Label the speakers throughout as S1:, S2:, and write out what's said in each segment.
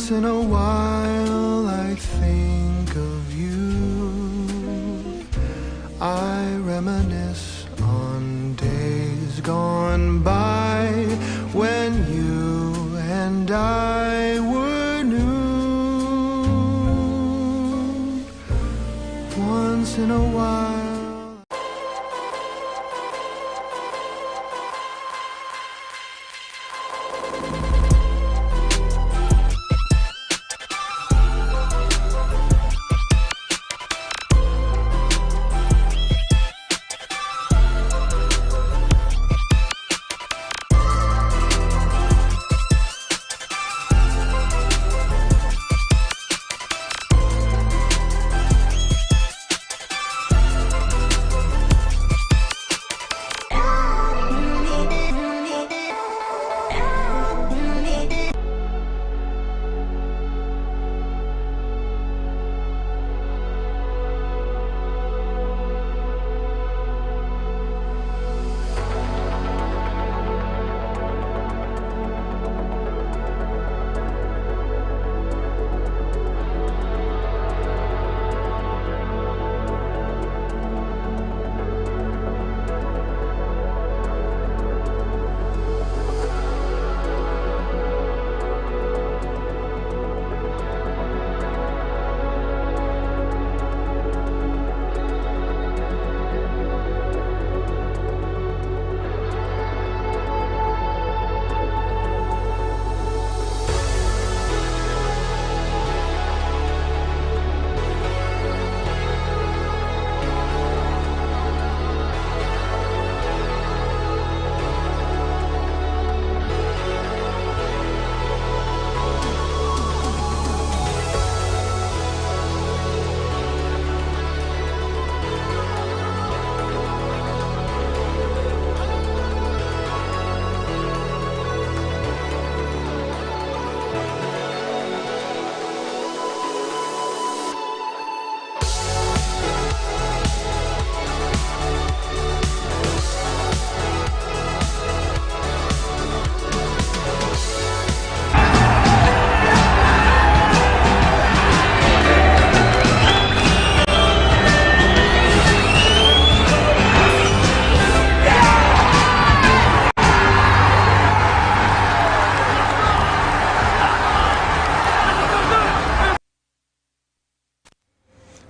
S1: Once in a while I think of you. I reminisce on days gone by when you and I were new. Once in a while.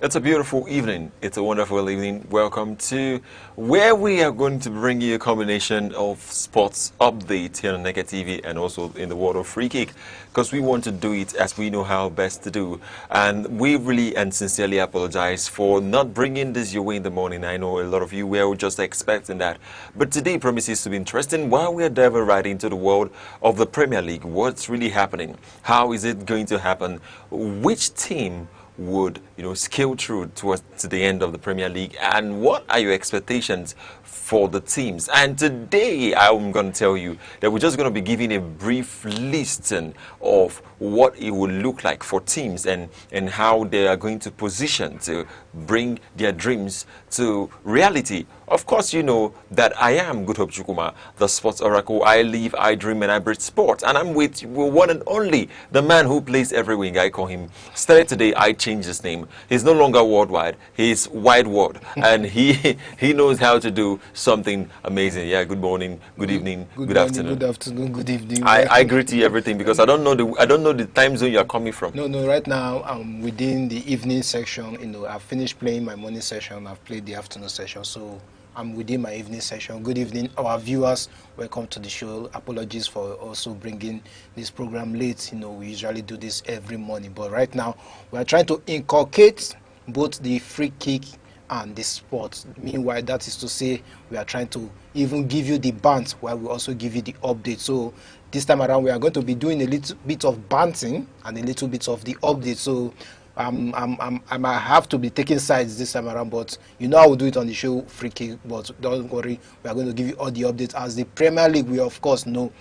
S2: It's a beautiful evening. It's a wonderful evening. Welcome to where we are going to bring you a combination of sports updates here on Aneke TV and also in the world of free kick, because we want to do it as we know how best to do. And we really and sincerely apologize for not bringing this your way in the morning. I know a lot of you were just expecting that. But today promises to be interesting while we are diving right into the world of the Premier League. What's really happening? How is it going to happen? Which team would scale through towards the end of the Premier League, and what are your expectations for the teams? And today I'm going to tell you that we're just going to be giving a brief listing of what it will look like for teams and how they are going to position to bring their dreams to reality. Of course, you know that I am Good Hope Chukuma, the sports oracle. I live, I dream, and I breathe sport. And I'm with one and only, the man who plays every wing. I call him. Started today, I changed his name. He's no longer worldwide. He's wide world. And he knows how to do something amazing. Yeah, good morning, good evening, good afternoon.
S3: Good afternoon, good evening.
S2: I greet you everything because I don't know the time zone you are coming from.
S3: No, right now I'm within the evening section. I've finished playing my morning session. I've played the afternoon session. So I'm within my evening session. Good evening, our viewers. Welcome to the show. Apologies for also bringing this program late. We usually do this every morning, but right now we are trying to inculcate both the free kick and the sports. Meanwhile, that is to say, we are trying to even give you the bant while we also give you the update. So this time around, we are going to be doing a little bit of banting and a little bit of the update. So I might have to be taking sides this time around, but I will do it on the show free kick. But don't worry, we are going to give you all the updates as the Premier League. We of course know,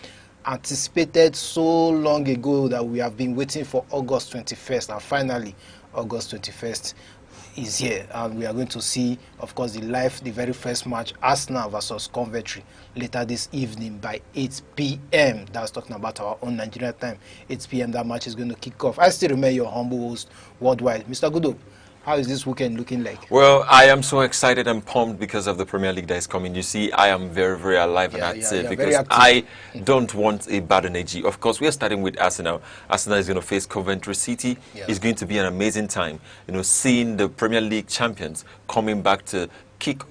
S3: anticipated so long ago that we have been waiting for August 21st, and finally August 21st is here, and we are going to see, of course, the very first match, Arsenal versus Coventry, later this evening by 8 p.m. That's talking about our own Nigeria time. 8 p.m. that match is going to kick off. I still remain your humble host worldwide, Mr. Gudo. How is this weekend looking like?
S2: Well, I am so excited and pumped because of the Premier League that is coming. You see, I am very, very alive and active because I don't want a bad energy. Of course, we are starting with Arsenal. Arsenal is going to face Coventry City. Yeah. It's going to be an amazing time, you know, seeing the Premier League champions coming back to kick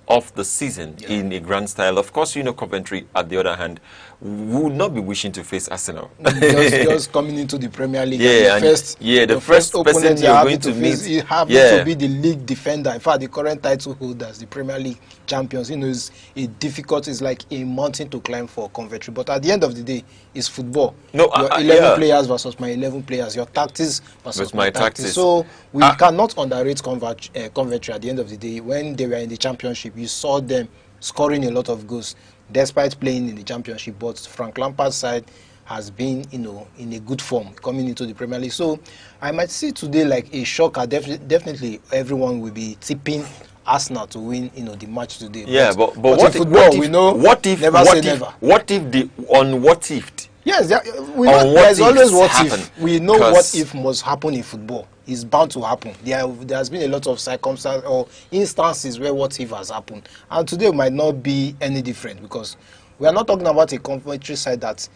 S2: off the season in a grand style. Of course, you know, Coventry, at the other hand, would not be wishing to face Arsenal.
S3: just coming into the Premier League.
S2: Yeah, the first opponent you're going to meet.
S3: You have to be the league defender. In fact, the current title holders, the Premier League champions, you know, it's it's like a mountain to climb for Coventry. But at the end of the day, it's football.
S2: No,
S3: your 11 players versus my 11 players. Your tactics versus my tactics. So we cannot underrate Coventry at the end of the day. When they were in the championship, you saw them scoring a lot of goals despite playing in the championship. But Frank Lampard's side has been, you know, in a good form coming into the Premier League. So I might see today like a shocker. Definitely everyone will be tipping Arsenal to win, you know, the match today.
S2: Yeah, but what
S3: in football,
S2: if,
S3: we know,
S2: what if,
S3: never say never.
S2: What if the what if?
S3: Yes, we know there's always what if. We know what if must happen in football. It's bound to happen. There has been a lot of circumstances or instances where what if has happened. And today might not be any different because we are not talking about a Coventry side that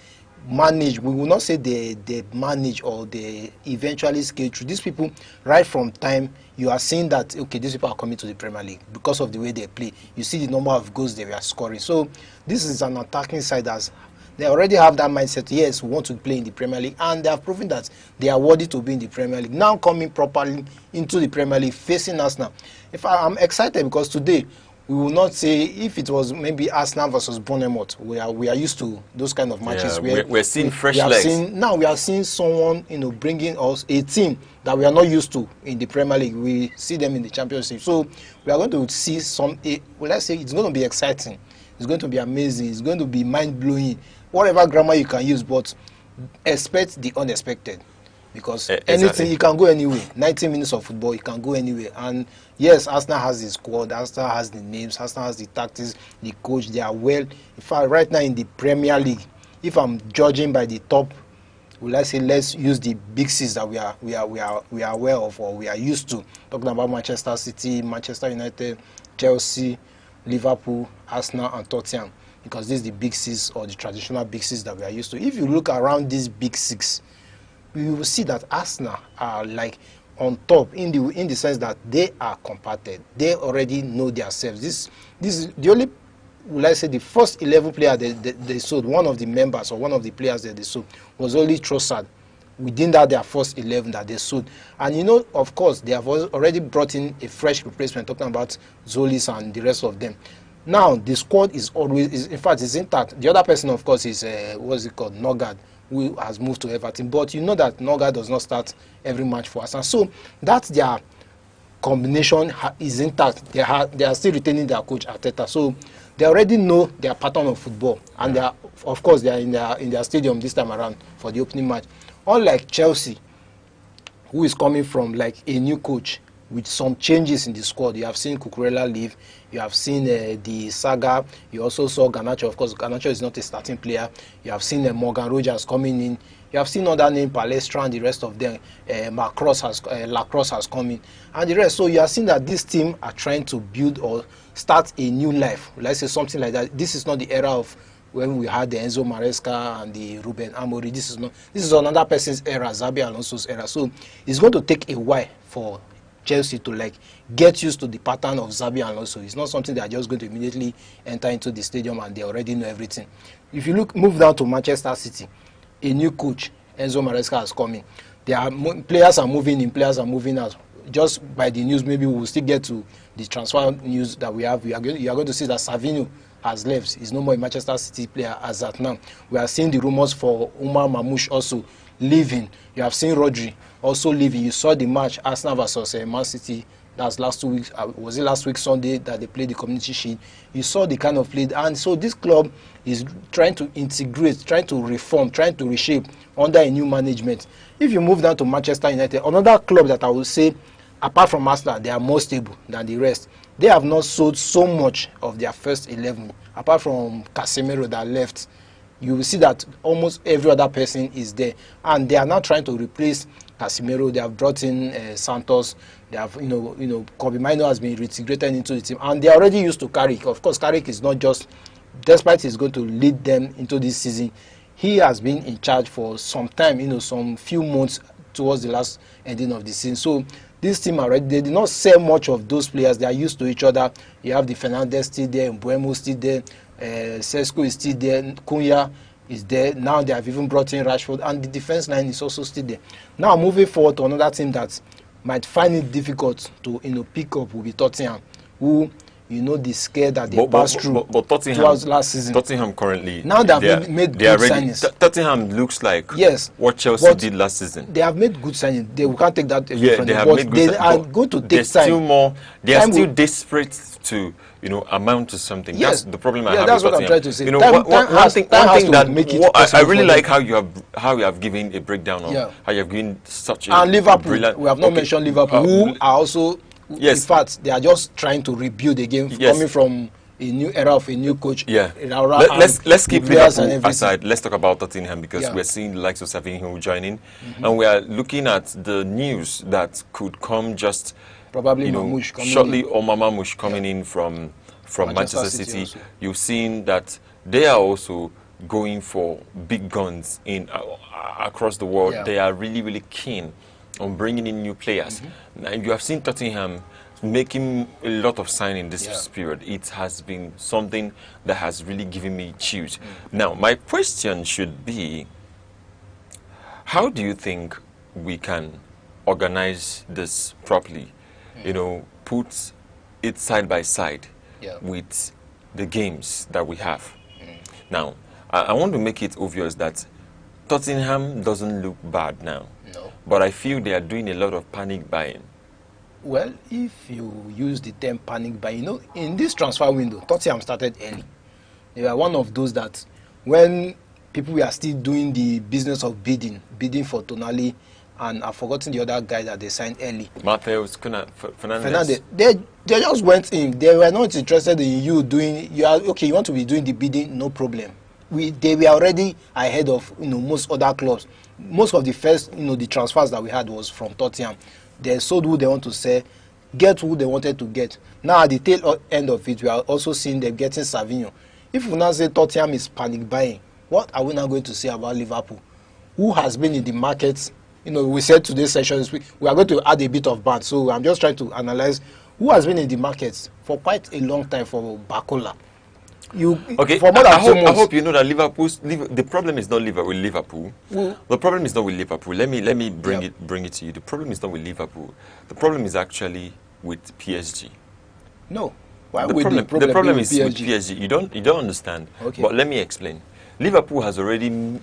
S3: manage. We will not say they manage or they eventually scale through. These people, right from time, you are seeing that, okay, these people are coming to the Premier League because of the way they play. You see the number of goals they were scoring. So this is an attacking side that's they already have that mindset, yes, we want to play in the Premier League, and they have proven that they are worthy to be in the Premier League. Now coming properly into the Premier League, facing Arsenal. I'm excited because today, we will not say if it was maybe Arsenal versus Bournemouth. We are used to those kind of matches.
S2: Yeah, we're seeing fresh legs.
S3: Now we are seeing someone, you know, bringing us a team that we are not used to in the Premier League. We see them in the Championship. So we are going to see let's say it's going to be exciting. It's going to be amazing. It's going to be mind-blowing. Whatever grammar you can use, but expect the unexpected. Because anything, you can go anywhere. 90 minutes of football, you can go anywhere. And yes, Arsenal has the squad, Arsenal has the names, Arsenal has the tactics, the coach, they are well. In fact, right now in the Premier League, if I'm judging by the top, let's use the big six that we are aware of or we are used to. Talking about Manchester City, Manchester United, Chelsea, Liverpool, Arsenal, and Tottenham. Because this is the big six or the traditional big six that we are used to. If you look around these big six, you will see that Arsenal are like on top in the sense that they are compacted. They already know themselves. This is the only, let's say, the first 11 players they sold. One of the members or one of the players that they sold was only Trossard. Within that, their first 11 that they sold. And you know, of course, they have already brought in a fresh replacement, talking about Zolis and the rest of them. Now, the squad is always, in fact, it's intact. The other person, of course, is, what's it called, Nogard, who has moved to Everton. But you know that Nogard does not start every match for us. And so, that's their combination is intact. They are still retaining their coach, Arteta. So, they already know their pattern of football. And they are, of course, they are in their stadium this time around for the opening match. Unlike Chelsea, who is coming from like a new coach, with some changes in the squad. You have seen Cucurella leave. You have seen the Saga. You also saw Garnacho. Of course, Garnacho is not a starting player. You have seen Morgan Rogers coming in. You have seen other names, Palestra and the rest of them. Lacrosse has come in. And the rest. So you have seen that this team are trying to build or start a new life. Let's say something like that. This is not the era of when we had the Enzo Maresca and the Ruben Amorim. This is another person's era, Xabi Alonso's era. So it's going to take a while for Chelsea to like get used to the pattern of Xabi Alonso. It's not something they are just going to immediately enter into the stadium and they already know everything. If you move down to Manchester City, a new coach, Enzo Maresca, has come in. Players are moving in, players are moving out. Just by the news, maybe we'll still get to the transfer news that we have. You are going to see that Savinho has left. He's no more a Manchester City player as at now. We are seeing the rumors for Umar Mamouche also leaving. You have seen Rodri also leaving. You saw the match Arsenal versus Man City. That's last 2 weeks. Was it last week Sunday that they played the Community Shield? You saw the kind of play, and so this club is trying to integrate, trying to reform, trying to reshape under a new management. If you move down to Manchester United, another club that I will say apart from Arsenal, they are more stable than the rest. They have not sold so much of their first 11, apart from Casemiro that left. You will see that almost every other person is there, and they are now trying to replace Casemiro. They have brought in Santos. They have, Kobe Mino has been reintegrated into the team, and they are already used to Carrick. Of course, Carrick is not just, despite he's going to lead them into this season, he has been in charge for some time, some few months towards the last ending of the season. So this team already, they did not sell much of those players. They are used to each other. You have the Fernandez still there, Mbuemo still there, Sesko is still there, Cunha is there. Now they have even brought in Rashford, and the defense line is also still there. Now moving forward to another team that might find it difficult to pick up will be Tottenham, who the scare that they passed through towards last season.
S2: Tottenham currently,
S3: now they have made good signings.
S2: Tottenham looks like what Chelsea did last season.
S3: They have made good signings. We can't take that away from
S2: they
S3: them,
S2: have made good
S3: they are going to take time.
S2: They are still desperate to amount to something.
S3: Yes.
S2: That's the problem I
S3: yeah,
S2: have
S3: that's
S2: with
S3: what
S2: Tottenham.
S3: I'm trying to say.
S2: One thing that
S3: make it
S2: I really like how you have given a breakdown of how you have given such a
S3: and Liverpool.
S2: brilliant.
S3: We have not mentioned Liverpool, who are also.
S2: Yes.
S3: In fact, they are just trying to rebuild again, coming from a new era of a new coach.
S2: Yeah. Let's keep Liverpool aside. Let's talk about Tottenham, because we're seeing the likes of Savinho joining, and we are looking at the news that could come just
S3: probably
S2: shortly, or Mamouche coming in from Manchester City. You've seen that they are also going for big guns across the world. They are really, really keen on bringing in new players. And you have seen Tottenham making a lot of signing this period. It has been something that has really given me chills. Now, my question should be, how do you think we can organize this properly? Put it side by side with the games that we have. Now, I want to make it obvious that Tottenham doesn't look bad now.
S3: No.
S2: But I feel they are doing a lot of panic buying.
S3: Well, if you use the term panic buying, in this transfer window, Tottenham started early. They were one of those that when people were still doing the business of bidding for Tonali, and I've forgotten the other guy that they signed early.
S2: Mateus Fernandez.
S3: They just went in. They were not interested in you doing, you want to be doing the bidding, no problem. They were already ahead of most other clubs. Most of the first the transfers that we had was from Tottenham. They sold who they want to sell, get who they wanted to get. Now at the tail end of it, we are also seeing them getting Savinho. If we now say Tottenham is panic buying, what are we now going to say about Liverpool, who has been in the market? We said today's session we are going to add a bit of band, so I'm just trying to analyze who has been in the market for quite a long time for Bakola. For more than
S2: I hope you know that the problem is not with Liverpool. The problem is not with Liverpool. Let me bring it to you. The problem is not with Liverpool. The problem is actually with PSG.
S3: No. Why
S2: the problem is with PSG. You don't understand.
S3: Okay.
S2: But let me explain. Liverpool has already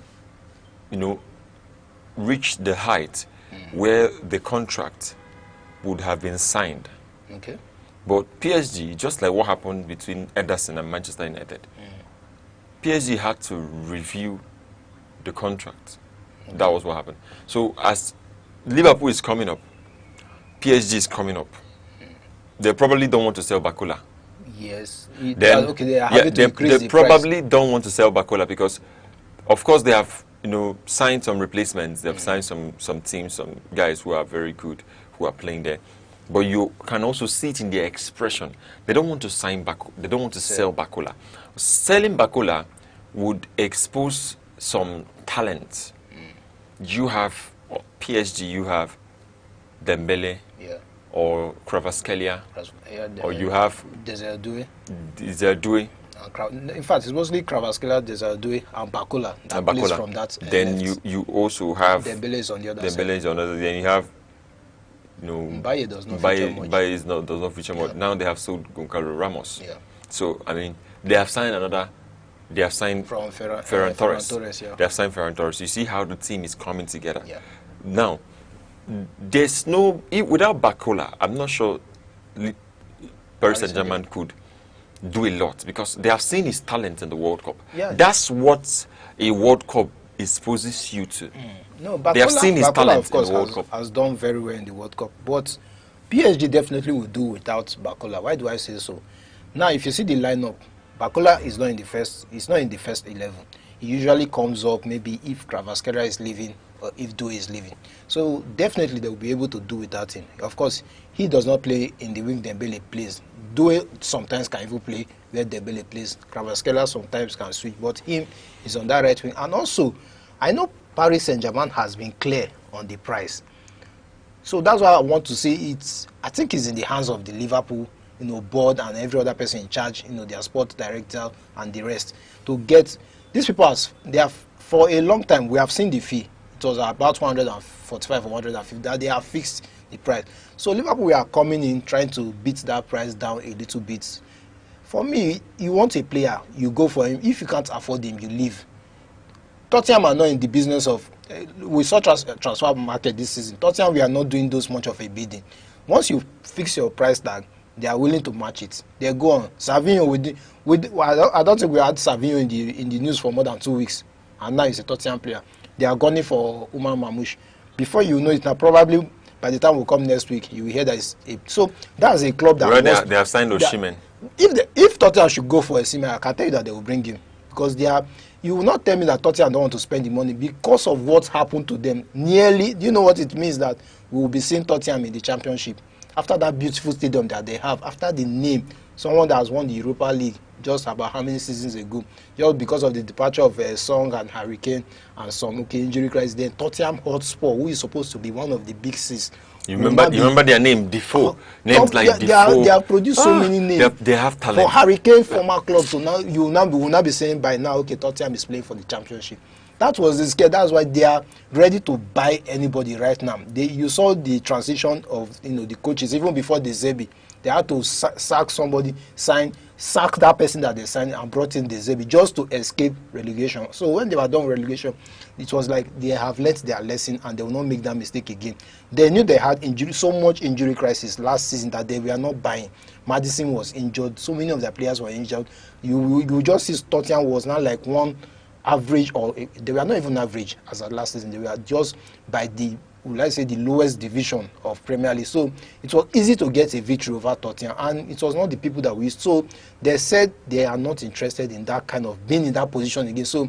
S2: reached the height where the contract would have been signed.
S3: Okay.
S2: But PSG, just like what happened between Ederson and Manchester United, PSG had to review the contract. Okay. That was what happened. So as Liverpool is coming up, PSG is coming up. They probably don't want to sell Bakola.
S3: Yes.
S2: They probably don't want to sell Bakola because, of course, they have signed some replacements. They have signed some teams, some guys who are very good, who are playing there. But you can also see it in their expression. They don't want to sign Bakola. They don't want to sell Bakola. Selling Bakola would expose some talent. You have PSG. You have Dembele or Kvaratskhelia, or you have
S3: Desiree. In fact, it's mostly Kvaratskhelia, Desiree, and Bakola that plays from that.
S2: Then you also have
S3: Dembele is on the other side.
S2: Dembele is on the other. Then you have
S3: Mbaye does not feature much.
S2: Mbaye does not feature much. Now they have sold Goncalo Ramos.
S3: Yeah.
S2: So I mean, they have signed another. They have signed
S3: from
S2: Ferran Torres. They have signed Ferran Torres. You see how the team is coming together.
S3: Yeah.
S2: Now, there's without Bakola, I'm not sure Paris Saint-Germain could do a lot because they have seen his talent in the World Cup.
S3: Yeah.
S2: That's what a World Cup exposes you to.
S3: No, Bakola,
S2: they have seen his talent
S3: of course,
S2: in the World Cup.
S3: has done very well in the World Cup. But PSG definitely will do without Bakola. Why do I say so? Now, if you see the lineup, Bakola is not in the first. He's not in the first 11. He usually comes up maybe if Kvaratskhelia is leaving or if Due is leaving. So definitely they will be able to do without him. Of course, he does not play in the wing Dembele plays. Due sometimes can even play where Dembele plays. Kvaratskhelia sometimes can switch, but him is on that right wing. And also, I know Paris Saint-Germain has been clear on the price. So that's why I want to say I think it's in the hands of the Liverpool, board and every other person in charge, their sports director and the rest, to get these people. They have for a long time we have seen the fee. It was about 145 or 150 that they have fixed the price. So Liverpool, we are coming in trying to beat that price down a little bit. For me, you want a player, you go for him. If you can't afford him, you leave. Tottenham are not in the business of with such a transfer market this season. Tottenham, we are not doing those much of a bidding. Once you fix your price tag, they are willing to match it. They go on. Savinho I don't think we had Savinho in the news for more than 2 weeks, and now he's a Tottenham player. They are gunning for Umar Mamouche. Before you know it, now probably by the time we come next week, you will hear that so that's a club that
S2: they have signed Osimhen.
S3: If Tottenham should go for Osimhen, I can tell you that they will bring him, because they are. You will not tell me that Tottenham don't want to spend the money because of what happened to them. Nearly, do you know what it means that we will be seeing Tottenham in the Championship after that beautiful stadium that they have, after the name, someone that has won the Europa League just about how many seasons ago, just because of the departure of Song and Harry Kane and some injury crisis. Then Tottenham Hotspur, who is supposed to be one of the big six.
S2: You remember their name, Defoe. Names like Defoe.
S3: They have produced so many names.
S2: They have talent.
S3: For Harry Kane, former club. So now we will not be saying by now, okay, Tottenham is playing for the Championship. That was the scare. That's why they are ready to buy anybody right now. You saw the transition of the coaches even before the Zebi. They had to sack somebody, sack that person that they signed and brought in the Zebi just to escape relegation. So when they were done with relegation, it was like they have learnt their lesson and they will not make that mistake again. They knew they had so much injury crisis last season that they were not buying. Maddison was injured. So many of their players were injured. You just see Tottenham was not like one average, or they were not even average as at last season. They were just by the lowest division of Premier League. So it was easy to get a victory over Tottenham, and it was not the people that we used. So they said they are not interested in that kind of being in that position again. So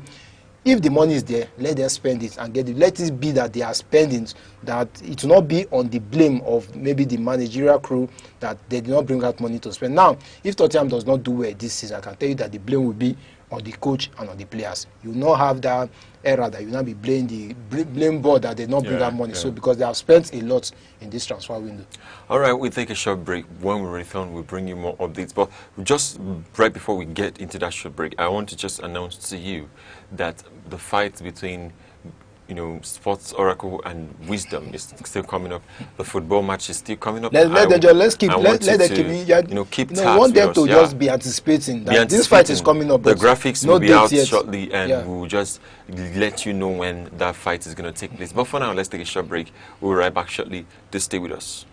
S3: if the money is there, let them spend it and get it. Let it be that they are spending, that it will not be on the blame of maybe the managerial crew that they did not bring out money to spend. Now, if Tottenham does not do well this season, I can tell you that the blame will be on the coach and on the players. You will not have that error that you will not be blaming the blame board that they did not bring out money. So because they have spent a lot in this transfer window. All
S2: right, we'll take a short break. When we return, we'll bring you more updates. But just right before we get into that short break, I want to just announce to you that the fight between Sports Oracle and Wisdom is still coming up. The football match is still coming up.
S3: Let's keep tabs. Want them to just be anticipating that this fight is coming up.
S2: The graphics will be out shortly, and we will just let you know when that fight is going to take place. But for now, let's take a short break. We'll be right back shortly. Just stay with us.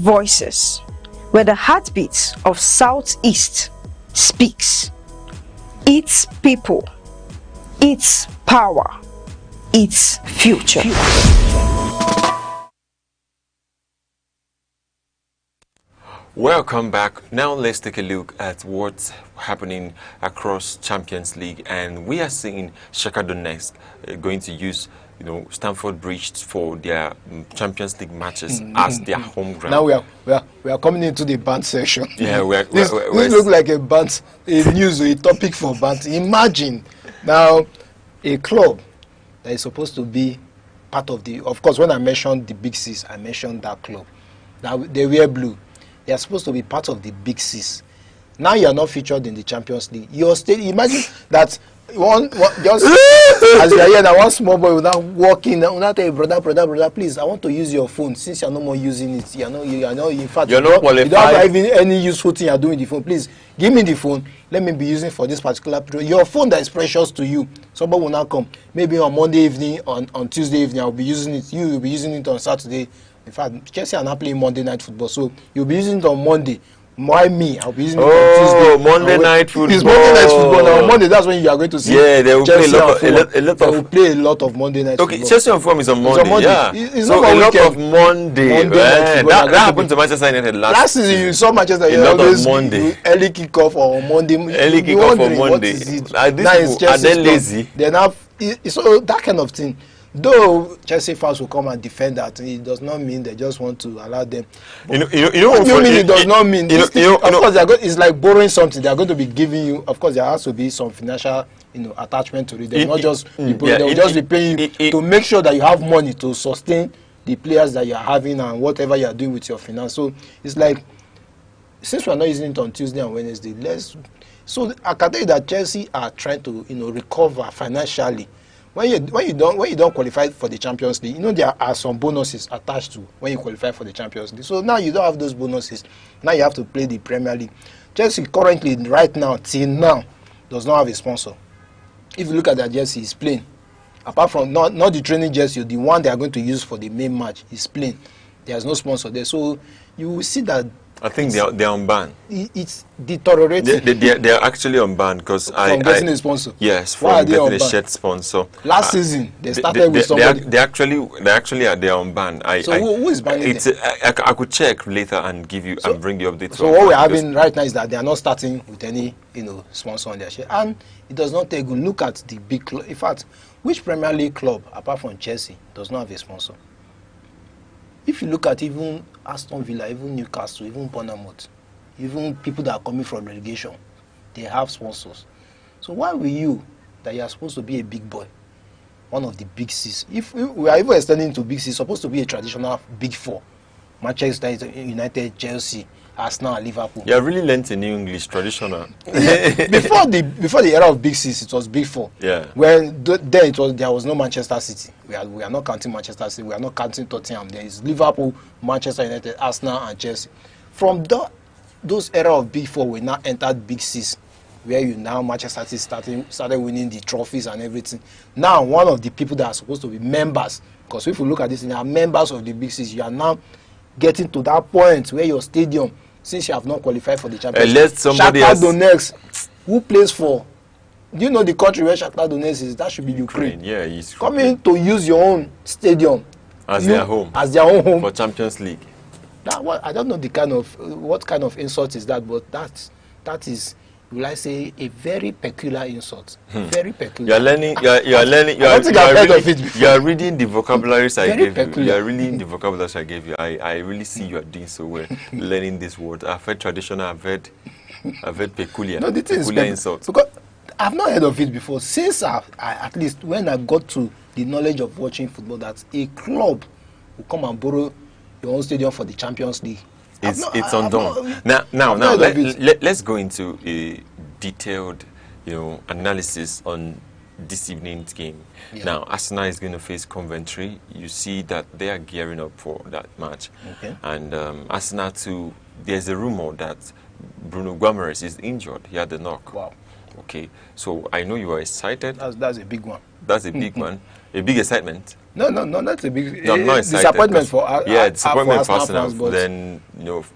S4: Voices, where the heartbeat of Southeast speaks. Its people, its power, its future.
S2: Welcome back. Now let's take a look at what's happening across Champions League, and we are seeing Shakhtar Donetsk going to use Stamford Bridge for their Champions League matches as their home ground.
S3: Now we are coming into the band section.
S2: Yeah,
S3: this looks like a news or a topic for band. Imagine now a club that is supposed to be part of the. Of course, when I mentioned the Big Six, I mentioned that club. Now they wear blue. They are supposed to be part of the Big Six. Now you are not featured in the Champions League. You're still, imagine that one just as you are here now, one small boy will now walk in and now tell you, brother, please, I want to use your phone since you're no more using it. You are not, in fact,
S2: you're not qualified.
S3: You don't have even any useful thing you're doing with the phone. Please give me the phone. Let me be using for this particular period. Your phone that is precious to you. Somebody will now come. Maybe on Monday evening, on Tuesday evening, I'll be using it. You will be using it on Saturday. In fact, Chelsea are not playing Monday night football, so you'll be using it on Monday. Why me? I'll be using it on Tuesday.
S2: Monday night football.
S3: It's Monday night football. Now on Monday, that's when you are going to see.
S2: Yeah, they will
S3: Chelsea
S2: play
S3: a lot of Monday night football.
S2: Okay, Chelsea on form is on Monday. Yeah,
S3: it's
S2: so
S3: not
S2: a lot
S3: weekend.
S2: of Monday. That happened to Manchester United last
S3: season. You saw Manchester
S2: United
S3: always
S2: Monday.
S3: Early kickoff on Monday.
S2: Early kickoff on Monday. Are they lazy?
S3: They have so that kind of thing. Though Chelsea fans will come and defend that, it does not mean they just want to allow them.
S2: What
S3: do you mean it does not mean? Of course, it's like borrowing something. They are going to be giving you. Of course, there has to be some financial, attachment to it. They will not just be they will just be paying you to make sure that you have money to sustain the players that you are having and whatever you are doing with your finance. So it's like, since we are not using it on Tuesday and Wednesday, so I can tell you that Chelsea are trying to recover financially. When you don't qualify for the Champions League, there are some bonuses attached to when you qualify for the Champions League. So now you don't have those bonuses. Now you have to play the Premier League. Chelsea currently, right now, till now, does not have a sponsor. If you look at their jersey, it's plain. Apart from not the training jersey, the one they are going to use for the main match is plain. There's no sponsor there. So you will see that.
S2: I think they're on ban.
S3: It's deteriorating.
S2: They're actually on ban because
S3: from getting a sponsor.
S2: Yes, from getting a shirt sponsor.
S3: Last season they started with somebody.
S2: They actually are on ban.
S3: So who is banning them?
S2: I could check later and give you and bring the update.
S3: So what we're having right now is that they are not starting with any sponsor on their shirt, and it does not take a good look at the big club. In fact, which Premier League club apart from Chelsea does not have a sponsor? If you look at even Aston Villa, even Newcastle, even Bournemouth, even people that are coming from relegation, they have sponsors. So why will you, that you are supposed to be a big boy, one of the big six, if we are even extending to big six, supposed to be a traditional big four, Manchester United, Chelsea, Arsenal, and Liverpool.
S2: You have really learnt a new English, traditional.
S3: Yeah. Before the era of big six, it was big four.
S2: Yeah.
S3: When then there was no Manchester City. We are not counting Manchester City. We are not counting Tottenham. There is Liverpool, Manchester United, Arsenal, and Chelsea. From those era of big four, we now entered big six, where Manchester City started winning the trophies and everything. Now one of the people that are supposed to be members, because if you look at this, they are members of the big six. You are now getting to that point where your stadium, since you have not qualified for the Champions League, Shakhtar Donetsk, who plays for, do you know the country where Shakhtar Donetsk is? That should be Ukraine.
S2: Yeah, he's
S3: coming to use your own stadium
S2: as their home,
S3: own home
S2: for Champions League.
S3: I don't know what kind of insult is that, but that is, will I say, a very peculiar insult. Very peculiar.
S2: You are learning. You are reading the vocabularies I gave you. You are reading the vocabularies I gave you. I really see you are doing so well, learning these words. I've heard traditional. I've heard peculiar.
S3: No, the thing
S2: peculiar
S3: is
S2: insults.
S3: Because I've not heard of it before. Since at least when I got to the knowledge of watching football, that a club will come and borrow your own stadium for the Champions League.
S2: It's undone. Now, let's go into a detailed, analysis on this evening's game. Yeah. Now, Arsenal is going to face Coventry. You see that they are gearing up for that match.
S3: Okay.
S2: And Arsenal too. There's a rumor that Bruno Guimaraes is injured. He had a knock.
S3: Wow.
S2: Okay. So I know you are excited.
S3: That's a big one.
S2: That's a big one. A big excitement.
S3: No, that's a big
S2: disappointment
S3: for
S2: disappointment for
S3: Arsenal
S2: Arsenal. Then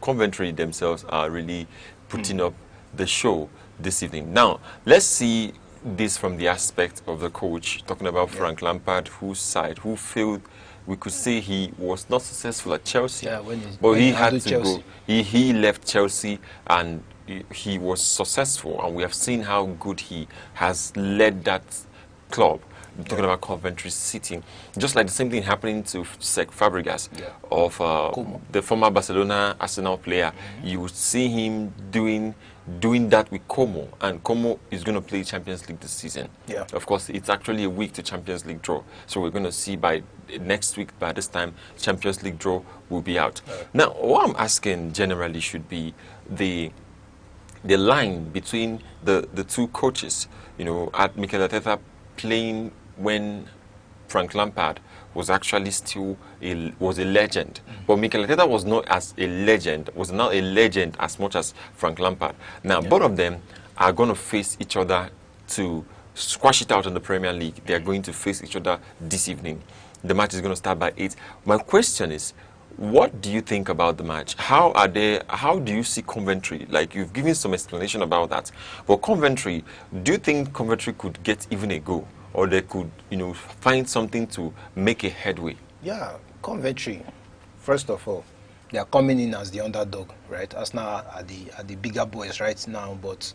S2: Coventry themselves are really putting up the show this evening. Now let's see this from the aspect of the coach, talking about Frank Lampard, who failed. We could say he was not successful at Chelsea, but he had to go. He left Chelsea and he was successful, and we have seen how good he has led that club. I'm talking about Coventry City. Just like the same thing happening to Cesc Fabregas of the former Barcelona Arsenal player. You would see him doing that with Como, and Como is going to play Champions League this season.
S3: Yeah.
S2: Of course, it's actually a week to Champions League draw. So we're going to see by next week, by this time, Champions League draw will be out. Now, what I'm asking generally should be the line between the two coaches, you know, at Mikel Arteta playing when Frank Lampard was actually still was a legend. But Mikel Arteta was not a legend as much as Frank Lampard. Now, both of them are going to face each other to squash it out in the Premier League. They are going to face each other this evening. The match is going to start by 8. My question is, what do you think about the match? How do you see Coventry? Like, you've given some explanation about that. But Coventry, do you think Coventry could get even a goal? Or they could, you know, find something to make a headway?
S3: Yeah, Coventry, first of all, they are coming in as the underdog, right? Arsenal are the bigger boys right now. But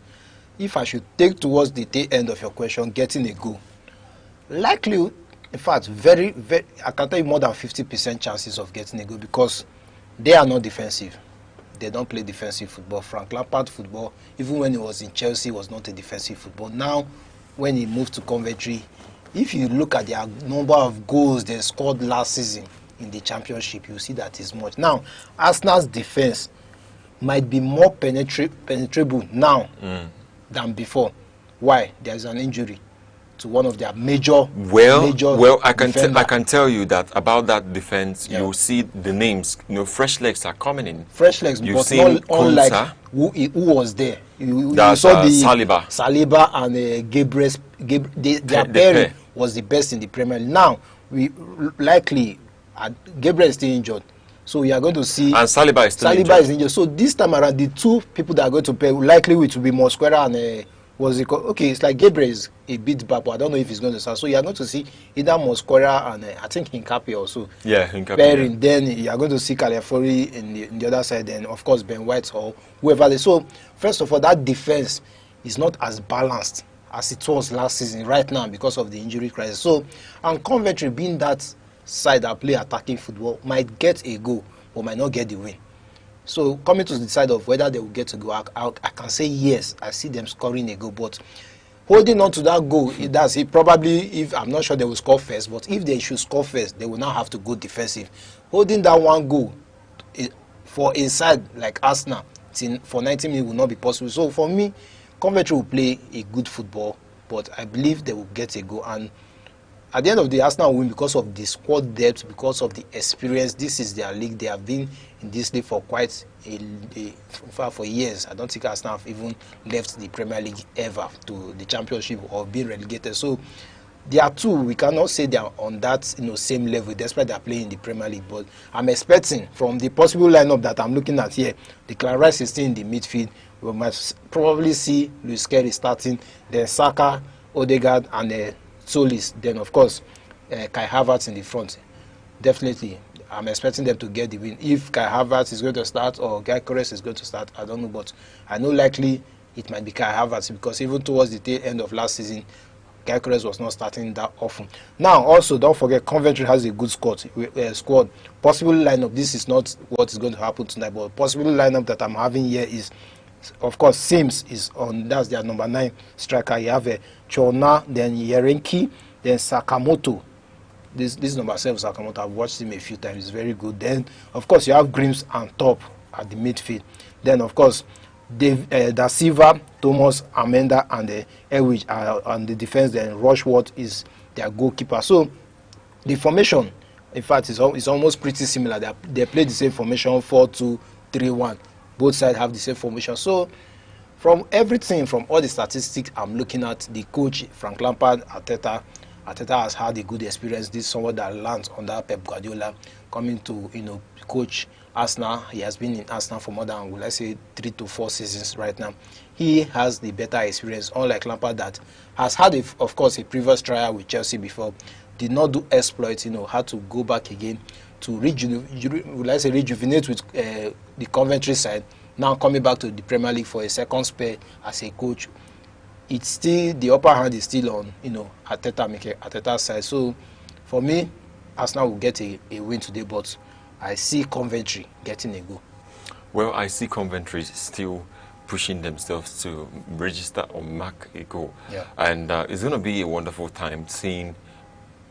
S3: if I should take towards the tail end of your question, getting a goal, likely, in fact, very, I can tell you more than 50% chances of getting a goal, because they are not defensive. They don't play defensive football. Frank Lampard football, even when he was in Chelsea, was not a defensive football. Now, when he moved to Coventry, if you look at their number of goals they scored last season in the Championship, you see that is much. Now, Arsenal's defense might be more penetrable now than before. Why? There's an injury to one of their major
S2: I can tell you that about that defense. You see the names, you know, fresh legs are coming in.
S3: Fresh legs,
S2: you've
S3: but
S2: seen
S3: not unlike who was there. You
S2: That's
S3: saw the
S2: Saliba
S3: and Gabriel. Their pairing was the best in the Premier League. Now we likely Gabriel is still injured, so we are going to see.
S2: And Saliba is still
S3: injured. So this time around, the two people that are going to pair likely will be Mosquera and okay, it's like Gabriel is a bit back, but I don't know if he's going to start. So you are going to see either Mosquera and I think Hincapié also.
S2: Yeah, Hincapié.
S3: Pairing. Yeah. Then you are going to see Calafiori in the other side. Then of course Ben White or whoever. So first of all, that defense is not as balanced as it was last season right now because of the injury crisis. So, and Coventry being that side that play attacking football might get a goal or might not get the win. So coming to the side of whether they will get a goal, I can say yes, I see them scoring a goal, but holding on to that goal, if I'm not sure they will score first, but if they should score first, they will now have to go defensive. Holding that one goal for a side like Arsenal for 90 minutes will not be possible. So for me, Coventry will play a good football, but I believe they will get a goal. And at the end of the day, Arsenal will win because of the squad depth, because of the experience. This is their league. They have been in this league for quite for years. I don't think Arsenal have even left the Premier League ever to the Championship or been relegated. So there are two. We cannot say they are on that same level, despite they are playing in the Premier League. But I'm expecting from the possible lineup that I'm looking at here, Declan Rice is still in the midfield. We might probably see Luis Kelly starting, then Saka, Odegaard, and Solis, then of course Kai Havertz in the front. Definitely, I'm expecting them to get the win. If Kai Havertz is going to start or Guy Kores is going to start, I don't know, but I know likely it might be Kai Havertz, because even towards the tail end of last season, Guy Kores was not starting that often. Now, also don't forget, Coventry has a good squad. Possible lineup. This is not what is going to happen tonight, but possible lineup that I'm having here is, of course, Sims is on. That's their number 9 striker. You have Chona, then Yerenki, then Sakamoto. This is number 7 Sakamoto. I've watched him a few times. He's very good. Then, of course, you have Grims and Top at the midfield. Then, of course, Da Silva, Thomas, Amenda, and Elwich are on the defense. Then Rushworth is their goalkeeper. So the formation, in fact, is almost pretty similar. They play the same formation, 4-2-3-1. Both sides have the same formation. So from everything, from all the statistics I'm looking at, the coach, Frank Lampard, Arteta has had a good experience. This is someone that lands under Pep Guardiola, coming to coach Arsenal. He has been in Arsenal for more than, let's say, 3 to 4 seasons right now. He has the better experience, unlike Lampard that has had, of course, a previous trial with Chelsea before, did not do exploits, had to go back again to rejuvenate with the Coventry side. Now coming back to the Premier League for a second spell as a coach, it's still, the upper hand is still on Arteta's side. So for me, Arsenal will get a win today, but I see Coventry getting a goal.
S2: Well, I see Coventry still pushing themselves to register or mark a goal.
S3: Yeah.
S2: And it's going to be a wonderful time seeing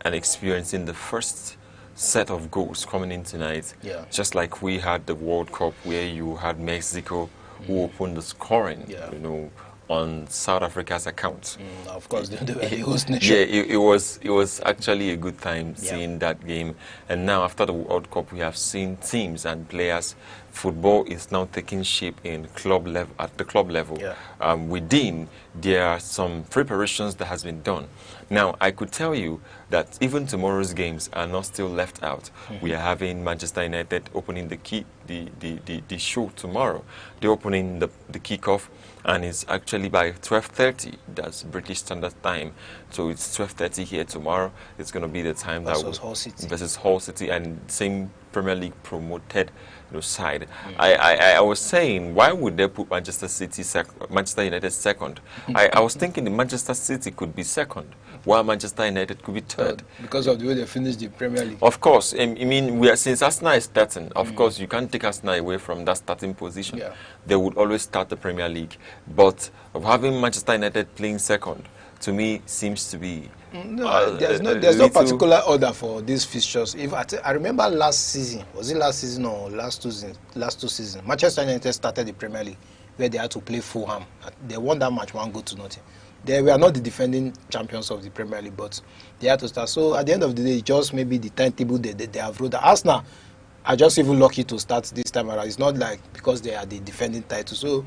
S2: and experiencing the first set of goals coming in tonight.
S3: Yeah.
S2: Just like we had the World Cup where you had Mexico who opened the scoring,
S3: Yeah.
S2: you know, on South Africa's account.
S3: Of course, they were the host nation.
S2: Yeah, it was actually a good time seeing that game. And now after the World Cup, we have seen teams and players. Football is now taking shape in club level at the club level.
S3: Yeah.
S2: Within, there are some preparations that has been done. Now, I could tell you that even tomorrow's games are not still left out. We are having Manchester United opening the show tomorrow. They're opening the kickoff, and it's actually by 12:30. That's British Standard Time. So it's 12:30 here tomorrow. It's going to be the time
S3: Versus Hull City.
S2: versus Hull City, and same Premier League promoted, you know, side. I was saying, why would they put Manchester United second? I was thinking the Manchester City could be second, while Manchester United could be third.
S3: Because of the way they finished the Premier League.
S2: Of course, I mean, since Arsenal is starting, of course, you can't take Arsenal away from that starting position.
S3: Yeah.
S2: They would always start the Premier League. But of having Manchester United playing second, to me, seems to be...
S3: No, there's no particular order for these fixtures. If I remember last season, was it last season or last two seasons? Manchester United started the Premier League where they had to play Fulham. They won that match 1-0. They were not the defending champions of the Premier League, but they had to start. So at the end of the day, just maybe the timetable they have wrote. Arsenal are just even lucky to start this time around. It's not like because they are the defending title. So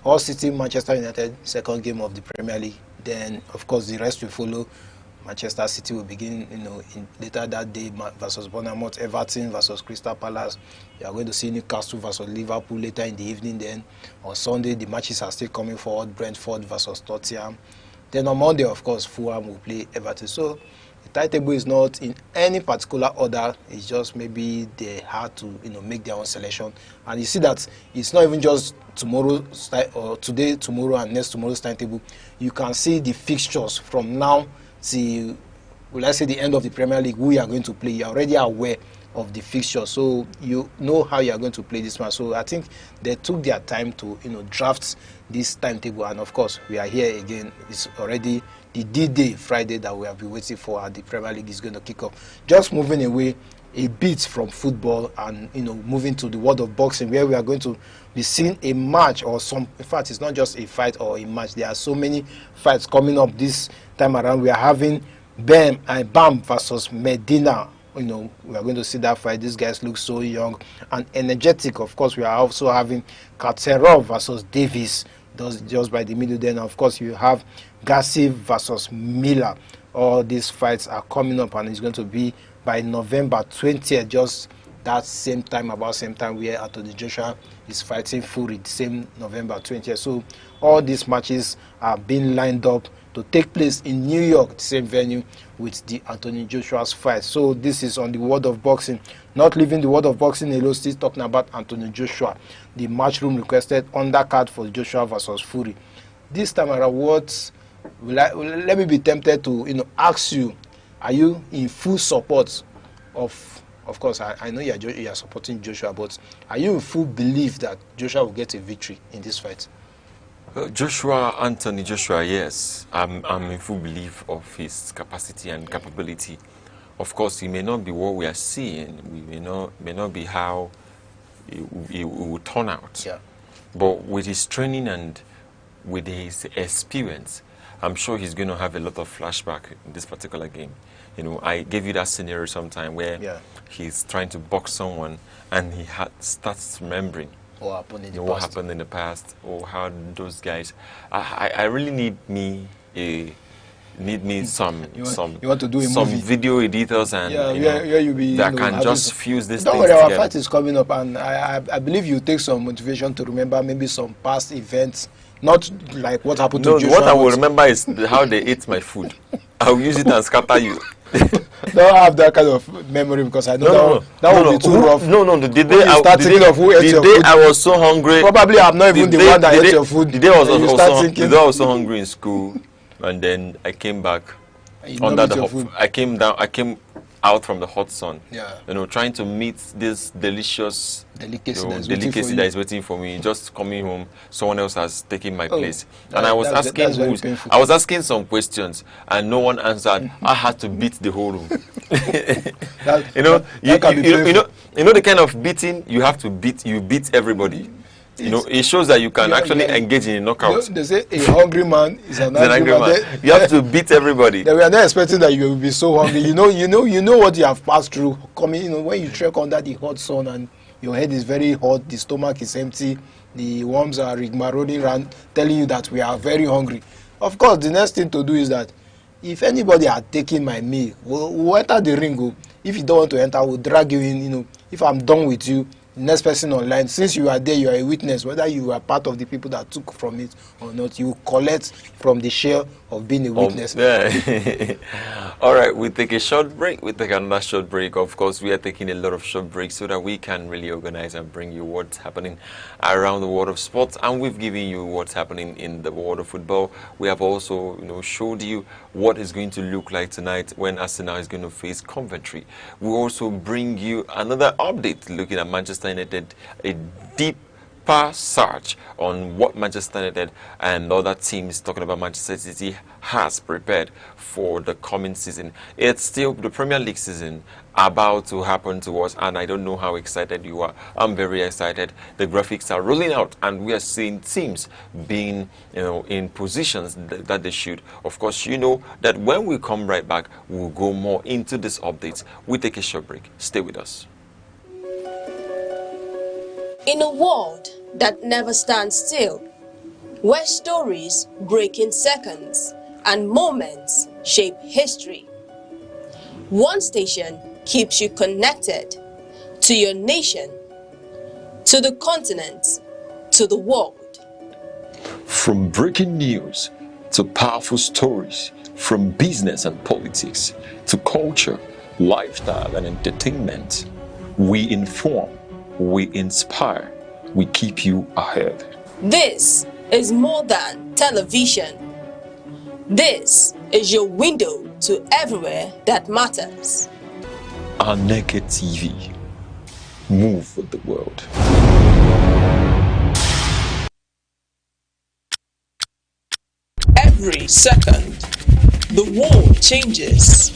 S3: Hull City, Manchester United, second game of the Premier League. Then of course the rest will follow. Manchester City will begin, you know, later that day versus Bournemouth, Everton versus Crystal Palace. You are going to see Newcastle versus Liverpool later in the evening. Then on Sunday, the matches are still coming forward. Brentford versus Tottenham. Then on Monday, of course, Fulham will play Everton. So the timetable is not in any particular order. It's just maybe they had to, you know, make their own selection. And you see that it's not even just tomorrow or today, tomorrow, and next tomorrow's timetable. You can see the fixtures from now till, will I say, the end of the Premier League, who you are going to play. You are already aware of the fixture, so you know how you are going to play this match. So I think they took their time to, you know, draft this timetable, and of course we are here again. It's already the D-Day, Friday, that we have been waiting for, and the Premier League is going to kick off. Just moving away a bit from football and, you know, moving to the world of boxing, where we are going to be seeing a match, or some, in fact, it's not just a fight or a match. There are so many fights coming up this time around. We are having Bam versus Medina. You know, we are going to see that fight. These guys look so young and energetic. Of course, we are also having Katerov versus Davis, just by the middle. Then, of course, you have Gassi versus Miller. All these fights are coming up, and it's going to be by November 20th, just that same time, about same time where Anthony Joshua is fighting Fury, the same November 20th. So all these matches are being lined up to take place in New York, the same venue with the Anthony Joshua's fight. So this is on the world of boxing. Not leaving the world of boxing alone, still talking about Anthony Joshua. The matchroom requested undercard for Joshua versus Fury. This time around, let me be tempted to, you know, ask you, are you in full support of course, I know you are supporting Joshua, but are you in full belief that Joshua will get a victory in this fight?
S2: Anthony Joshua, yes. I'm in full belief of his capacity and capability. Of course, he may not be what we are seeing. We may not be how it will turn out.
S3: Yeah.
S2: But with his training and with his experience, I'm sure he's going to have a lot of flashback in this particular game. You know, I gave you that scenario sometime where he's trying to box someone and he starts remembering
S3: what happened in the
S2: past. What happened in the past, or how those guys. I really need me some video editors and that can just fuse this.
S3: Don't worry, our fight is coming up, and I believe you take some motivation to remember maybe some past events. Not like what happened to Joshua.
S2: What I will remember is how they ate my food. I'll use it and scatter you.
S3: Don't have that kind of memory, because I know that would be too rough.
S2: The day I was so hungry.
S3: Probably I'm not even the one that ate your food.
S2: The day I was so hungry in school, and then I came back under the hot. I came out from the hot sun.
S3: Yeah.
S2: You know, trying to meet this delicious
S3: delicacy
S2: that is waiting for me. Just coming home, someone else has taken my place, and I was asking some questions, and no one answered. I had to beat the whole room. You know the kind of beating you have to beat. You beat everybody. You know, it shows that you can actually engage in a knockout.
S3: They say a hungry man is an
S2: He's an
S3: angry
S2: angry man. You have to beat everybody.
S3: We are not expecting that you will be so hungry. You know what you have passed through. Coming, when you trek under the hot sun and your head is very hot, the stomach is empty, the worms are rigmaroding around, telling you that we are very hungry. Of course, the next thing to do is that if anybody had taken my meal, we'll enter the ring. If you don't want to enter, we'll drag you in. If I'm done with you, the next person online, since you are there, you are a witness, whether you are part of the people that took from it or not, you collect from the share of being a witness.
S2: Yeah. All right, we take a short break. We take another short break. Of course, we are taking a lot of short breaks so that we can really organize and bring you what's happening around the world of sports. And we've given you what's happening in the world of football. We have also, showed you what is going to look like tonight when Arsenal is going to face Coventry. We also bring you another update looking at Manchester United, a deeper search on what Manchester United and other teams talking about Manchester City has prepared for the coming season. It's still the Premier League season about to happen to us, and I don't know how excited you are. I'm very excited. The graphics are rolling out, and we are seeing teams being, in positions that they should. Of course, you know that when we come right back, we'll go more into these updates. We take a short break. Stay with us.
S5: In a world that never stands still, where stories break in seconds and moments shape history, one station keeps you connected to your nation, to the continent, to the world.
S6: From breaking news to powerful stories, from business and politics to culture, lifestyle and entertainment, we inform, we inspire, we keep you ahead.
S5: This is more than television. This is your window to everywhere that matters.
S6: Aneke TV. Move with the world.
S7: Every second, the world changes.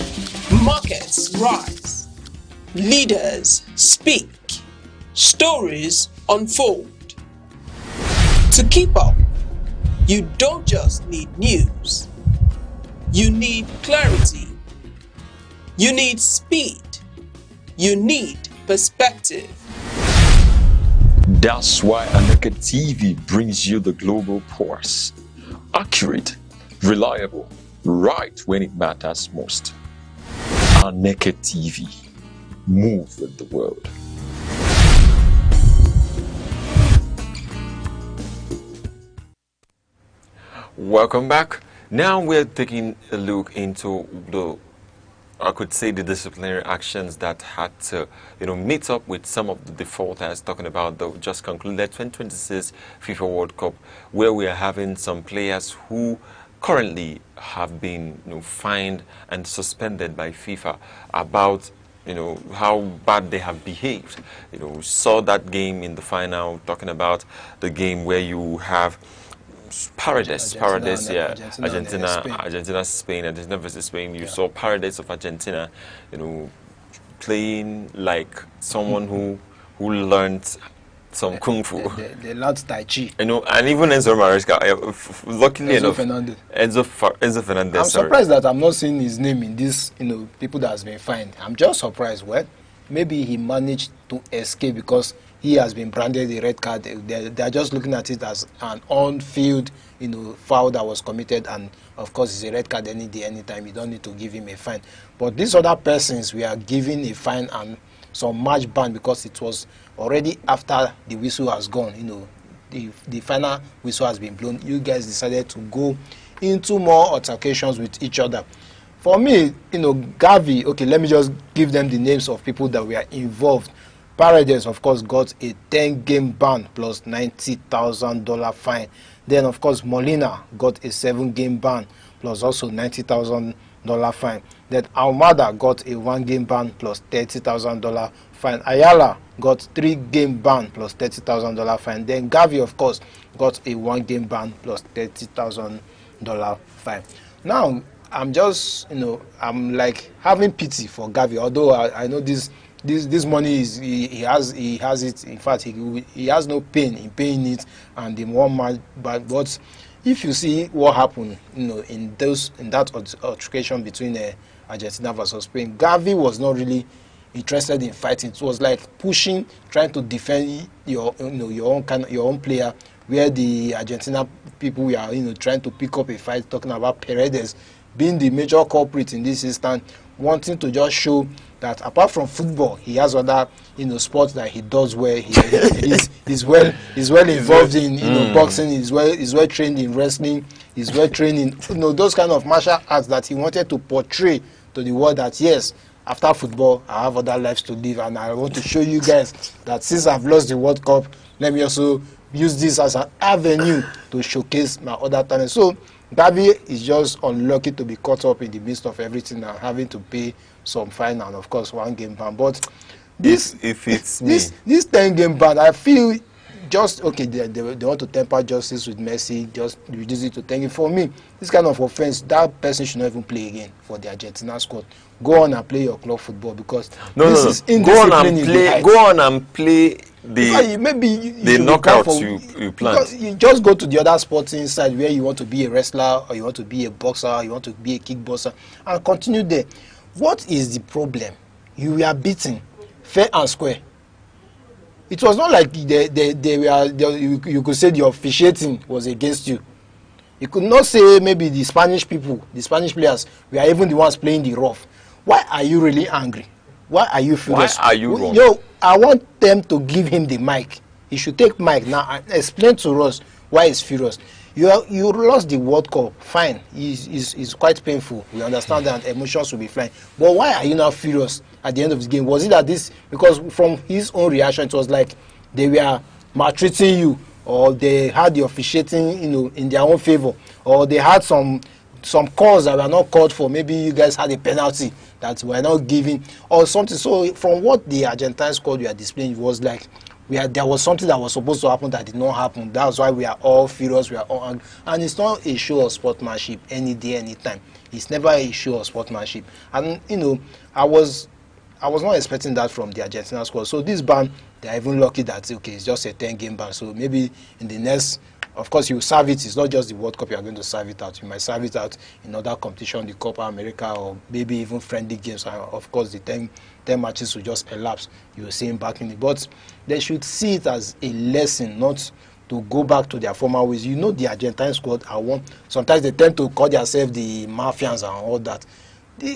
S7: Markets rise. Leaders speak. Stories unfold. To keep up, you don't just need news. You need clarity. You need speed. You need perspective.
S6: That's why Aneke TV brings you the global pulse. Accurate, reliable, right when it matters most. Aneke TV. Move with the world.
S2: Welcome back. Now we're taking a look into the disciplinary actions that had to, meet up with some of the defaulters, talking about the just concluded 2026 FIFA World Cup, where we are having some players who currently have been, fined and suspended by FIFA about, how bad they have behaved. Saw that game in the final, talking about the game where you have Paradise, Argentina, Spain, Argentina versus Spain. You saw Paradise of Argentina, playing like someone who learned some kung fu.
S3: They learned Tai Chi.
S2: And even Enzo Maresca, luckily enough, Enzo Fernandez.
S3: I'm surprised that I'm not seeing his name in this, people that has been fined. I'm just surprised. Well, maybe he managed to escape because he has been branded a red card. They're just looking at it as an on-field, foul that was committed, and of course it's a red card any day, anytime. You don't need to give him a fine. But these other persons, we are giving a fine and some match ban because it was already after the whistle has gone. The final whistle has been blown. You guys decided to go into more altercations with each other. For me, Gavi. Okay, let me just give them the names of people that were involved. Paredes, of course, got a 10-game ban plus $90,000 fine. Then, of course, Molina got a 7-game ban plus also $90,000 fine. Then Almada got a 1-game ban plus $30,000 fine. Ayala got 3-game ban plus $30,000 fine. Then Gavi, of course, got a 1-game ban plus $30,000 fine. Now, I'm just, I'm like having pity for Gavi, although I know this this money is he has it. In fact, he has no pain in paying it, and the one man. But if you see what happened, in that altercation between Argentina versus Spain, Gavi was not really interested in fighting. It was like pushing, trying to defend your own player, where the Argentina people were trying to pick up a fight, talking about Paredes being the major culprit in this instance, wanting to just show that apart from football, he has other sports that he does well. He's well involved in boxing. He's well trained in wrestling. He's well trained in those kind of martial arts that he wanted to portray to the world that yes, after football I have other lives to live, and I want to show you guys that since I've lost the World Cup, let me also use this as an avenue to showcase my other talent. So Gavi is just unlucky to be caught up in the midst of everything and having to pay some fine and of course 1 game ban. But this 10 game ban, I feel just okay. They want to temper justice with mercy, just reduce it to 10 games. For me, this kind of offense, that person should not even play again for the Argentina squad. Go on and play your club football, because this is indiscipline.
S2: Go on and play the knockouts you plan.
S3: You just go to the other sporting side where you want to be a wrestler, or you want to be a boxer, or you want to be a kickboxer, and continue there. What is the problem? You were beaten fair and square. It was not like you could say the officiating was against you. You could not say maybe the Spanish people, the Spanish players, were even the ones playing the rough. Why are you really angry? Why are you furious?
S2: Why are you wrong?
S3: I want them to give him the mic. He should take mic now and explain to us why he's furious. You lost the World Cup, fine. It's quite painful. We understand that emotions will be flying. But why are you now furious at the end of the game? Was it that because from his own reaction, it was like they were maltreating you, or they had the officiating, in their own favor, or they had some calls that were not called for. Maybe you guys had a penalty that were not given or something. So from what the Argentine squad were displaying, it was like there was something that was supposed to happen that did not happen. That's why we are all furious, we are all angry. And it's not a show of sportsmanship any day, anytime. It's never a show of sportsmanship. And I was not expecting that from the Argentina squad. So this ban, they're even lucky that it's just a 10-game ban. So maybe in the next, of course, you serve it. It's not just the World Cup you are going to serve it out. You might serve it out in other competition, the Copa America, or maybe even friendly games. And of course, the 10 matches will just elapse. You will see him back in it. But they should see it as a lesson, not to go back to their former ways. The Argentine squad are one. Sometimes they tend to call themselves the mafians and all that.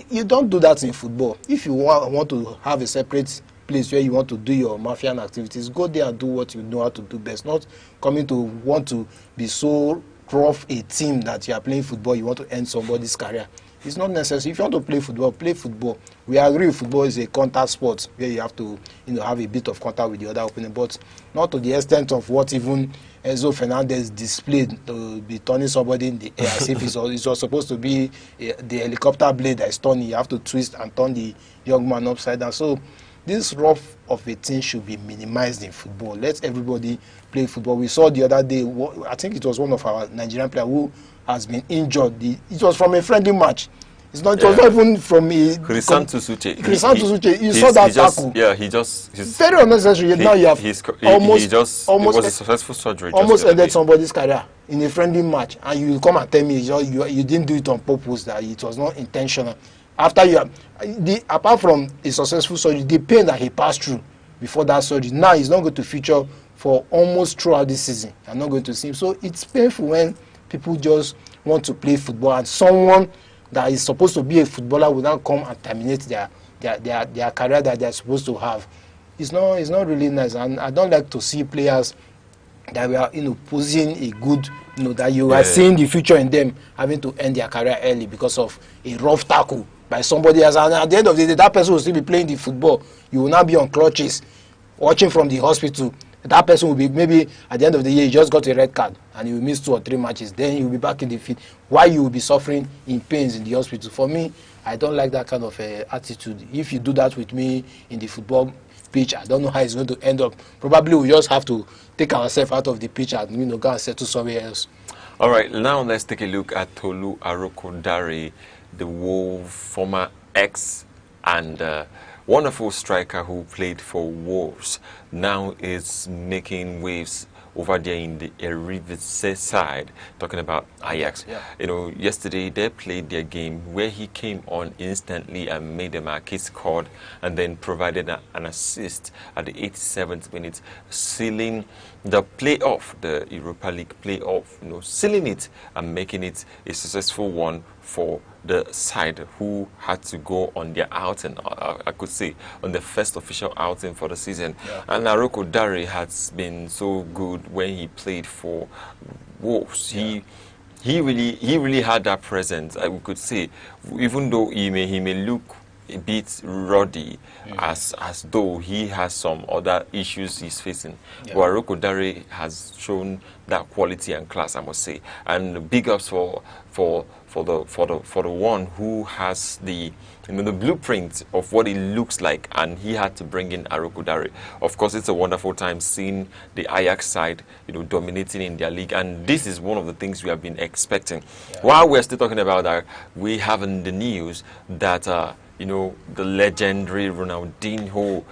S3: You don't do that in football. If you want to have a separate place where you want to do your mafian activities, go there and do what you know how to do best. Not coming to want to be so rough a team that you are playing football, you want to end somebody's career. It's not necessary. If you want to play football, play football. We agree football is a contact sport where you have to have a bit of contact with the other opponent, but not to the extent of what even Enzo Fernandez displayed, to be turning somebody in the air as if it was supposed to be the helicopter blade that is turning. You have to twist and turn the young man upside down. So this rough of a thing should be minimized in football. Let everybody play football. We saw the other day, I think it was one of our Nigerian players who has been injured. It was from a friendly match. It was not even from a...
S2: Crisanto Suche.
S3: You saw that tackle.
S2: He's
S3: very unnecessary. Now you have almost
S2: it was a successful surgery.
S3: Almost ended somebody's career in a friendly match, and you come and tell me you didn't do it on purpose, that it was not intentional. After apart from a successful surgery, the pain that he passed through before that surgery, now he's not going to feature for almost throughout this season. I'm not going to see him. So it's painful when people just want to play football and someone that is supposed to be a footballer will now come and terminate their career that they're supposed to have. It's not really nice, and I don't like to see players that we are posing a good that you are seeing the future in them having to end their career early because of a rough tackle by somebody else. And at the end of the day, that person will still be playing the football. You will not be on crutches watching from the hospital. That person will be, maybe at the end of the year, he just got a red card and he will miss 2 or 3 matches. Then he will be back in the field. Why you will be suffering in pains in the hospital? For me, I don't like that kind of attitude. If you do that with me in the football pitch, I don't know how it's going to end up. Probably we just have to take ourselves out of the pitch and go and settle somewhere else.
S2: All right, now let's take a look at Tolu Arokodare, the former ex and wonderful striker who played for Wolves, now is making waves over there in the Eredivisie side, talking about Ajax.
S3: Yeah.
S2: You know, yesterday they played their game where he came on instantly and made a mark. He scored and then provided an assist at the 87th minute, sealing the playoff, the Europa League playoff, you know, sealing it and making it a successful one for the side who had to go on their outing, I could say, on the first official outing for the season.
S3: Yeah.
S2: And Aroko Dare has been so good when he played for Wolves.
S3: Yeah.
S2: He really had that presence, I could say, even though he may look a bit ruddy, as though he has some other issues he's facing.
S3: Yeah.
S2: But Aroko Dare has shown that quality and class, I must say. And big ups for the one who has the the blueprint of what it looks like, and he had to bring in Aroko Dare. Of course, it's a wonderful time seeing the Ajax side, dominating in their league, and this is one of the things we have been expecting. Yeah. While we're still talking about that, we have in the news that the legendary Ronaldinho.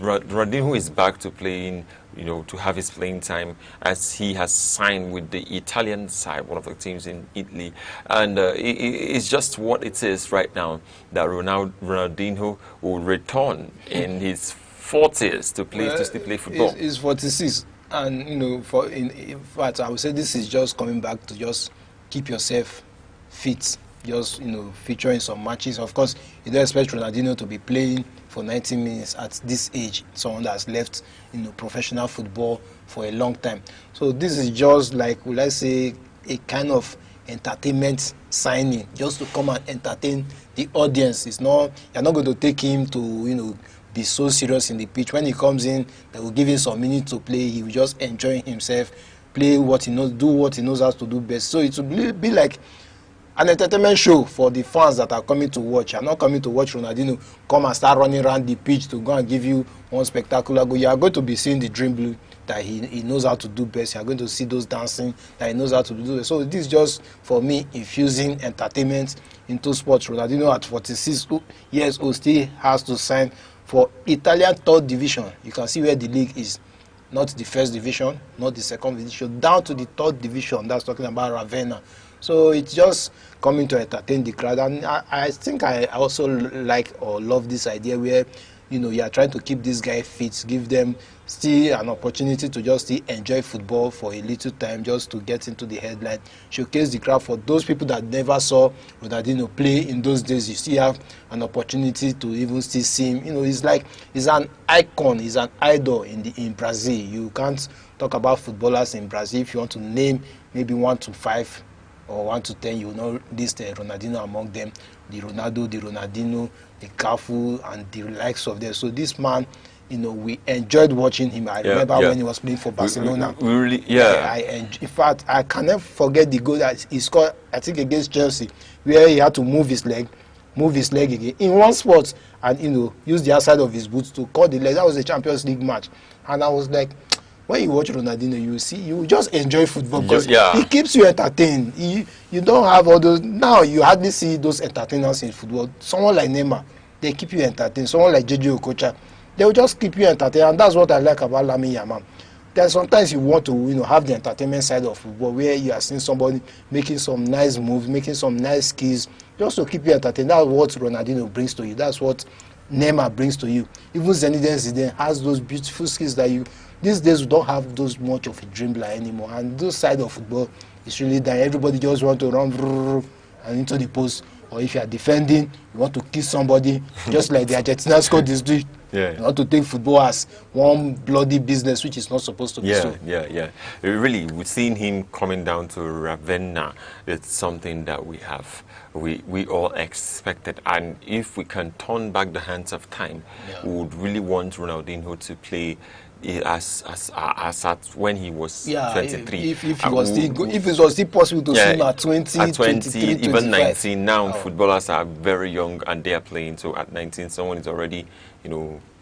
S2: Ronaldinho is back to playing, to have his playing time, as he has signed with the Italian side, one of the teams in Italy. And it's just what it is right now, that Ronaldinho will return in his 40s to still play football.
S3: He's 46. And, in fact, I would say this is just coming back to just keep yourself fit. Just, featuring some matches. Of course, you don't expect Ronaldinho to be playing for 90 minutes at this age, someone that's left, professional football for a long time. So this is just like, will I say, a kind of entertainment signing, just to come and entertain the audience. It's not, you're not going to take him to, be so serious in the pitch. When he comes in, they will give him some minutes to play. He will just enjoy himself, play what he knows, do what he knows how to do best. So it will be like an entertainment show for the fans that are coming to watch. I'm not coming to watch Ronaldinho come and start running around the pitch to go and give you one spectacular goal. You are going to be seeing the dribbling that he knows how to do best. You are going to see those dancing that he knows how to do. So this is just, for me, infusing entertainment into sports. Ronaldinho at 46 years old still has to sign for Italian 3rd division. You can see where the league is. Not the 1st division, not the 2nd division, down to the 3rd division. That's talking about Ravenna. So it's just coming to entertain the crowd. And I think I also like or love this idea where, you are trying to keep this guy fit, give them still an opportunity to just still enjoy football for a little time, just to get into the headline, showcase the crowd. For those people that never saw Ronaldinho play in those days, you still have an opportunity to even still see him. He's an icon, he's an idol in Brazil. You can't talk about footballers in Brazil if you want to name maybe 1 to 5 or 1 to 10, you will not list Ronaldinho among them. The Ronaldo, the Ronaldinho, the Cafu, and the likes of them. So this man, we enjoyed watching him. I remember when he was playing for Barcelona.
S2: We really,
S3: in fact, I can never forget the goal that he scored, I think, against Chelsea, where he had to move his leg again in one spot, and use the outside of his boots to cut the leg. That was a Champions League match, and I was like, when you watch Ronaldinho, you just enjoy football because he keeps you entertained. You don't have all those. Now you hardly see those entertainers in football. Someone like Neymar, they keep you entertained. Someone like JJ Okocha, they will just keep you entertained, and that's what I like about Lamine Yamal. Then sometimes you want to have the entertainment side of football where you are seeing somebody making some nice moves, making some nice skills, just to keep you entertained. That's what Ronaldinho brings to you. That's what Neymar brings to you. Even Zinedine Zidane has those beautiful skills that these days we don't have those much of a dribbler anymore, and those side of football is really that everybody just want to run and into the post, or if you are defending, you want to kiss somebody, just like the Argentina scored this week. You want to take football as one bloody business, which is not supposed to be so.
S2: Really, we've seen him coming down to Ravenna. It's something that we all expected, and if we can turn back the hands of time, we would really want Ronaldinho to play as at when he was 23.
S3: If it was still possible to see him at 20, 23,
S2: even
S3: 25.
S2: 19. Now footballers are very young and they are playing. So at 19, someone is already,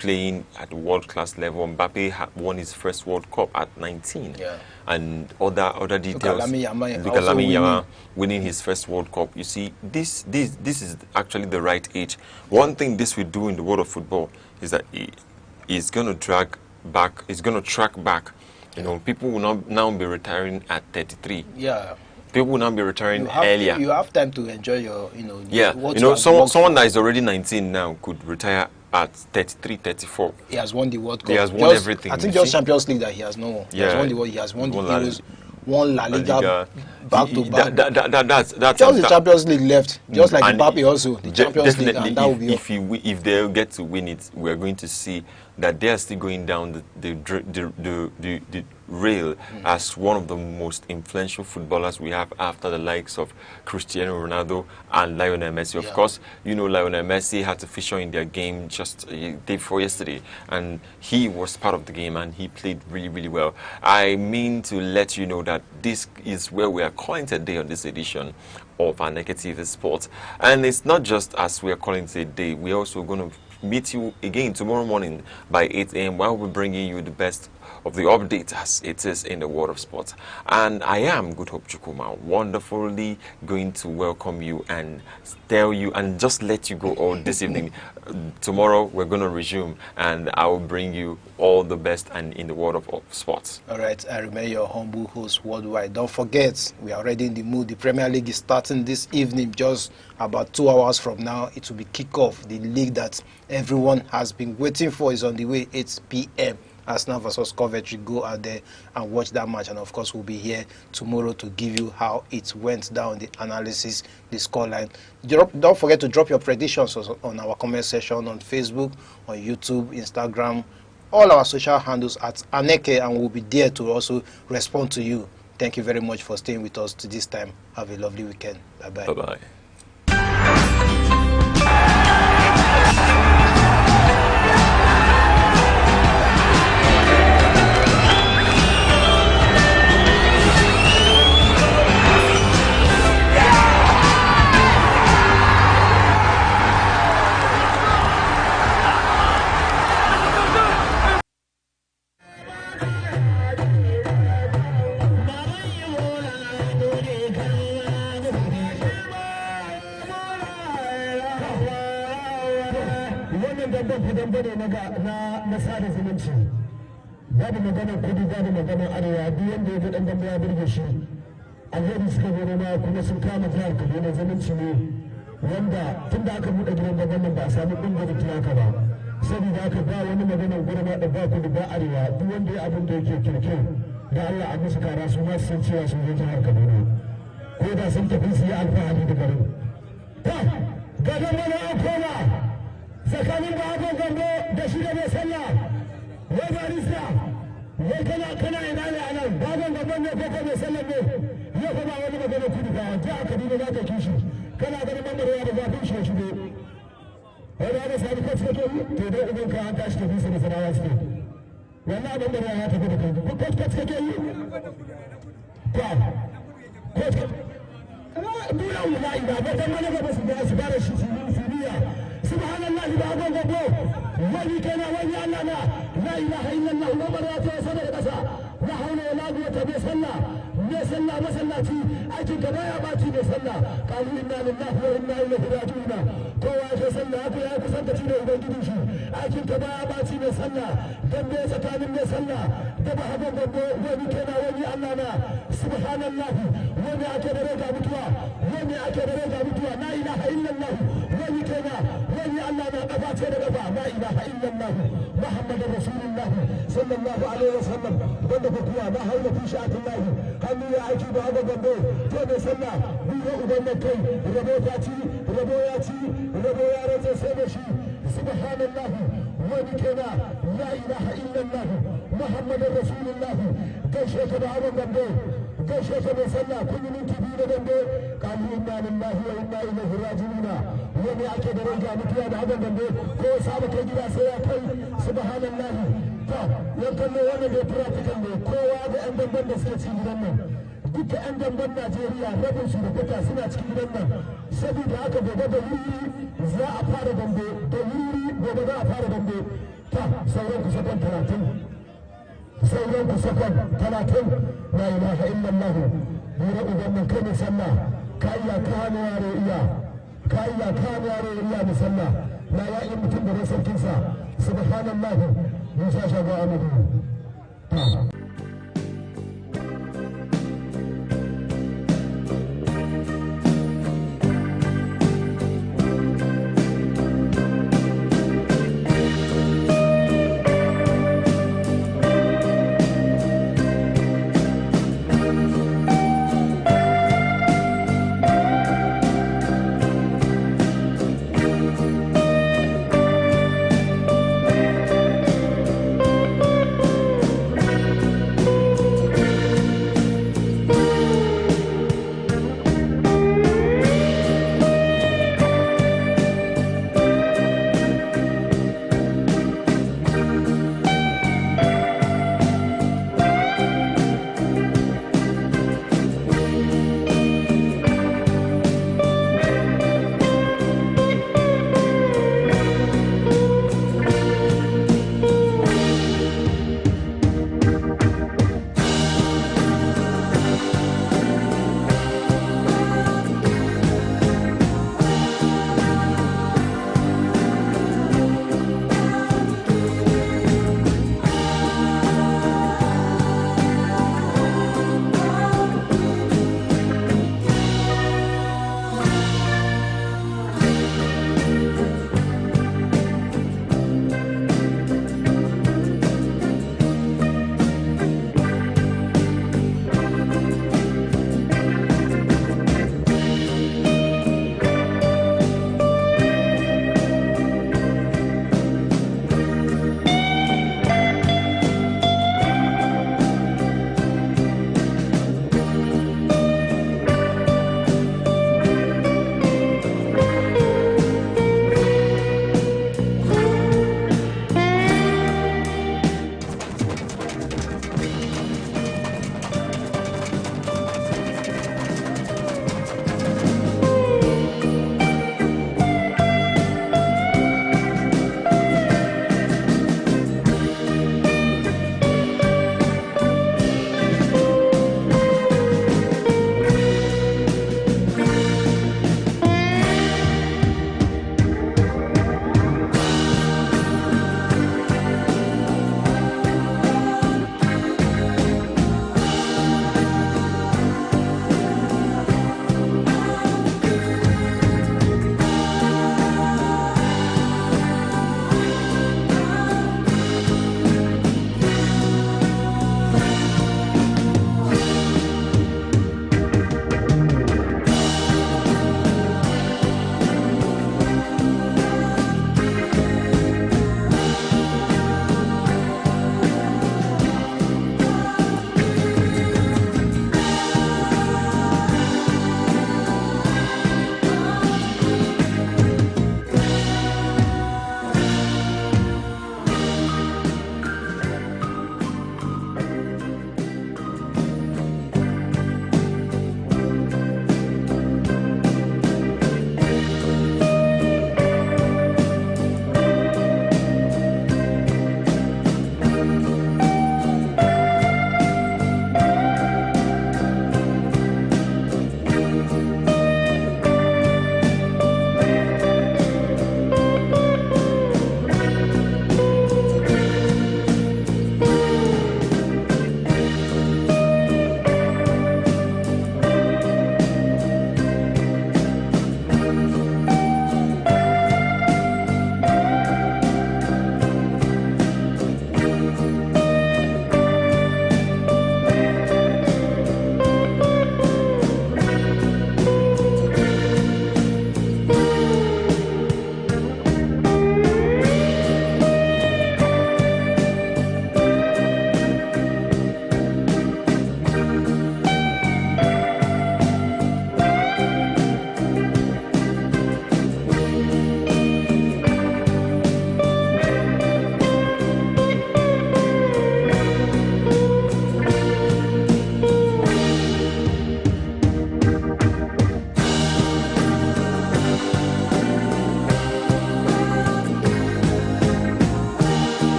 S2: playing at the world-class level. Mbappe won his first World Cup at 19.
S3: Yeah.
S2: And other details.
S3: Lamine Yamal
S2: winning his first World Cup. You see, this is actually the right age. One thing this will do in the world of football is that it's going to track back. You know, people will now be retiring at 33.
S3: Yeah.
S2: People will now be retiring earlier.
S3: You have time to enjoy your, you know.
S2: Yeah. You know, someone that is already 19 now could retire at 33, 34.
S3: He has won the World Cup.
S2: He has won everything.
S3: I think just Champions League that he has no.
S2: Yeah.
S3: He has won the Euros, won La Liga, back to back.
S2: That's
S3: just the Champions League left. Just like Mbappe also, the Champions League, and that will be
S2: if they get to win it, we are going to see that they are still going down the rail as one of the most influential footballers we have after the likes of Cristiano Ronaldo and Lionel Messi. Of course, you know, Lionel Messi had to feature in their game just day before yesterday, and he was part of the game and he played really, really well. I mean to let you know that this is where we are calling today on this edition of Aneke TV Sports. And it's not just as we are calling today, we're also going to meet you again tomorrow morning by 8 a.m. while we're bringing you the best of the updates as it is in the world of sports. And I am Good Hope Chukuma, wonderfully going to welcome you and tell you and just let you go all this evening. Tomorrow we're going to resume and I will bring you all the best and in the world of sports.
S3: All right, I remain your humble host worldwide. Don't forget, we are already in the mood. The Premier League is starting this evening, just about 2 hours from now. It will be kickoff. The league that everyone has been waiting for is on the way, 8 p.m. Arsenal versus Coventry. Go out there and watch that match, and of course we'll be here tomorrow to give you how it went down, the analysis, the scoreline. Don't forget to drop your predictions on our comment section on Facebook, on YouTube, Instagram, all our social handles at Aneke, and we'll be there to also respond to you. Thank you very much for staying with us to this time. Have a lovely weekend. Bye-bye.
S2: Bye-bye.
S8: na sada zumunci babu magana kudi babu magana arewa duk wanda ya ga dan dambe ya burge shi alheri suka zo ma kuma sun kama jihar Kaduna zumunci ne wanda tun da aka buɗe gidan damben nan ba a samu ɗin tiyaka ba saboda haka ba wani maganar gurma da ba kudu ba arewa duk wanda ya abin da yake kirke da Allah a musu kara su ma sun cewa sun zo jihar Kaduna ko da sun tafi su yi alfahari da garin ta ga dambe na an koma tsakanin ba abin gambo da shi da mai sallah wai barista wai kana ina ne a nan babban gambo ne ko ko mai sallah ne ya kuma wani magana kudu ba ji a Kaduna za ka kishi kana ganin mamarwa da zafin shi shigo wai da sani ko suka to dai ubin ka an tashi tafi su da sanawa suke wallahi mamarwa ya tafi da kai ko ko suka yi ta ko dole wallahi da ba dan mana ba su ba shi siniya subhanallahi ba gon gabo wani kana wani Allah na la ilaha illallah mamarwa ta sanar da kasa la hawla wala quwwata illa billah mai sallah masallaci aikin ka baya baci mai sallah kalu inna lillahi wa inna ilaihi raji'un kowa ya sallah haka ya kusanta ci da ubangiji shi aikin ka baya baci mai sallah dan bai tsakanin mai sallah da ba hagon gabo wani kana wani Allah na subhanallah wani ake da rega mutuwa wani ake da rega mutuwa la ilaha illallah wani kana wani Allah na kafa ce da kafa la ilaha illallah muhammadur rasulullah sallallahu alaihi wasallam wanda ko kuwa la haula fi sha'atillah hannu ya aiki da haka gambo to mai sallah biyo uban nan kai rabo ta ci rabo ya ci rabo ya rantsa sai da shi subhanallah wani kana la ilaha illallah muhammadur rasulullah gaishe ka da haka gambo gaishe ka mai sallah kun yi minti biyu da gambo kalu inna lillahi wa inna ilaihi raji'un wani ake da ranga mutuwa da haka gambo ko saba kai gida sai ya kai subhanallah yan kallo wanda bai practical ne kowa da yan damban da suke cikin gidan nan duka yan damban Najeriya rabin su da kwata suna cikin gidan nan saboda haka gobe da wuri za a fara dambe da wuri gobe za a fara dambe sauran ku sakon 30 sauran ku sakon 30 la ilaha illallah bura uban nan kai sallah ka iya kano yaro iya ka iya kano yaro iya musalla la ya yi mutum da sarkin sa subhanallah musa shaga amadu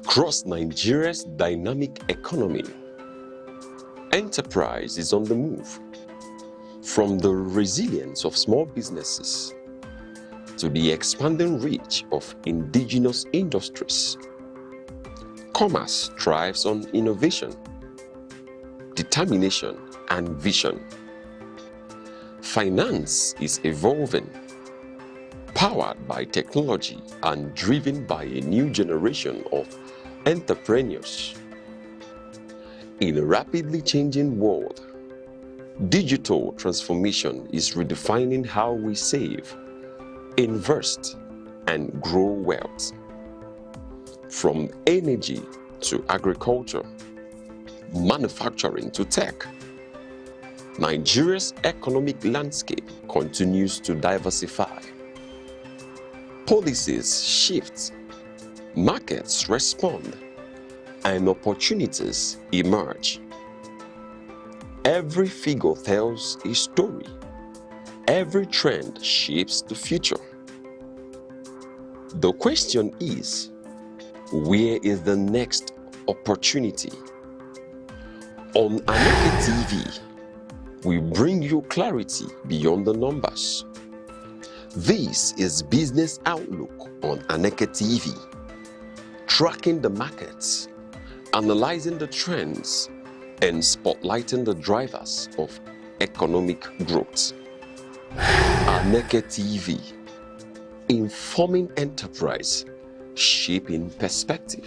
S6: Across Nigeria's dynamic economy, enterprise is on the move. From the resilience of small businesses to the expanding reach of indigenous industries, commerce thrives on innovation, determination, and vision. Finance is evolving, powered by technology and driven by a new generation of entrepreneurs. In a rapidly changing world, digital transformation is redefining how we save, invest, and grow wealth. From energy to agriculture, manufacturing to tech, Nigeria's economic landscape continues to diversify. Policies shift, markets respond, and opportunities emerge. Every figure tells a story. Every trend shapes the future. The question is, where is the next opportunity? On Aneke TV, we bring you clarity beyond the numbers. This is Business Outlook on Aneke TV, tracking the markets, analyzing the trends, and spotlighting the drivers of economic growth. Aneke TV, informing enterprise, shaping perspective.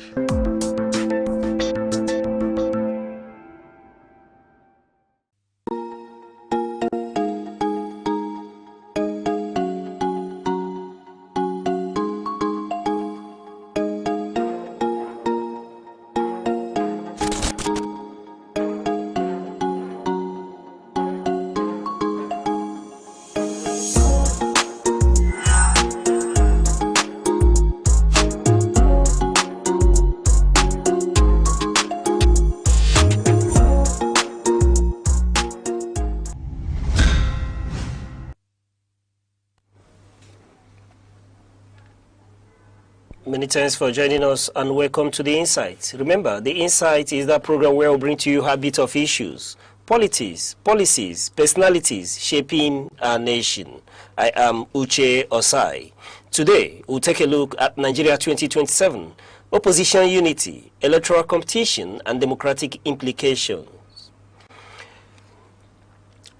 S9: Many thanks for joining us and welcome to The Insight. Remember, The Insight is that program where we bring to you a bit of issues, politics, policies, personalities shaping our nation. I am Uche Osai. Today, we'll take a look at Nigeria 2027, opposition unity, electoral competition, and democratic implications.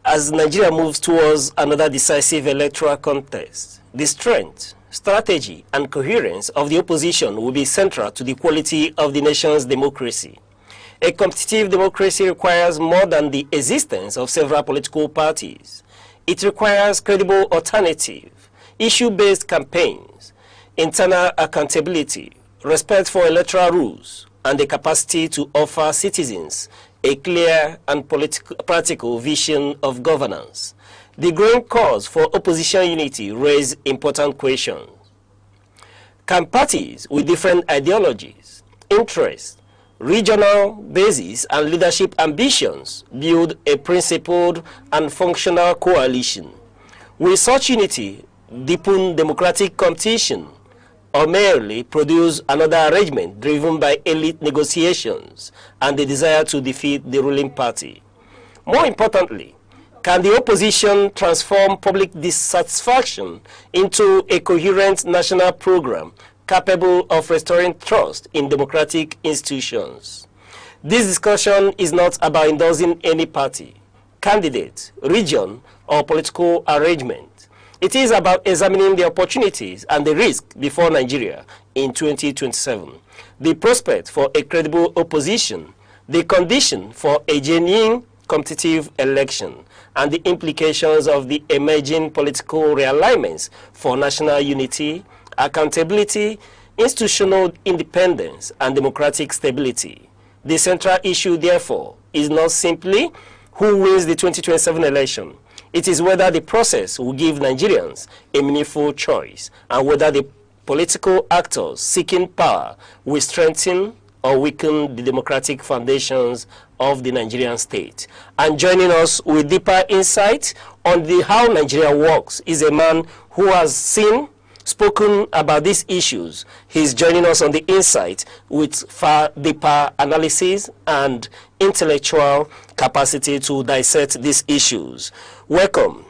S9: As Nigeria moves towards another decisive electoral contest, the strength, strategy, and coherence of the opposition will be central to the quality of the nation's democracy. A competitive democracy requires more than the existence of several political parties. It requires credible alternative, issue-based campaigns, internal accountability, respect for electoral rules, and the capacity to offer citizens a clear and practical vision of governance. The growing cause for opposition unity raises important questions. Can parties with different ideologies, interests, regional bases, and leadership ambitions build a principled and functional coalition? Will such unity deepen democratic competition or merely produce another arrangement driven by elite negotiations and the desire to defeat the ruling party? More importantly, can the opposition transform public dissatisfaction into a coherent national program capable of restoring trust in democratic institutions? This discussion is not about endorsing any party, candidate, region, or political arrangement. It is about examining the opportunities and the risk before Nigeria in 2027, the prospect for a credible opposition, the condition for a genuine competitive election, and the implications of the emerging political realignments for national unity, accountability, institutional independence, and democratic stability. The central issue, therefore, is not simply who wins the 2027 election. It is whether the process will give Nigerians a meaningful choice and whether the political actors seeking power will strengthen or weaken the democratic foundations of the Nigerian state. And joining us with deeper insight on how Nigeria works is a man who has seen spoken about these issues. He's joining us on the Insight with far deeper analysis and intellectual capacity to dissect these issues. Welcome,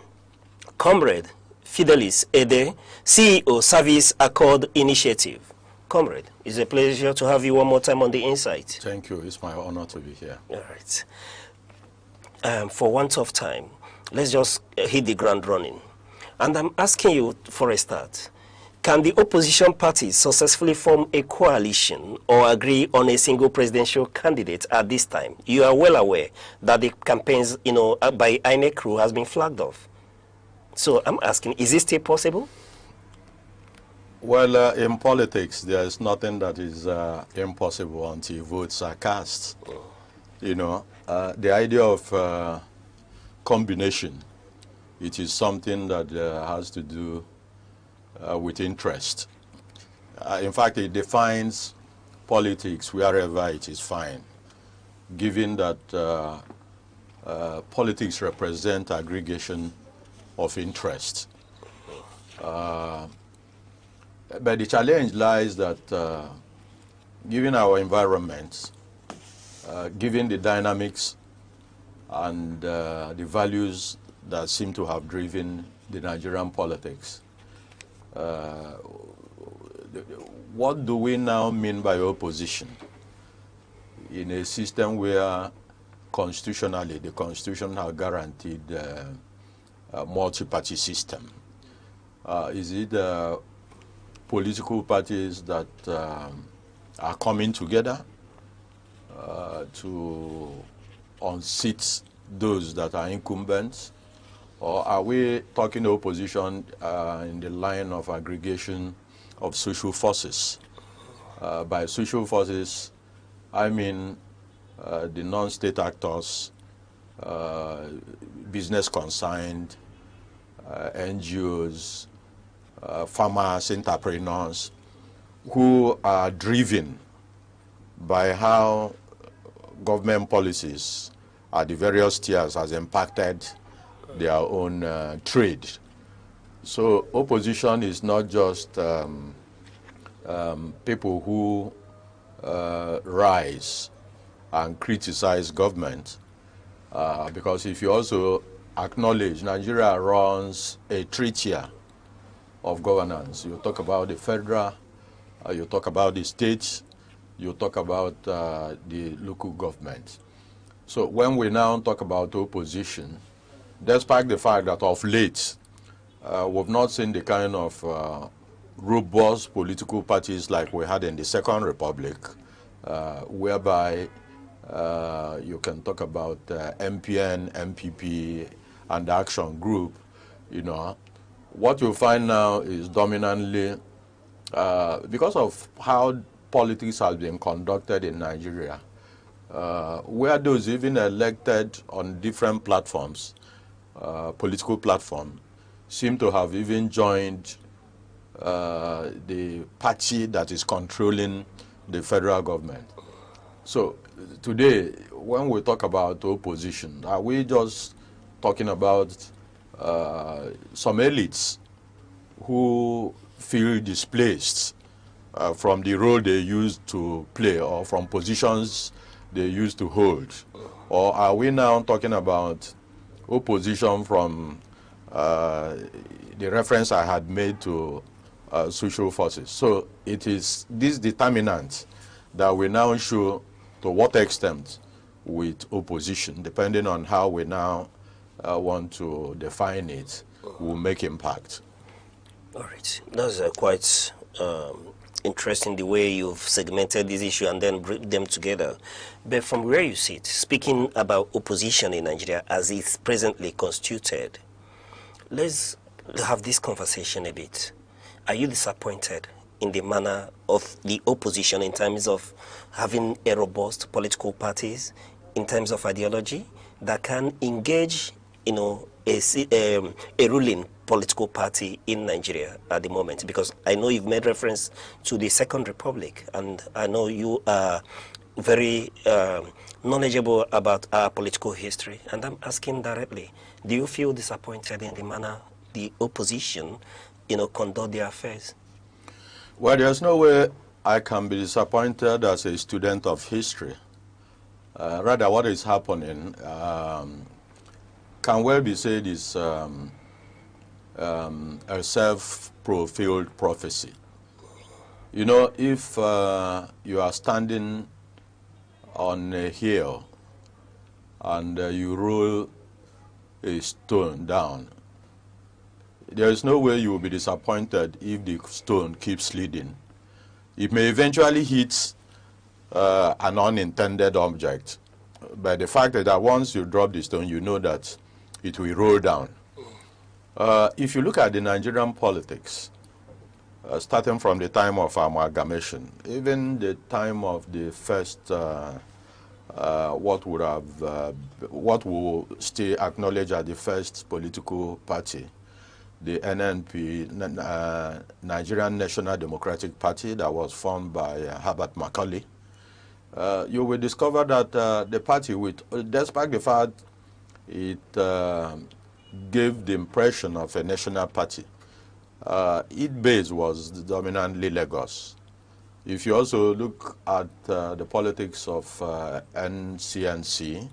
S9: Comrade Fidelis Ede, CEO, Service Accord Initiative. Comrade, it's a pleasure to have you one more time on the Insight.
S10: Thank you. It's my honor to be here.
S9: All right. For want of time, let's just hit the ground running. And I'm asking you for a start. Can the opposition parties successfully form a coalition or agree on a single presidential candidate at this time? You are well aware that the campaigns, by inec has been flagged off. So I'm asking, is this still possible?
S10: Well, in politics, there is nothing that is impossible until votes are cast. The idea of combination, it is something that has to do with interest. In fact, it defines politics wherever it is fine, given that politics represent aggregation of interest. But the challenge lies that given our environment, given the dynamics and the values that seem to have driven the Nigerian politics, what do we now mean by opposition in a system where constitutionally the Constitution has guaranteed a multi-party system? Is it political parties that are coming together to unseat those that are incumbents? Or are we talking opposition in the line of aggregation of social forces? By social forces, I mean the non-state actors, business concerned, NGOs, farmers, entrepreneurs, who are driven by how government policies at the various tiers has impacted their own trade. So opposition is not just people who rise and criticize government, because if you also acknowledge Nigeria runs a three-tier of governance. You talk about the federal, you talk about the states, you talk about the local government. So when we now talk about opposition, despite the fact that of late, we've not seen the kind of robust political parties like we had in the Second Republic, whereby you can talk about MPN, MPP, and the Action Group. What you find now is dominantly, because of how politics has been conducted in Nigeria, where those even elected on different platforms, political platform, seem to have even joined the party that is controlling the federal government. So today, when we talk about opposition, are we just talking about some elites who feel displaced from the role they used to play or from positions they used to hold? Or are we now talking about opposition from the reference I had made to social forces? So it is this determinant that we now show to what extent with opposition, depending on how we now want to define it, will make impact.
S9: All right. That's quite interesting, the way you've segmented this issue and then bring them together. But from where you sit, speaking about opposition in Nigeria as it's presently constituted, let's have this conversation a bit. Are you disappointed in the manner of the opposition in terms of having a robust political parties, in terms of ideology, that can engage, a ruling political party in Nigeria at the moment? Because I know you've made reference to the Second Republic, and I know you are very knowledgeable about our political history, and I'm asking directly, do you feel disappointed in the manner the opposition conduct their affairs?
S10: Well, there's no way I can be disappointed as a student of history. Rather, what is happening can well be said is a self-fulfilled prophecy. If you are standing on a hill and you roll a stone down, there is no way you will be disappointed if the stone keeps leading. It may eventually hit an unintended object, but the fact is that once you drop the stone, you know that it will roll down. If you look at the Nigerian politics, starting from the time of amalgamation, even the time of the first, what will still acknowledge as the first political party, the NNP, Nigerian National Democratic Party, that was formed by Herbert Macaulay, you will discover that the party, despite the fact it gave the impression of a national party, its base was dominantly Lagos. If you also look at the politics of NCNC,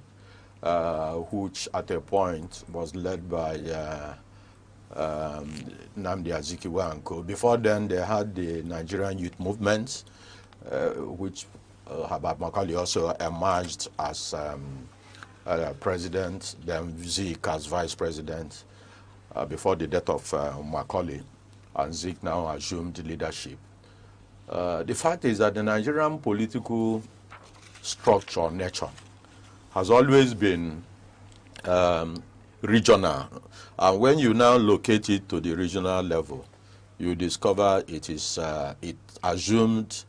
S10: which at a point was led by Nnamdi Azikiwe and co. Before then, they had the Nigerian Youth Movement, which Herbert Macaulay also emerged as president, then Zik as vice president, before the death of Macaulay, and Zik now assumed leadership. The fact is that the Nigerian political structure, nature, has always been regional. And when you now locate it to the regional level, you discover it assumed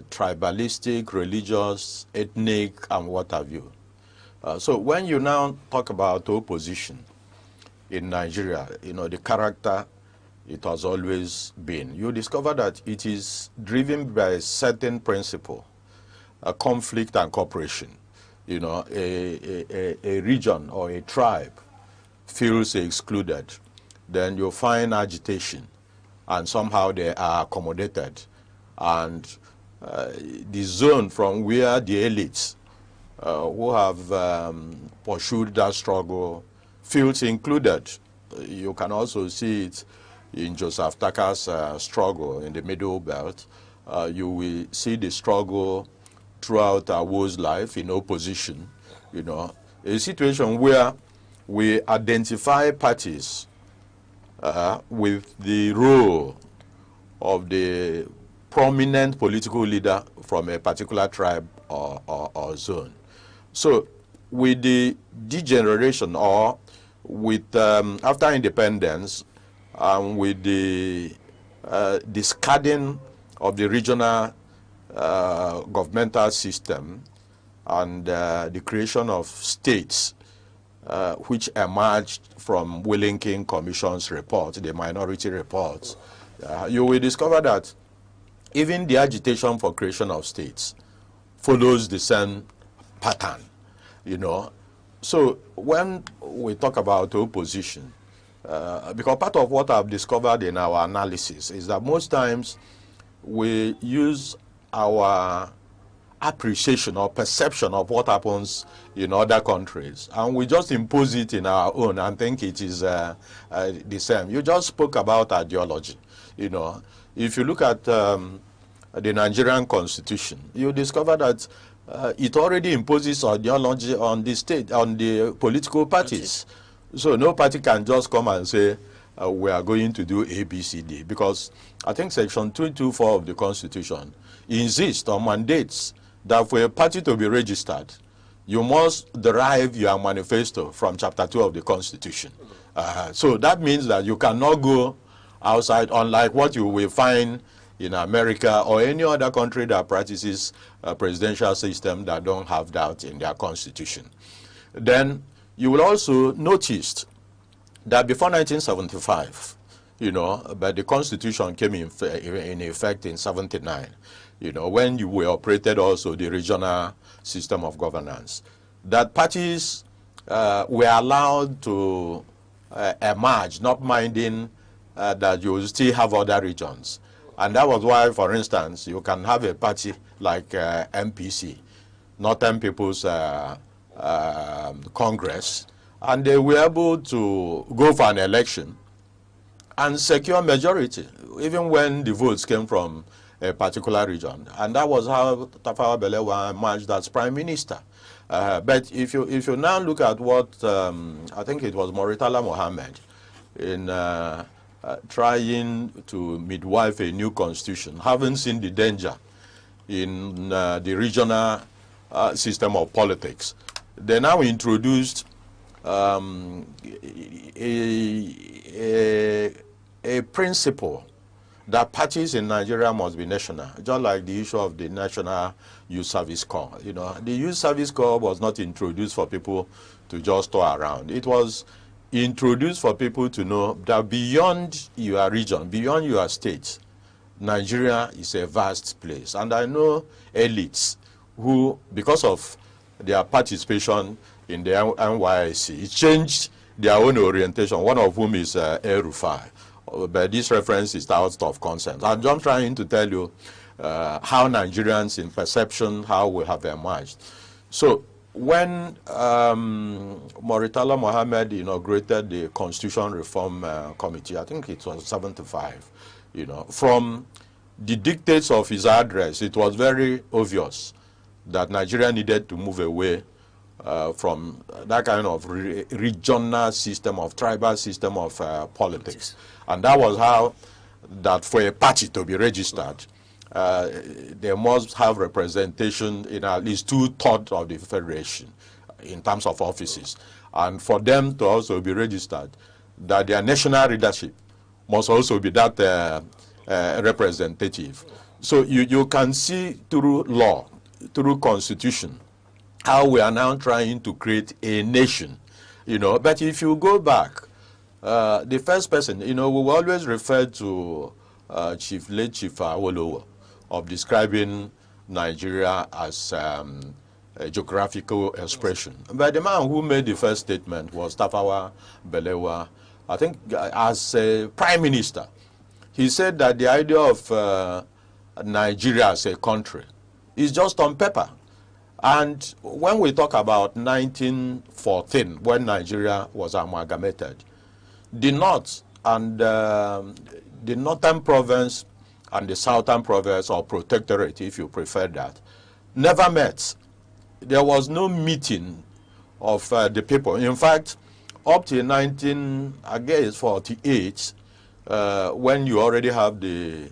S10: tribalistic, religious, ethnic, and what have you. So when you now talk about opposition in Nigeria, the character it has always been, you discover that it is driven by a certain principle, conflict and cooperation. A region or a tribe feels excluded, then you find agitation, and somehow they are accommodated. And the zone from where the elites who have pursued that struggle feels included. You can also see it in Joseph Taka's struggle in the Middle Belt. You will see the struggle throughout Awo's life in opposition, a situation where we identify parties with the role of the prominent political leader from a particular tribe or zone. So with the degeneration, or with after independence, with the discarding of the regional governmental system and the creation of states, which emerged from Willing Commission's report, the minority report, you will discover that even the agitation for creation of states follows the same pattern, So when we talk about opposition, because part of what I've discovered in our analysis is that most times we use our appreciation or perception of what happens in other countries, and we just impose it in our own and think it is the same. You just spoke about ideology. If you look at the Nigerian Constitution, you discover that it already imposes ideology on the state, on the political parties. So no party can just come and say, we are going to do A, B, C, D, because I think Section 224 of the Constitution insists or mandates that for a party to be registered, you must derive your manifesto from Chapter 2 of the Constitution. So that means that you cannot go outside, unlike what you will find in America or any other country that practices a presidential system that don't have that in their constitution. Then you will also notice that before 1975, but the Constitution came in effect in 79, when we operated also the regional system of governance, that parties were allowed to emerge, not minding that you still have other regions. And that was why, for instance, you can have a party like MPC, Northern People's Congress, and they were able to go for an election and secure majority, even when the votes came from a particular region. And that was how Tafawa Balewa emerged as Prime Minister. But if you now look at what, I think it was Murtala Mohammed, in trying to midwife a new constitution, having seen the danger in the regional system of politics, they now introduced a principle that parties in Nigeria must be national, just like the issue of the National Youth Service Corps. You know, the Youth Service Corps was not introduced for people to just tour around. It was introduced for people to know that beyond your region, beyond your state, Nigeria is a vast place. And I know elites who, because of their participation in the NYSC, it changed their own orientation, one of whom is El-Rufai. But this reference is out of consent. I'm just trying to tell you how Nigerians in perception, how we have emerged. So when Murtala Mohammed inaugurated the Constitution Reform Committee, I think it was 75, from the dictates of his address, it was very obvious that Nigeria needed to move away from that kind of regional system, of tribal system of politics. And that was how, that for a party to be registered, they must have representation in at least 2/3 of the federation in terms of offices. And for them to also be registered, that their national leadership must also be that representative. So you can see through law, through constitution, how we are now trying to create a nation. But if you go back, the first person, we will always refer to late Chief Awolowo, of describing Nigeria as a geographical expression. But the man who made the first statement was Tafawa Balewa, I think as a prime minister. He said that the idea of Nigeria as a country is just on paper. And when we talk about 1914, when Nigeria was amalgamated, the North and the Northern Province and the Southern Province, or Protectorate, if you prefer that, never met. There was no meeting of the people. In fact, up to 1948, when you already have the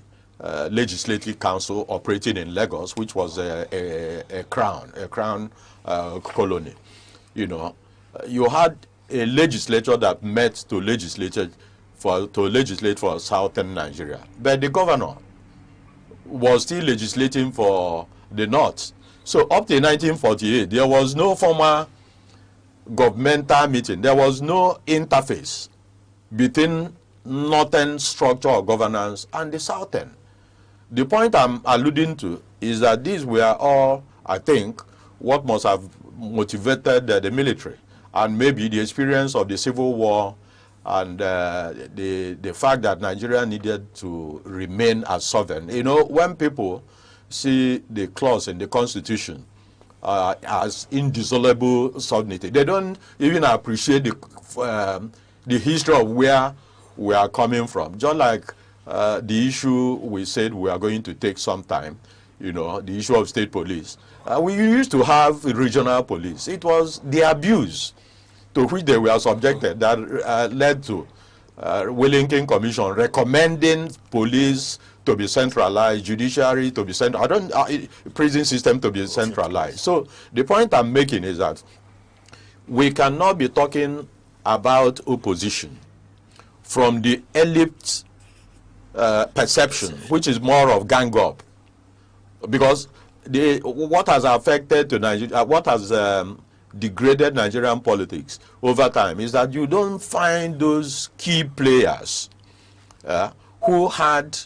S10: Legislative Council operating in Lagos, which was a crown colony, you had a legislature that met to legislate for southern Nigeria. But the governor was still legislating for the north. So up to 1948, there was no formal governmental meeting. There was no interface between northern structure of governance and the southern. The point I'm alluding to is that these were all, I think, what must have motivated the military, and maybe the experience of the Civil War, and the fact that Nigeria needed to remain as sovereign. When people see the clause in the Constitution as indissoluble sovereignty, they don't even appreciate the history of where we are coming from. Just like the issue we said we are going to take some time, the issue of state police. We used to have regional police. It was the abuse to which they were subjected that led to Wellington Commission recommending police to be centralized, judiciary to be centralized, prison system to be centralized. So the point I'm making is that we cannot be talking about opposition from the elite perception, which is more of gang up, because what has affected to Nigeria, what has degraded Nigerian politics over time is that you don't find those key players who had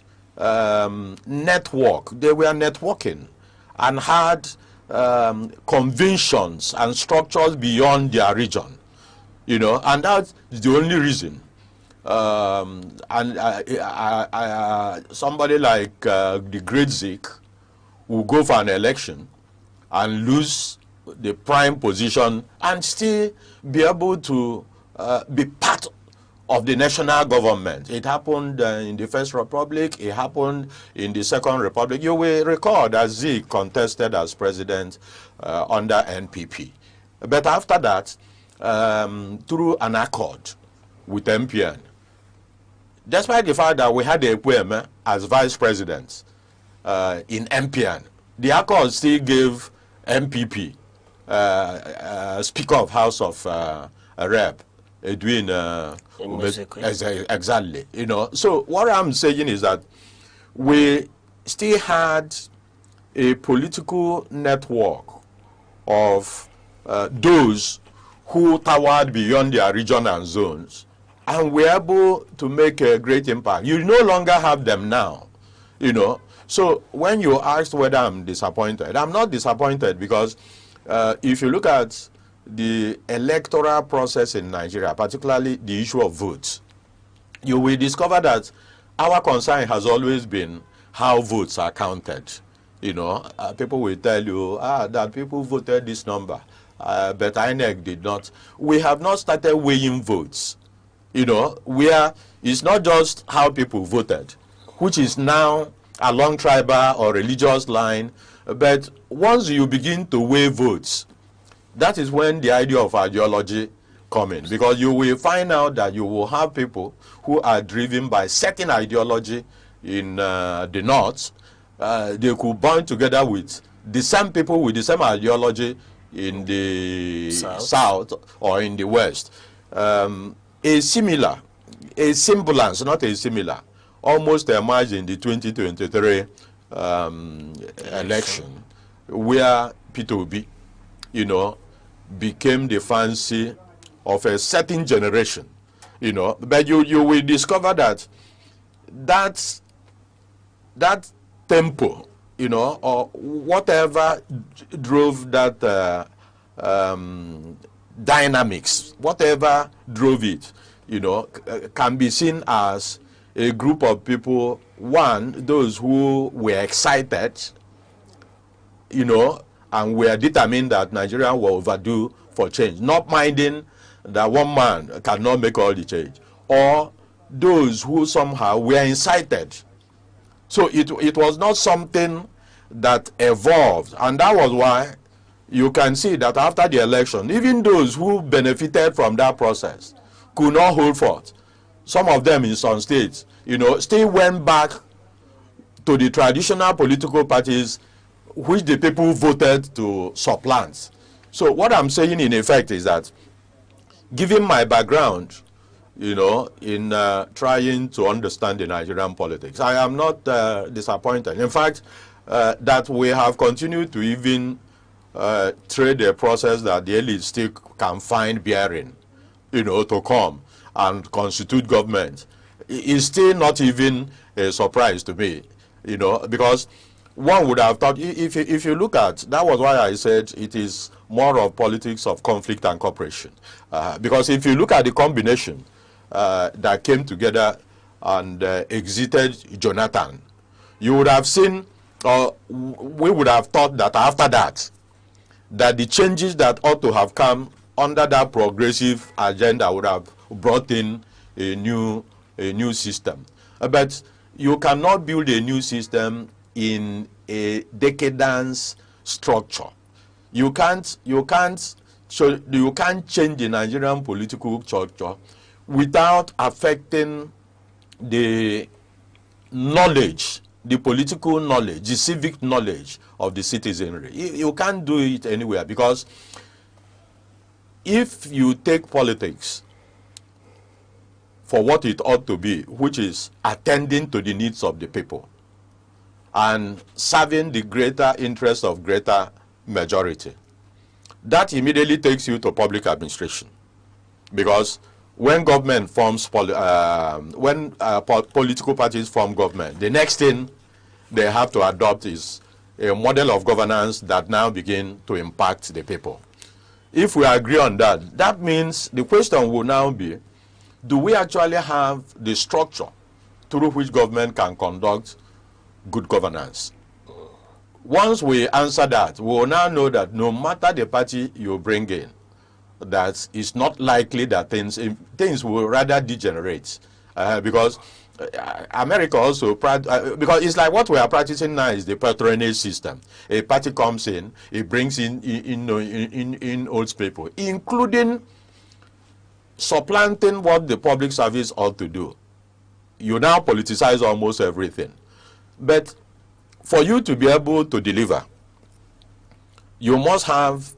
S10: network. They were networking and had conventions and structures beyond their region, and that's the only reason somebody like the great Zik will go for an election and lose the prime position and still be able to be part of the national government. It happened in the First Republic, it happened in the Second Republic. You will recall that Zik contested as president under NPP. But after that, through an accord with MPN, despite the fact that we had a Ekweme as vice president in MPN, the accord still gave MPP, Speaker of House of Rep, Edwin, exactly. You know, so what I'm saying is that we still had a political network of those who towered beyond their region and zones, and were able to make a great impact. You no longer have them now, you know. So when you asked whether I'm disappointed, I'm not disappointed, because if you look at the electoral process in Nigeria, particularly the issue of votes, you will discover that our concern has always been how votes are counted. You know, people will tell you that people voted this number, but INEC did not. We have not started weighing votes, you know, where it's not just how people voted, which is now along tribal or religious line, but once you begin to weigh votes, that is when the idea of ideology comes in, because you will find out that you will have people who are driven by certain ideology in the north. They could bind together with the same people with the same ideology in the south or in the west. A semblance, not a similar, almost emerged in the 2023 election, where peterobi, you know, became the fancy of a certain generation, you know. But you will discover that that tempo, you know, or whatever drove that dynamics, whatever drove it, you know, can be seen as a group of people, one, those who were excited, you know, and were determined that Nigeria were overdue for change, not minding that one man cannot make all the change, or those who somehow were incited. So it was not something that evolved, and that was why you can see that after the election, even those who benefited from that process could not hold forth. Some of them in some states, you know, still went back to the traditional political parties which the people voted to supplant. So what I'm saying in effect is that, given my background, you know, in trying to understand the Nigerian politics, I am not disappointed. In fact, that we have continued to even trade a process that the elite still can find bearing, you know, to come and constitute government, is still not even a surprise to me, you know, because one would have thought, if you look at, that was why I said it is more of politics of conflict and cooperation. Because if you look at the combination that came together and exited Jonathan, you would have seen, or we would have thought that after that, that the changes that ought to have come under that progressive agenda would have brought in a new system. But you cannot build a new system in a decadence structure. You can't change the Nigerian political structure without affecting the knowledge, the political knowledge, the civic knowledge of the citizenry. You can't do it anywhere, because if you take politics for what it ought to be, which is attending to the needs of the people and serving the greater interest of greater majority, that immediately takes you to public administration. Because when government forms, political parties form government, the next thing they have to adopt is a model of governance that now begin to impact the people. If we agree on that, that means the question will now be, do we actually have the structure through which government can conduct good governance? Once we answer that, we will now know that no matter the party you bring in, that it's not likely that things will rather degenerate. Because America also, because it's like what we are practicing now is the patronage system. A party comes in, it brings in old people, including supplanting what the public service ought to do. You now politicize almost everything. But for you to be able to deliver, you must have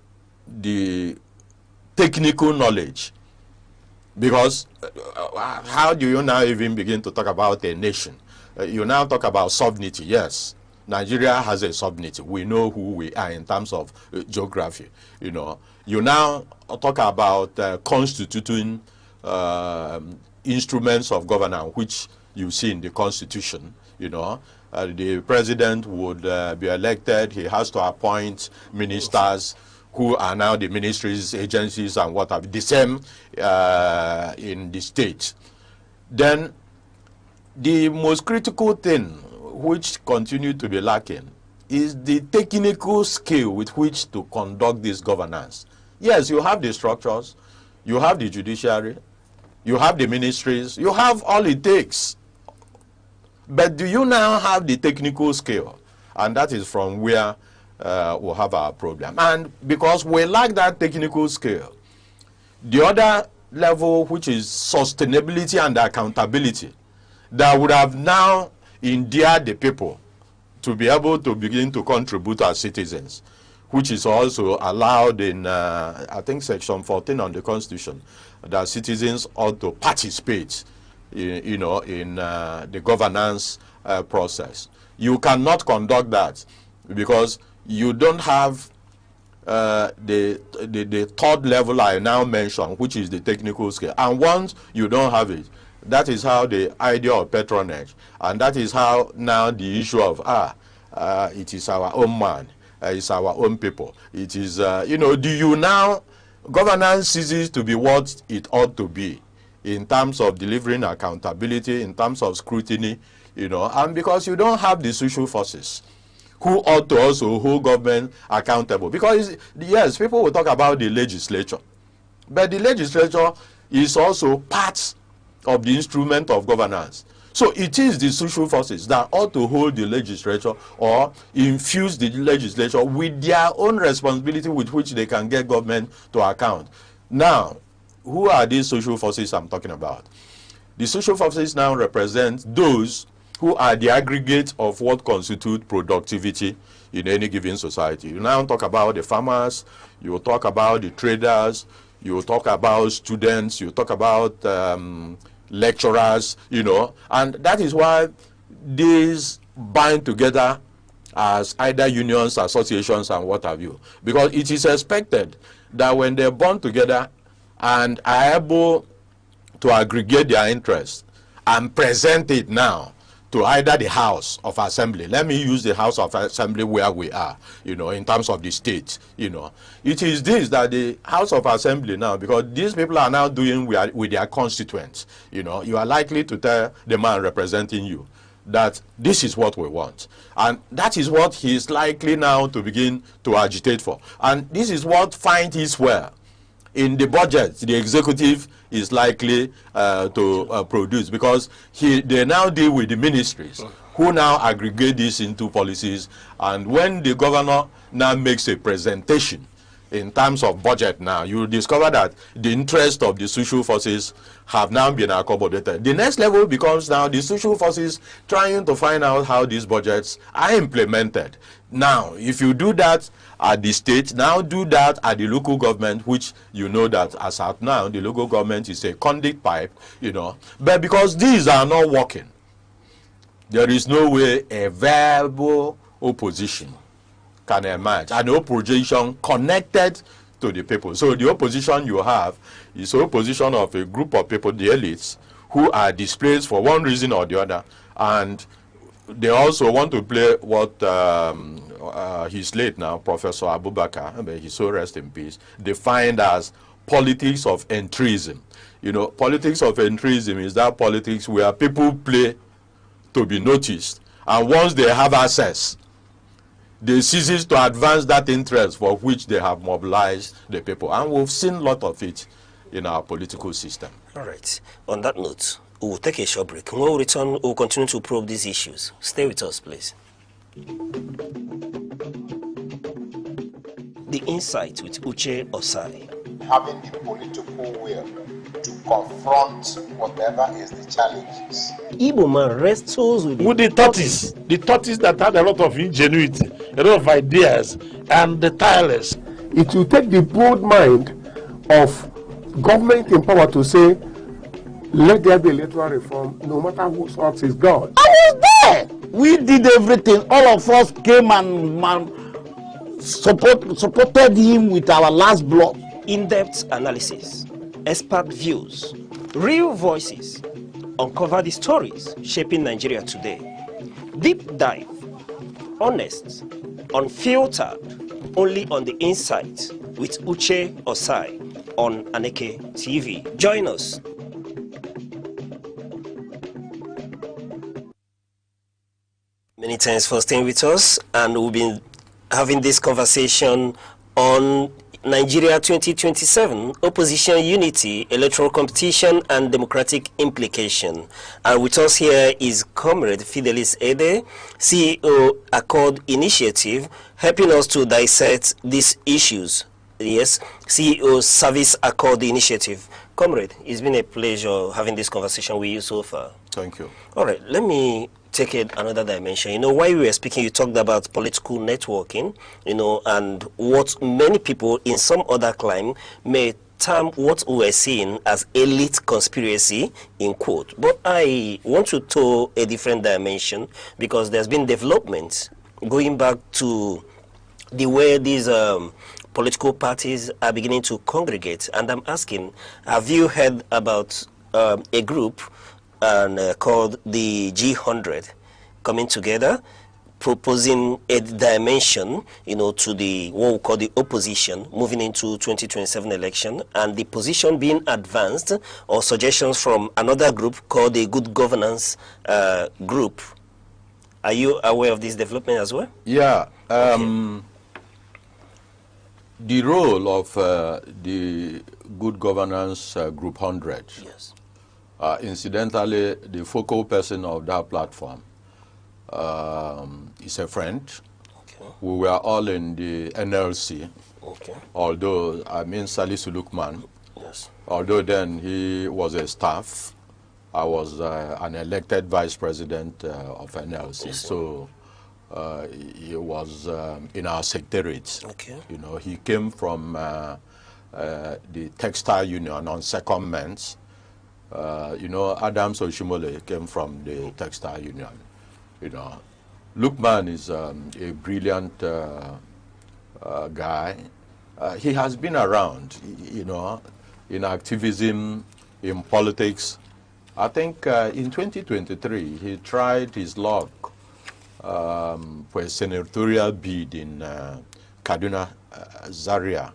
S10: the technical knowledge. Because how do you now even begin to talk about a nation? You now talk about sovereignty. Yes, Nigeria has a sovereignty. We know who we are in terms of geography. You know, you now talk about constituting instruments of governance, which you see in the Constitution. You know, the president would be elected. He has to appoint ministers who are now the ministries, agencies, and what have you. The same in the state. Then the most critical thing which continue to be lacking is the technical skill with which to conduct this governance. Yes, you have the structures, you have the judiciary, you have the ministries, you have all it takes. But do you now have the technical skill? And that is from where we'll have our problem. And because we lack that technical skill, the other level, which is sustainability and accountability, that would have now endeared the people to be able to begin to contribute as citizens, which is also allowed in, I think, Section 14 on the Constitution, that citizens ought to participate, in the governance process. You cannot conduct that because you don't have the third level I now mentioned, which is the technical skill. And once you don't have it, that is how the idea of patronage, and that is how now the issue of it is our own man, it's our own people. It is do you now, governance ceases to be what it ought to be in terms of delivering accountability, in terms of scrutiny, and because you don't have the social forces who ought to also hold government accountable. Because, yes, people will talk about the legislature, but the legislature is also part of the instrument of governance. So it is the social forces that ought to hold the legislature or infuse the legislature with their own responsibility with which they can get government to account. Now, who are these social forces I'm talking about? The social forces now represent those who are the aggregate of what constitute productivity in any given society. You now talk about the farmers, you talk about the traders, you talk about students, you talk about lecturers, and that is why these bind together as either unions, associations, and what have you. Because it is expected that when they bond together and are able to aggregate their interests and present it now to either the House of Assembly. Let me use the House of Assembly where we are, in terms of the state, It is this that the House of Assembly now, because these people are now doing with their constituents, you are likely to tell the man representing you that this is what we want. And that is what he is likely now to begin to agitate for. And this is what finds its way in the budget the executive is likely to produce, because they now deal with the ministries who now aggregate this into policies. And when the governor now makes a presentation in terms of budget now, you will discover that the interest of the social forces have now been accommodated. The next level becomes now the social forces trying to find out how these budgets are implemented. Now, if you do that at the state, now do that at the local government, which you know that as at now, the local government is a conduit pipe, But because these are not working, there is no way a viable opposition can emerge, an opposition connected to the people. So the opposition you have is an opposition of a group of people, the elites, who are displaced for one reason or the other, and they also want to play what he's late now, Professor Abubakar, may he so rest in peace, defined as politics of entrism. You know, politics of entrism is that politics where people play to be noticed, and once they have access, they cease to advance that interest for which they have mobilized the people. And we've seen a lot of it in our political system.
S9: All right. On that note, we'll take a short break. When we return, we'll continue to probe these issues. Stay with us, please. The Insight with Uche Osai.
S11: Having the political will to confront whatever is the challenges.
S9: Igbo man wrestles with
S12: the tortoise that had a lot of ingenuity, a lot of ideas, and the tireless.
S13: It will take the bold mind of government in power to say, let there be electoral reform, no matter whose heart is God.
S14: I was there. We did everything. All of us came and supported him with our last block.
S9: In-depth analysis, expert views, real voices, uncover the stories shaping Nigeria today. Deep dive, honest, unfiltered, only on The Insight with Uche Osai on Aneke TV. Join us. Many thanks for staying with us, and we've been having this conversation on Nigeria 2027, opposition unity, electoral competition, and democratic implication. And with us here is Comrade Fidelis Ede, CEO Accord Initiative, helping us to dissect these issues. Yes, CEO Service Accord Initiative. Comrade, it's been a pleasure having this conversation with you so far.
S10: Thank you.
S9: All right, let me take it another dimension. You know, while we were speaking, you talked about political networking, you know, and what many people in some other clime may term what we're seeing as elite conspiracy, in quote. But I want to tow a different dimension, because there's been developments going back to the way these political parties are beginning to congregate. And I'm asking, have you heard about a group called the G100 coming together, proposing a dimension, you know, to the what we call the opposition moving into 2027 election, and the position being advanced or suggestions from another group called the Good Governance Group. Are you aware of this development as well?
S10: Yeah. The role of the Good Governance Group 100.
S9: Yes.
S10: Incidentally, the focal person of that platform is a friend.
S9: Okay.
S10: We were all in the NLC.
S9: Okay.
S10: Although, I mean, Salisu Lukman.
S9: Yes.
S10: Although then he was a staff, I was an elected vice president of NLC.
S9: Yes.
S10: So he was in our secretariat.
S9: Okay.
S10: You know, he came from the textile union on secondments. You know, Adams Oshimole came from the textile union. You know, Lukman is a brilliant guy. He has been around, you know, in activism, in politics. I think in 2023, he tried his luck for a senatorial bid in Kaduna Zaria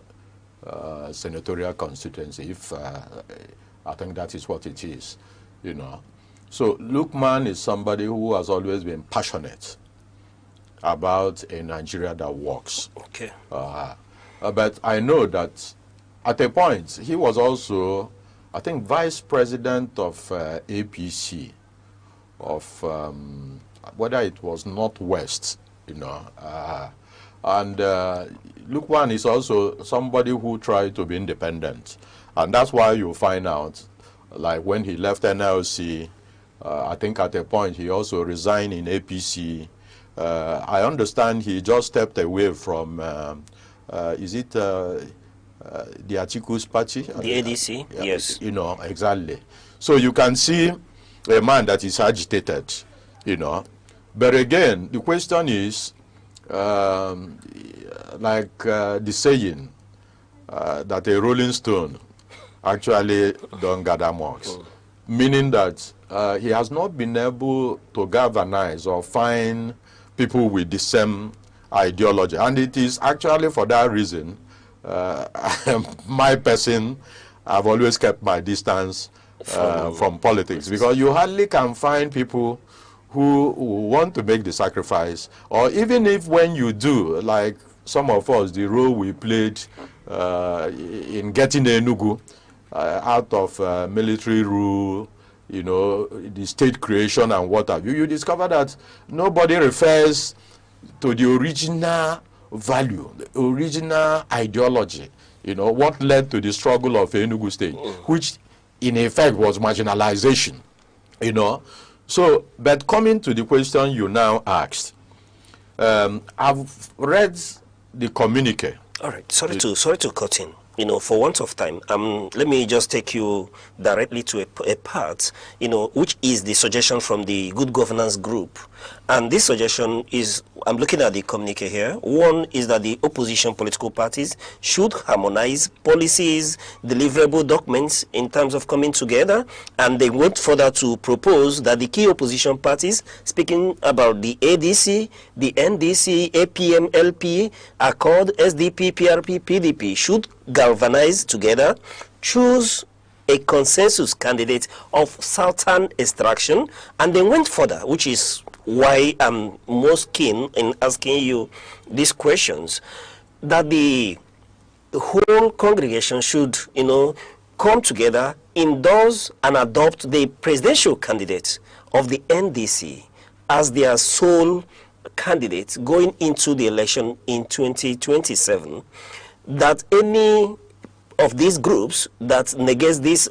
S10: senatorial constituency, if I think that is what it is, you know. So Lukman is somebody who has always been passionate about a Nigeria that works.
S9: Okay.
S10: But I know that at a point, he was also, I think, vice president of APC, of whether it was Northwest, you know. And Lukman is also somebody who tried to be independent. And that's why you find out, like when he left NLC, I think at a point he also resigned in APC. I understand he just stepped away from, is it the Atiku's party?
S9: The ADC, yes.
S10: You know, exactly. So you can see a man that is agitated, you know. But again, the question is, like the saying, that a rolling stone actually don't gather much. Meaning that he has not been able to galvanize or find people with the same ideology. And it is actually for that reason my person, I've always kept my distance from politics, because you hardly can find people who want to make the sacrifice, or even if when you do, like some of us, the role we played in getting enugu out of military rule, you know, the state creation and what have you, you discover that nobody refers to the original value, the original ideology, you know, what led to the struggle of Enugu State, which in effect was marginalization, you know. So, but coming to the question you now asked, I've read the communique.
S9: All right, sorry to cut in. You know, for want of time, let me just take you directly to a part, you know, which is the suggestion from the Good Governance Group. And this suggestion is, I'm looking at the communique here. One is that the opposition political parties should harmonize policies, deliverable documents in terms of coming together. And they went further to propose that the key opposition parties, speaking about the ADC, the NDC, APM, LP, Accord, SDP, PRP, PDP, should galvanize together, choose a consensus candidate of Southern extraction, and they went further, which is why I'm most keen in asking you these questions, that the whole congregation should, you know, come together, endorse and adopt the presidential candidate of the NDC as their sole candidate going into the election in 2027, that any of these groups that negates this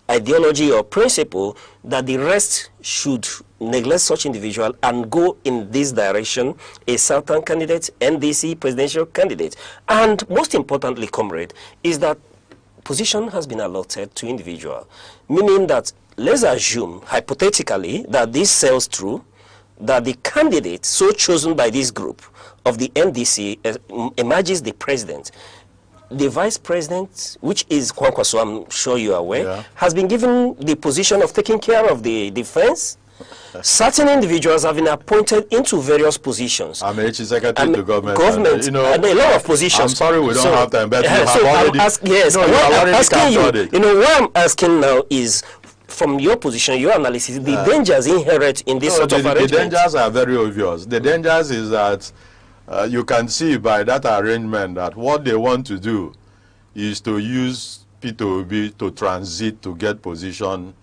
S9: ideology or principle, that the rest should neglect such individual and go in this direction, a Southern candidate, NDC presidential candidate. And most importantly, comrade, is that position has been allotted to individual, meaning that let's assume hypothetically that this sells through, that the candidate so chosen by this group of the NDC emerges the president. The vice president, which is Kwankwaso, I'm sure you are aware, has been given the position of taking care of the defense. Certain individuals have been appointed into various positions.
S10: I'm a secretary to government.
S9: You know, and a lot of positions.
S10: I'm sorry we don't have time, but
S9: I'm asking you, you know, what I'm asking now is, from your position, your analysis, the dangers inherent in this sort of arrangement.
S10: The dangers are very obvious. The dangers is that you can see by that arrangement that what they want to do is to use peterobi to transit to get position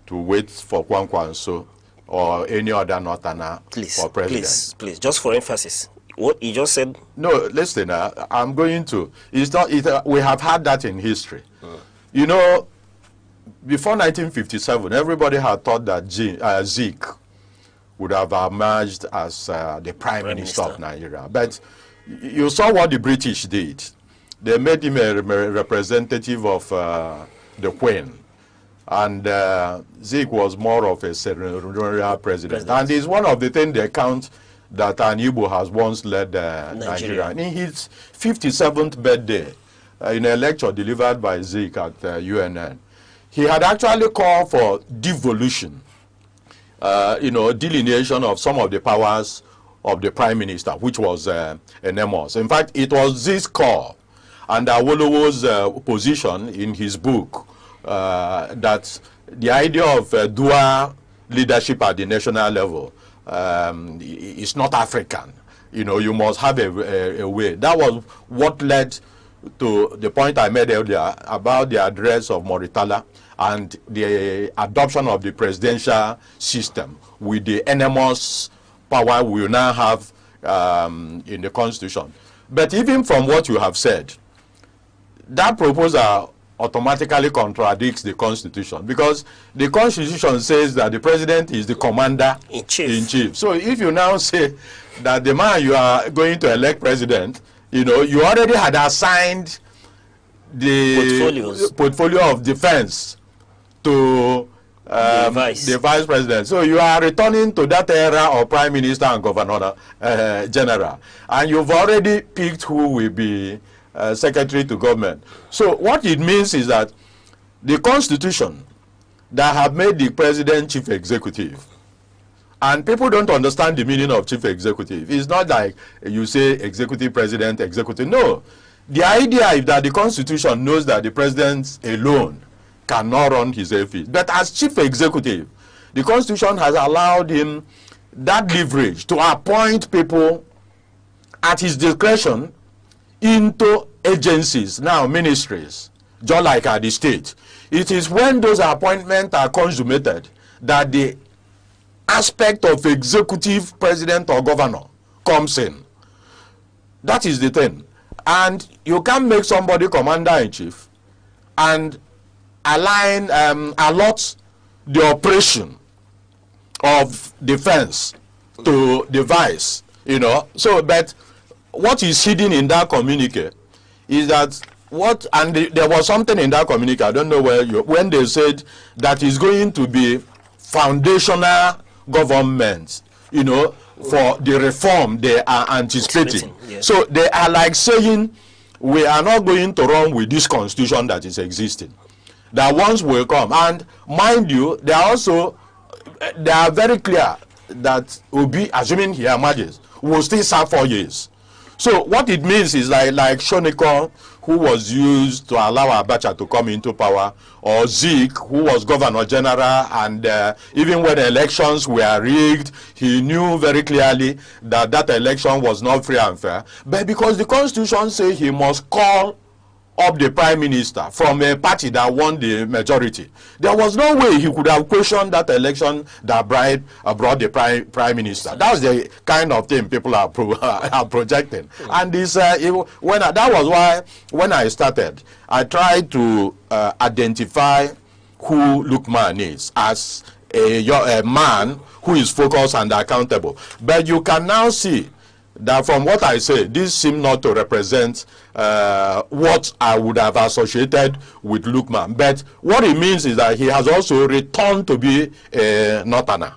S10: to wait for Kwankwaso or any other Northerner for president.
S9: Please, just for emphasis, what you just said.
S10: No, listen, I'm going to. It's not. We have had that in history. You know, before 1957, everybody had thought that Zeke would have emerged as the Prime Minister of Nigeria. But you saw what the British did. They made him a representative of the Queen. And Zeke was more of a ceremonial president. And it's one of the things they count that an Igbo has once led Nigeria. And in his 57th birthday, in a lecture delivered by Zeke at UNN, he had actually called for devolution, you know, delineation of some of the powers of the Prime Minister, which was enormous. In fact, it was this call and Awolowo's position in his book that the idea of dual leadership at the national level is not African. You know, you must have a way. That was what led to the point I made earlier about the address of Moritala and the adoption of the presidential system with the enormous power we now have in the Constitution. But even from what you have said, that proposal automatically contradicts the Constitution, because the Constitution says that the president is the commander-in-chief. So if you now say that the man you are going to elect president, you know, you already had assigned the portfolio of defense to the vice president. So you are returning to that era of prime minister and governor general, and you've already picked who will be secretary to government. So what it means is that the Constitution that have made the president chief executive, and people don't understand the meaning of chief executive. It's not like you say executive president, executive. No, The idea is that the Constitution knows that the president alone cannot run his office. But as chief executive, the Constitution has allowed him that leverage to appoint people at his discretion into agencies, now ministries, just like at the state. It is when those appointments are consummated that the aspect of executive president or governor comes in. That is the thing. And you can't make somebody commander-in-chief and allot the operation of defense to the vice, you know. So, but what is hidden in that communique is that there was something in that communique, I don't know when they said that is going to be foundational government, you know, for the reform they are anticipating. Yes. So they are like saying, we are not going to run with this constitution that is existing. That once will come. And mind you, they are very clear that Obi, assuming he emerges, will still serve 4 years. So what it means is like Shonikon, who was used to allow Abacha to come into power, or Zik, who was governor general, and even when the elections were rigged, he knew very clearly that that election was not free and fair. But because the Constitution says he must call up the prime minister from a party that won the majority, there was no way he could have questioned that election that brought the prime minister. That was the kind of thing people are projecting. And this, that was why when I started, I tried to identify who Lukman is as a man who is focused and accountable. But you can now see that from what I say, this seems not to represent what I would have associated with Lukman. But what it means is that he has also returned to be a northerner.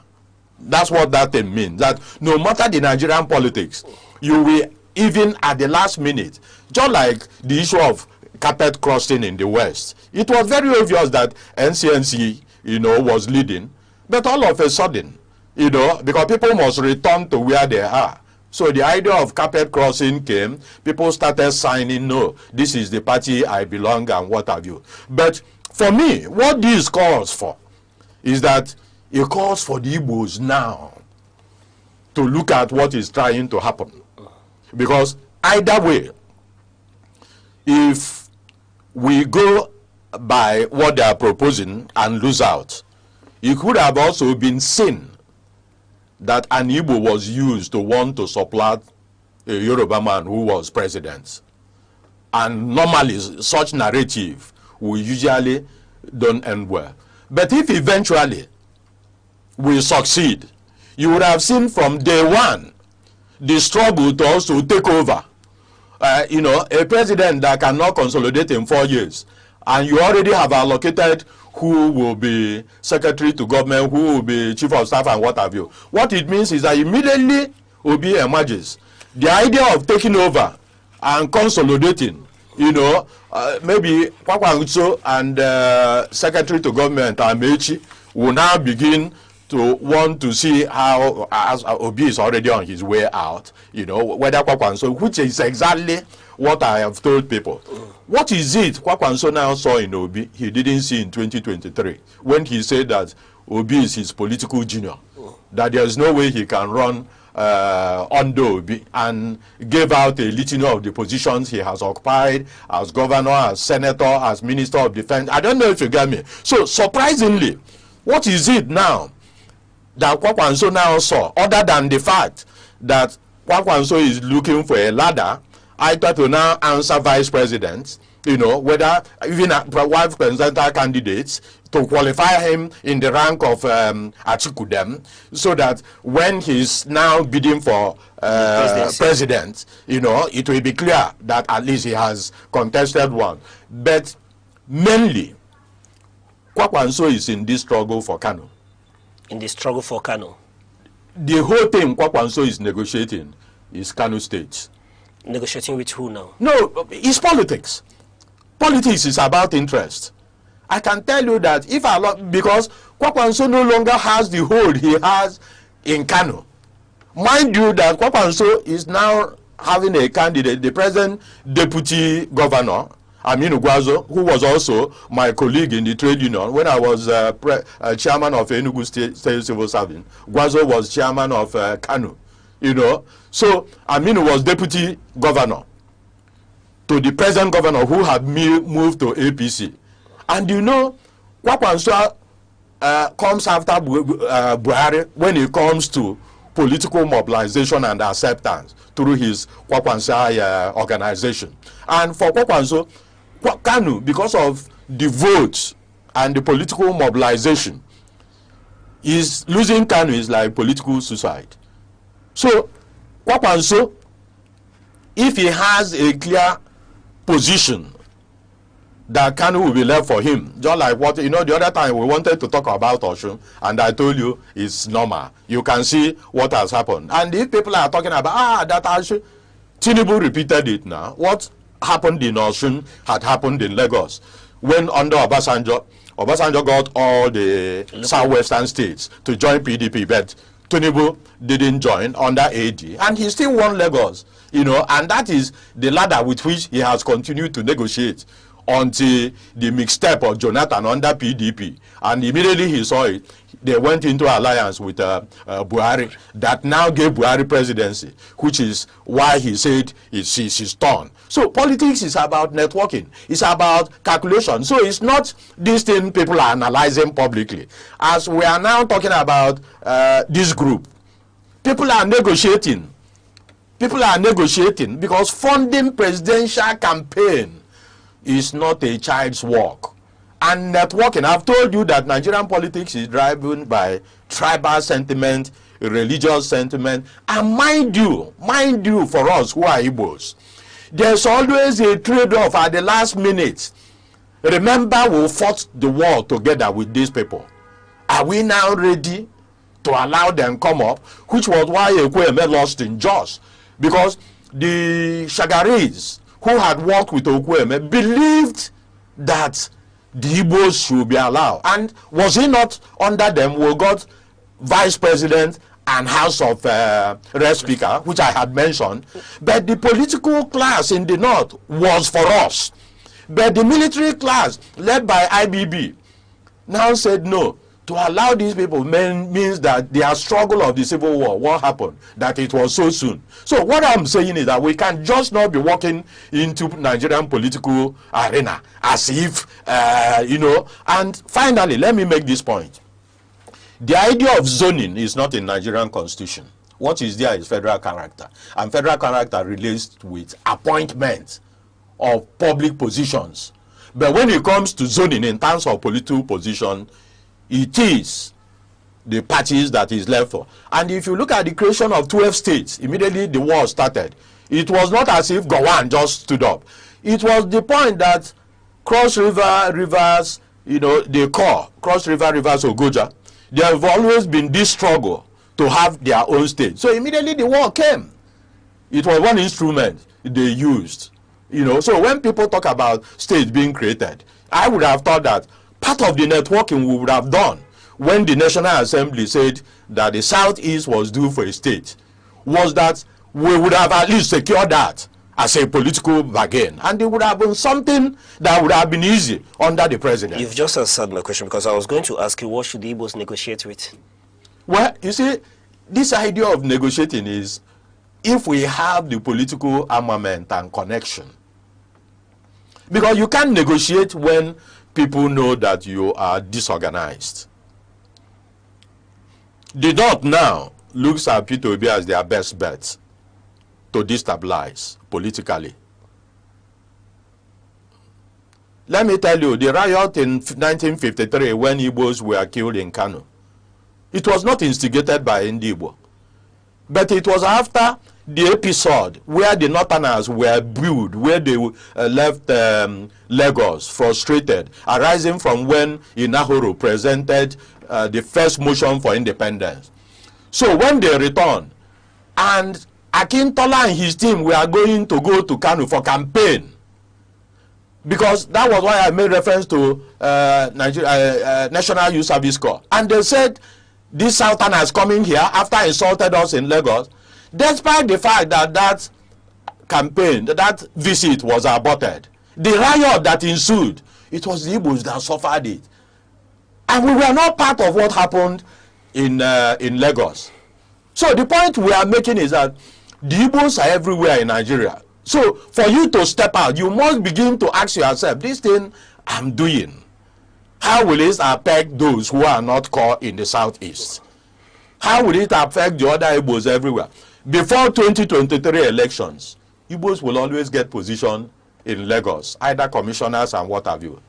S10: That's what that thing means. That no matter the Nigerian politics, you will, even at the last minute, just like the issue of carpet crossing in the West, it was very obvious that NCNC, you know, was leading. But all of a sudden, you know, because people must return to where they are. So the idea of carpet crossing came, people started signing, no, this is the party I belong and what have you. But for me, what this calls for is that it calls for the Igbos now to look at what is trying to happen. Because either way, if we go by what they are proposing and lose out, it could have also been seen that an Igbo was used to want to supplant a Yoruba man who was president. And normally, such narrative will usually don't end well. But if eventually we succeed, you would have seen from day one the struggle to also take over. You know, a president that cannot consolidate in 4 years, and you already have allocated who will be secretary to government, who will be chief of staff and what have you. What it means is that immediately Obi emerges. The idea of taking over and consolidating, you know, maybe Kwakwangso and secretary to government Amechi will now begin to want to see how, as Obi is already on his way out, you know, whether Kwakwangso, which is exactly what I have told people. What is it Kwakwangso now saw in Obi he didn't see in 2023 when he said that Obi is his political junior, that there is no way he can run under Obi, and gave out a litany of the positions he has occupied as governor, as senator, as minister of defense. I don't know if you get me. So surprisingly, what is it now that Kwakwangso now saw, other than the fact that Kwakwangso is looking for a ladder either to now answer vice president, you know, whether even vice presidential candidates, to qualify him in the rank of Achikudem, so that when he's now bidding for president, you know, it will be clear that at least he has contested one. But mainly, Kwakwangso is in this struggle for Kano.
S9: In the struggle for Kano.
S10: The whole thing Kwakwangso is negotiating is Kano State.
S9: Negotiating with who now?
S10: No, it's politics. Politics is about interest. I can tell you that if because Kwakwangso no longer has the hold he has in Kano. Mind you that Kwakwangso is now having a candidate, the present deputy governor, Aminu Gwazo, who was also my colleague in the trade union when I was chairman of Enugu State Civil Service. Gwazo was chairman of Kano, you know. So Aminu was deputy governor to the present governor who had moved to APC. And you know, Kwakwanswa comes after Buhari when it comes to political mobilization and acceptance through his Kwakwanswa organization. And for Kwakwanswa, Kanu, because of the votes and the political mobilization, is losing Kanu is like political suicide. So Kwakwanswa, if he has a clear position that Kanu will be left for him, just like what, you know, the other time we wanted to talk about Oshun, and I told you it's normal. You can see what has happened. And if people are talking about, that Oshun, Tinubu repeated it now. What happened in Oshun had happened in Lagos. When under Obasanjo got all the southwestern states to join PDP, but Tinubu didn't join under AD, and he still won Lagos, you know, and that is the ladder with which he has continued to negotiate until the mixtape of Jonathan under PDP, and immediately he saw it, they went into alliance with Buhari, that now gave Buhari presidency, which is why he said it's torn. So politics is about networking, it's about calculation. So it's not this thing people are analyzing publicly. As we are now talking about this group, people are negotiating. People are negotiating because funding presidential campaign is not a child's work. And networking, I've told you that Nigerian politics is driven by tribal sentiment, religious sentiment, and mind you, for us who are Igbos, there's always a trade-off at the last minute. Remember, we fought the war together with these people. Are we now ready to allow them come up? Which was why Okwueme lost in Jos, because the Shagaris who had worked with Okwueme believed that the Igbos should be allowed. And was he not under them? We got vice president and House of Rep Speaker, which I had mentioned. But the political class in the north was for us. But the military class, led by IBB, now said no. To allow these people means that their struggle of the Civil War, what happened, that it was so soon. So what I'm saying is that we can just not be walking into Nigerian political arena as if, you know. And finally, let me make this point. The idea of zoning is not in Nigerian constitution. What is there is federal character. And federal character relates with appointment of public positions. But when it comes to zoning in terms of political position, it is the parties that is left for. And if you look at the creation of 12 states, immediately the war started. It was not as if Gowon just stood up. It was the point that Cross River rivers, you know, they call Cross River rivers Ogoja. There have always been this struggle to have their own state. So immediately the war came. It was one instrument they used. You know, so when people talk about states being created, I would have thought that part of the networking we would have done when the National Assembly said that the Southeast was due for a state was that we would have at least secured that as a political bargain. And it would have been something that would have been easy under the president.
S9: You've just answered my question, because I was going to ask you, what should the Igbos negotiate with?
S10: Well, you see, this idea of negotiating is if we have the political armament and connection. Because you can't negotiate when people know that you are disorganized. The North now looks at peterobi as their best bet to destabilize politically. Let me tell you, the riot in 1953 when Igbos were killed in Kano, it was not instigated by Igbo, but it was after the episode where the Northerners were booed, where they left Lagos frustrated, arising from when Inahoro presented the first motion for independence. So when they returned, and Akintola and his team were going to go to Kano for campaign, because that was why I made reference to National Youth Service Corps, and they said these Southerners coming here after insulted us in Lagos, despite the fact that that campaign, that visit was aborted. The riot that ensued, it was the Igbos that suffered it. And we were not part of what happened in Lagos. So the point we are making is that the Igbos are everywhere in Nigeria. So for you to step out, you must begin to ask yourself, this thing I'm doing, how will it affect those who are not caught in the southeast? How will it affect the other Igbos everywhere? Before 2023 elections, Igbos will always get position in Lagos, either commissioners and what have you.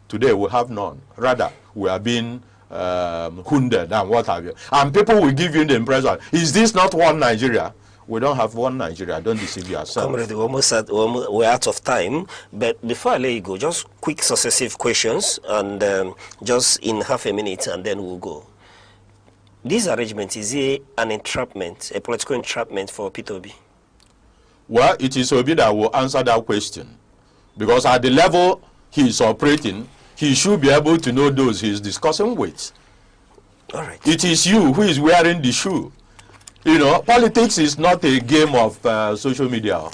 S10: Today we have none. Rather, we are being wounded and what have you. And people will give you the impression, is this not one Nigeria? We don't have one Nigeria. Don't deceive yourself.
S9: Comrade, we're out of time. But before I let you go, just quick successive questions, and just in half a minute, and then we'll go. This arrangement, is it an entrapment, a political entrapment for peterobi?
S10: Well, it is Obi that will answer that question. Because at the level he is operating, he should be able to know those he is discussing with.
S9: All right.
S10: It is you who is wearing the shoe. You know, politics is not a game of social media.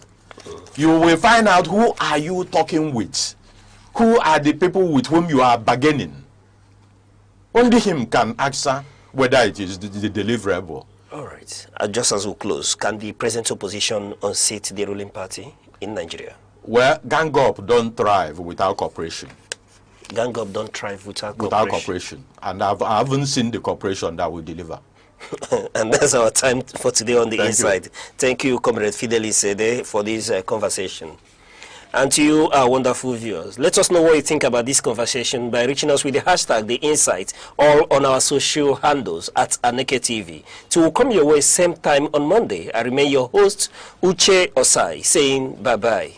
S10: You will find out who are you talking with. Who are the people with whom you are bargaining. Only him can answer whether it is the deliverable.
S9: All right. Just as we close, can the present opposition unseat the ruling party in Nigeria?
S10: Well, gang up don't thrive without cooperation.
S9: Gang up don't thrive without
S10: cooperation. And I haven't seen the cooperation that will deliver.
S9: And that's our time for today on The Inside. Thank you, Comrade Fidelis, for this conversation. And to you, our wonderful viewers, let us know what you think about this conversation by reaching us with the hashtag The Insight, or on our social handles at Aneke TV. To come your way same time on Monday, I remain your host, Uche Osai, saying bye-bye.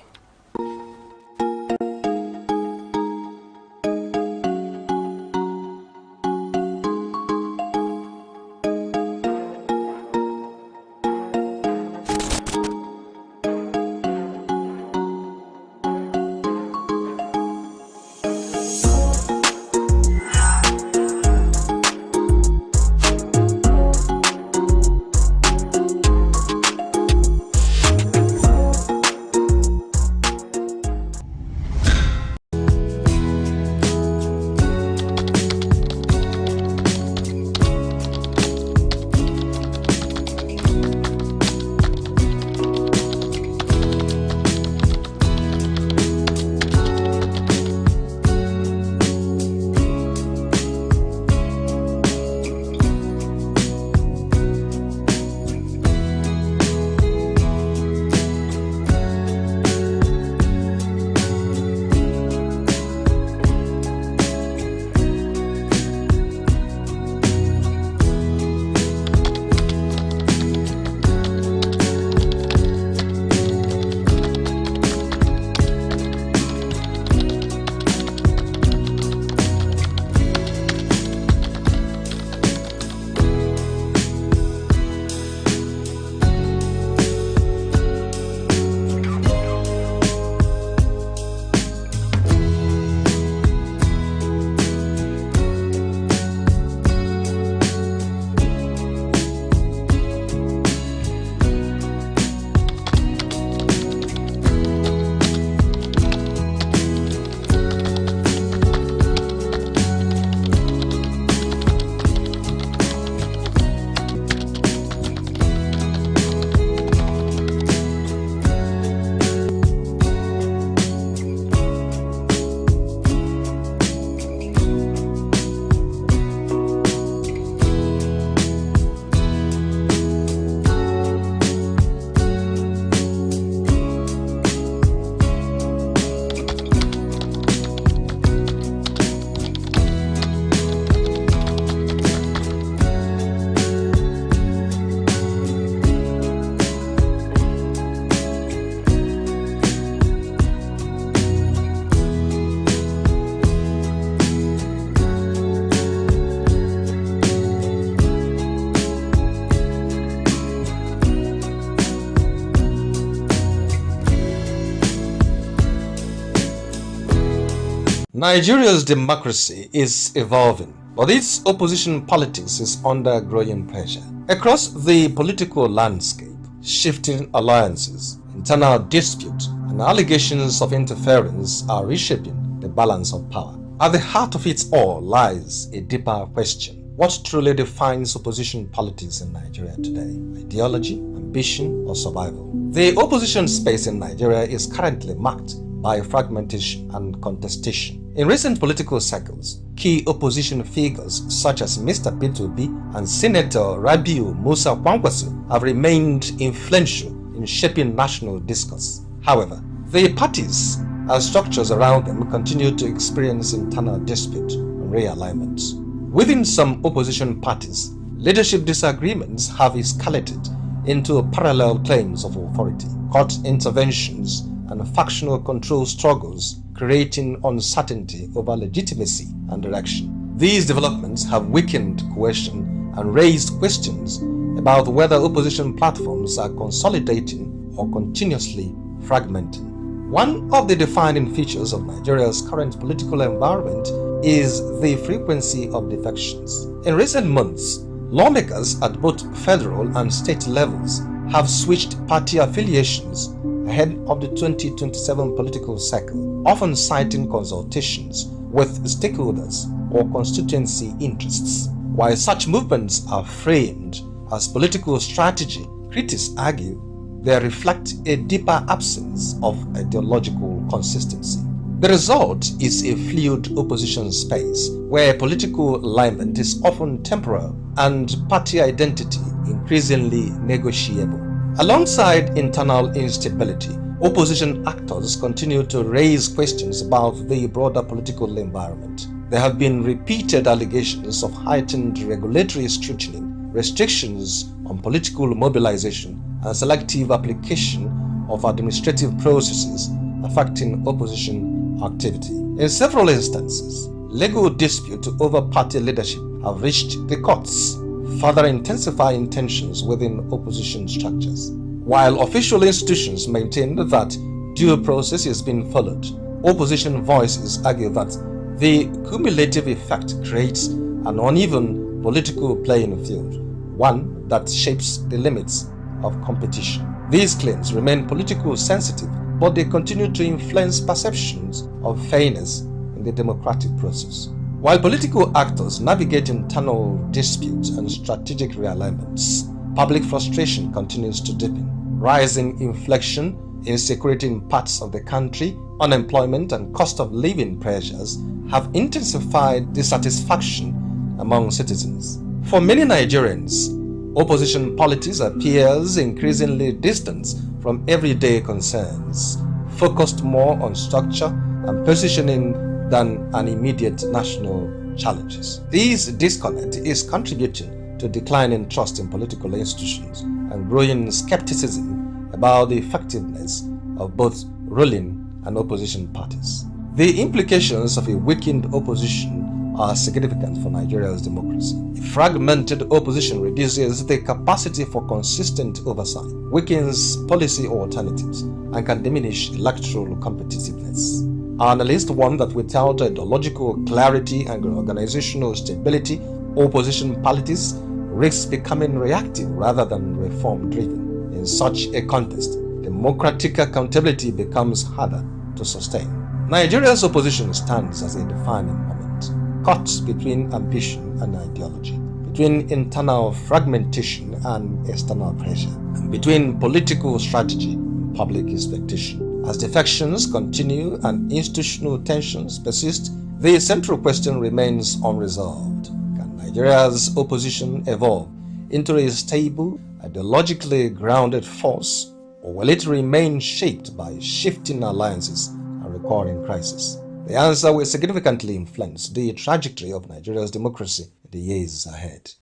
S15: Nigeria's democracy is evolving, but its opposition politics is under growing pressure. Across the political landscape, shifting alliances, internal dispute, and allegations of interference are reshaping the balance of power. At the heart of it all lies a deeper question. What truly defines opposition politics in Nigeria today? Ideology, ambition, or survival? The opposition space in Nigeria is currently marked by fragmentation and contestation. In recent political circles, key opposition figures such as Mr. Peterobi and Senator Rabiu Musa Kwankwaso have remained influential in shaping national discourse. However, the parties and structures around them continue to experience internal dispute and realignments. Within some opposition parties, leadership disagreements have escalated into parallel claims of authority, court interventions, and factional control struggles, creating uncertainty over legitimacy and direction. These developments have weakened cohesion and raised questions about whether opposition platforms are consolidating or continuously fragmenting. One of the defining features of Nigeria's current political environment is the frequency of defections. In recent months, lawmakers at both federal and state levels have switched party affiliations ahead of the 2027 political cycle, often citing consultations with stakeholders or constituency interests. While such movements are framed as political strategy, critics argue they reflect a deeper absence of ideological consistency. The result is a fluid opposition space where political alignment is often temporal and party identity increasingly negotiable. Alongside internal instability, opposition actors continue to raise questions about the broader political environment. There have been repeated allegations of heightened regulatory scrutiny, restrictions on political mobilization, and selective application of administrative processes affecting opposition activity. In several instances, legal disputes over party leadership have reached the courts, further intensifying tensions within opposition structures. While official institutions maintain that due process is being followed, opposition voices argue that the cumulative effect creates an uneven political playing field, one that shapes the limits of competition. These claims remain politically sensitive, but they continue to influence perceptions of fairness in the democratic process. While political actors navigate internal disputes and strategic realignments, public frustration continues to deepen. Rising inflation, insecurity in parts of the country, unemployment, and cost of living pressures have intensified dissatisfaction among citizens. For many Nigerians, opposition politics appears increasingly distant from everyday concerns, focused more on structure and positioning than on immediate national challenges. This disconnect is contributing to declining trust in political institutions and growing skepticism about the effectiveness of both ruling and opposition parties. The implications of a weakened opposition are significant for Nigeria's democracy. A fragmented opposition reduces the capacity for consistent oversight, weakens policy alternatives, and can diminish electoral competitiveness. Analysts warn that without ideological clarity and organizational stability, opposition politics risk becoming reactive rather than reform-driven. In such a context, democratic accountability becomes harder to sustain. Nigeria's opposition stands as a defining moment, caught between ambition and ideology, between internal fragmentation and external pressure, and between political strategy and public expectation. As defections continue and institutional tensions persist, the central question remains unresolved. Can Nigeria's opposition evolve into a stable, ideologically grounded force, or will it remain shaped by shifting alliances and recurring crises? The answer will significantly influence the trajectory of Nigeria's democracy in the years ahead.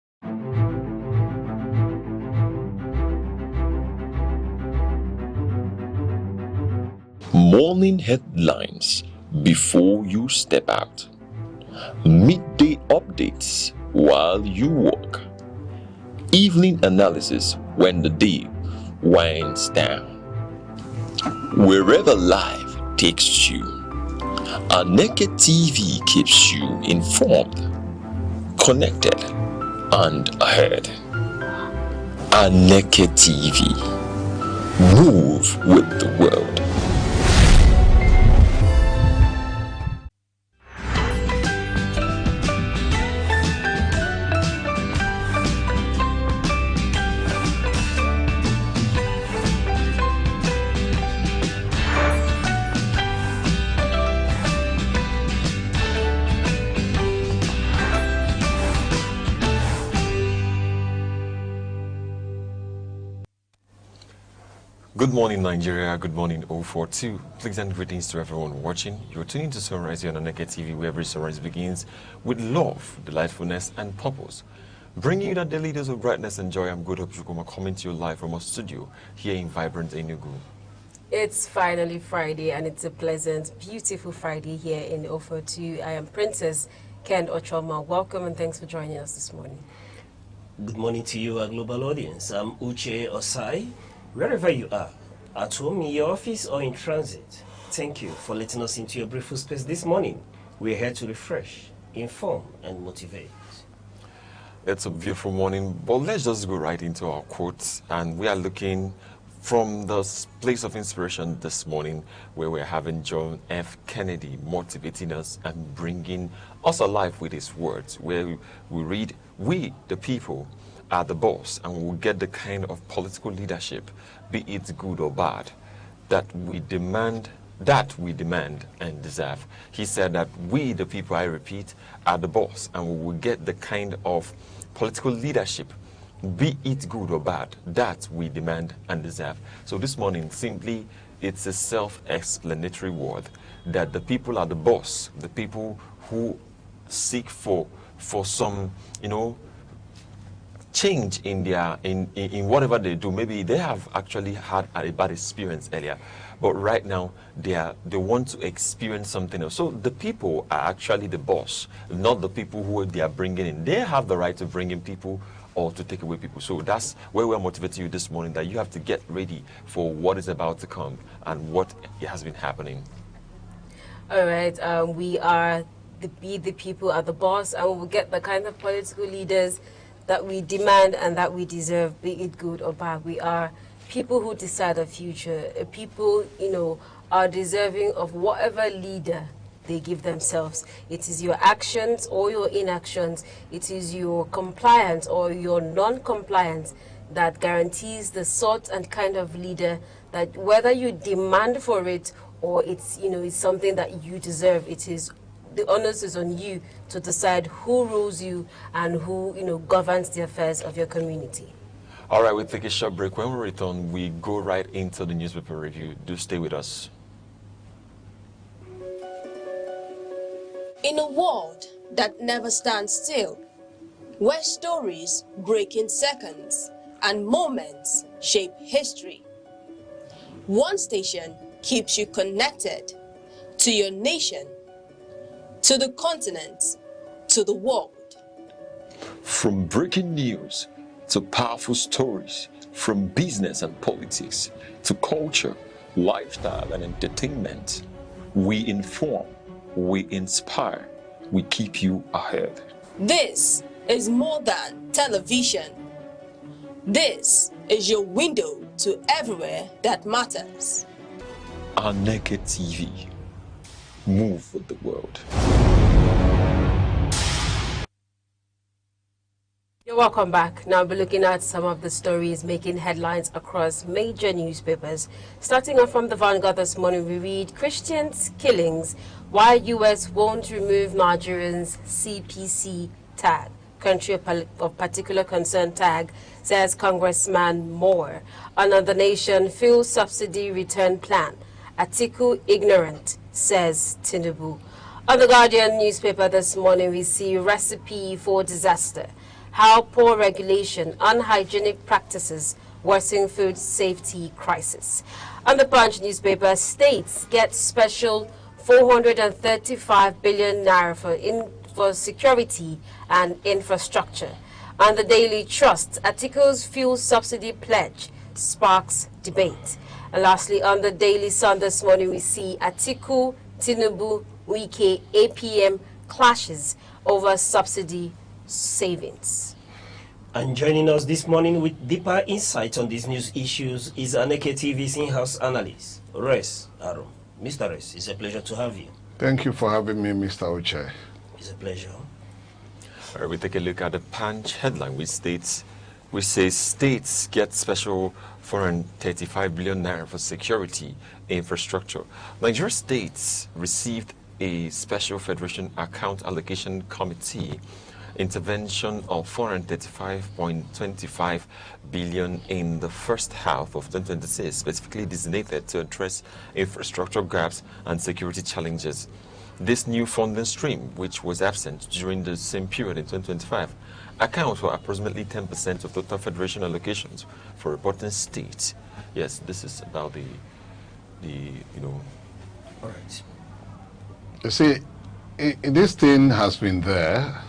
S6: Morning headlines before you step out. Midday updates while you work. Evening analysis when the day winds down. Wherever life takes you, Aneke TV keeps you informed, connected, and ahead. Aneke TV. Move with the world.
S2: Good morning, Nigeria. Good morning, 042. Pleasant greetings to everyone watching. You're tuning to Sunrise here on Aneke TV, where every sunrise begins with love, delightfulness, and purpose. Bringing you the daily dose of brightness and joy. I'm good, hope you come coming to you live from our studio here in vibrant Enugu.
S16: It's finally Friday, and it's a pleasant, beautiful Friday here in 042. I am Princess Ken Ochoma. Welcome, and thanks for joining us this morning.
S9: Good morning to you, our global audience. I'm Uche Osai. Wherever you are, at home, in your office, or in transit, thank you for letting us into your briefing space this morning. We're here to refresh, inform, and motivate.
S2: It's a beautiful morning, but let's just go right into our quotes. And we are looking from the place of inspiration this morning, where we're having John F. Kennedy motivating us and bringing us alive with his words, where we read, "We, the people, are the boss, and will get the kind of political leadership, be it good or bad, that we demand and deserve." He said that we, the people, I repeat, are the boss, and we will get the kind of political leadership, be it good or bad, that we demand and deserve. So this morning, simply, it's a self-explanatory word that the people are the boss, the people who seek for some, change in their in whatever they do. Maybe they have actually had a bad experience earlier, but right now they want to experience something else. So the people are actually the boss, not the people who they are bringing in. They have the right to bring in people or to take away people. So that's where we're motivating you this morning, that you have to get ready for what is about to come and what has been happening.
S16: All right, we are the people are the boss, and we will get the kind of political leaders that we demand and that we deserve, be it good or bad. We are people who decide the future. People, are deserving of whatever leader they give themselves. It is your actions or your inactions. It is your compliance or your non-compliance that guarantees the sort and kind of leader that, whether you demand for it or it's something that you deserve, the onus is on you to decide who rules you and who, governs the affairs of your community.
S2: All right, we'll take a short break. When we return, we go right into the newspaper review. Do stay with us.
S5: In a world that never stands still, where stories break in seconds and moments shape history, one station keeps you connected to your nation, to the continent, to the world.
S6: From breaking news to powerful stories, from business and politics to culture, lifestyle, and entertainment, we inform, we inspire, we keep you ahead.
S5: This is more than television. This is your window to everywhere that matters.
S6: Aneke TV. Move with the world.
S16: You're welcome back. Now we'll be looking at some of the stories making headlines across major newspapers. Starting off from the Vanguard this morning, we read Christians killings, why US won't remove Nigerians CPC tag. Country of particular concern tag, says Congressman Moore. Another nation fuel subsidy return plan. Atiku ignorant, says Tinubu. On the Guardian newspaper this morning, we see recipe for disaster. How poor regulation, unhygienic practices worsen food safety crisis. On the Punch newspaper, states get special 435 billion naira for security and infrastructure. On the Daily Trust, Atiku's fuel subsidy pledge sparks debate. And lastly, on the Daily Sun this morning, we see Atiku, Tinubu, Wike, APM clashes over subsidy savings.
S9: And joining us this morning with deeper insight on these news issues is Aneke TV's in-house analyst, Res Arum. Mr. Res, it's a pleasure to have you.
S17: Thank you for having me, Mr. Oche.
S9: It's a pleasure.
S2: All right, we take a look at the Punch headline, which says states get special 435 billion naira for security infrastructure. Nigeria states received a special Federation Account Allocation Committee intervention of 435.25 billion in the first half of 2026, specifically designated to address infrastructure gaps and security challenges. This new funding stream, which was absent during the same period in 2025, accounts for approximately 10% of total federation allocations for reporting states. Yes, this is about the
S9: All right.
S17: You see, this thing has been there,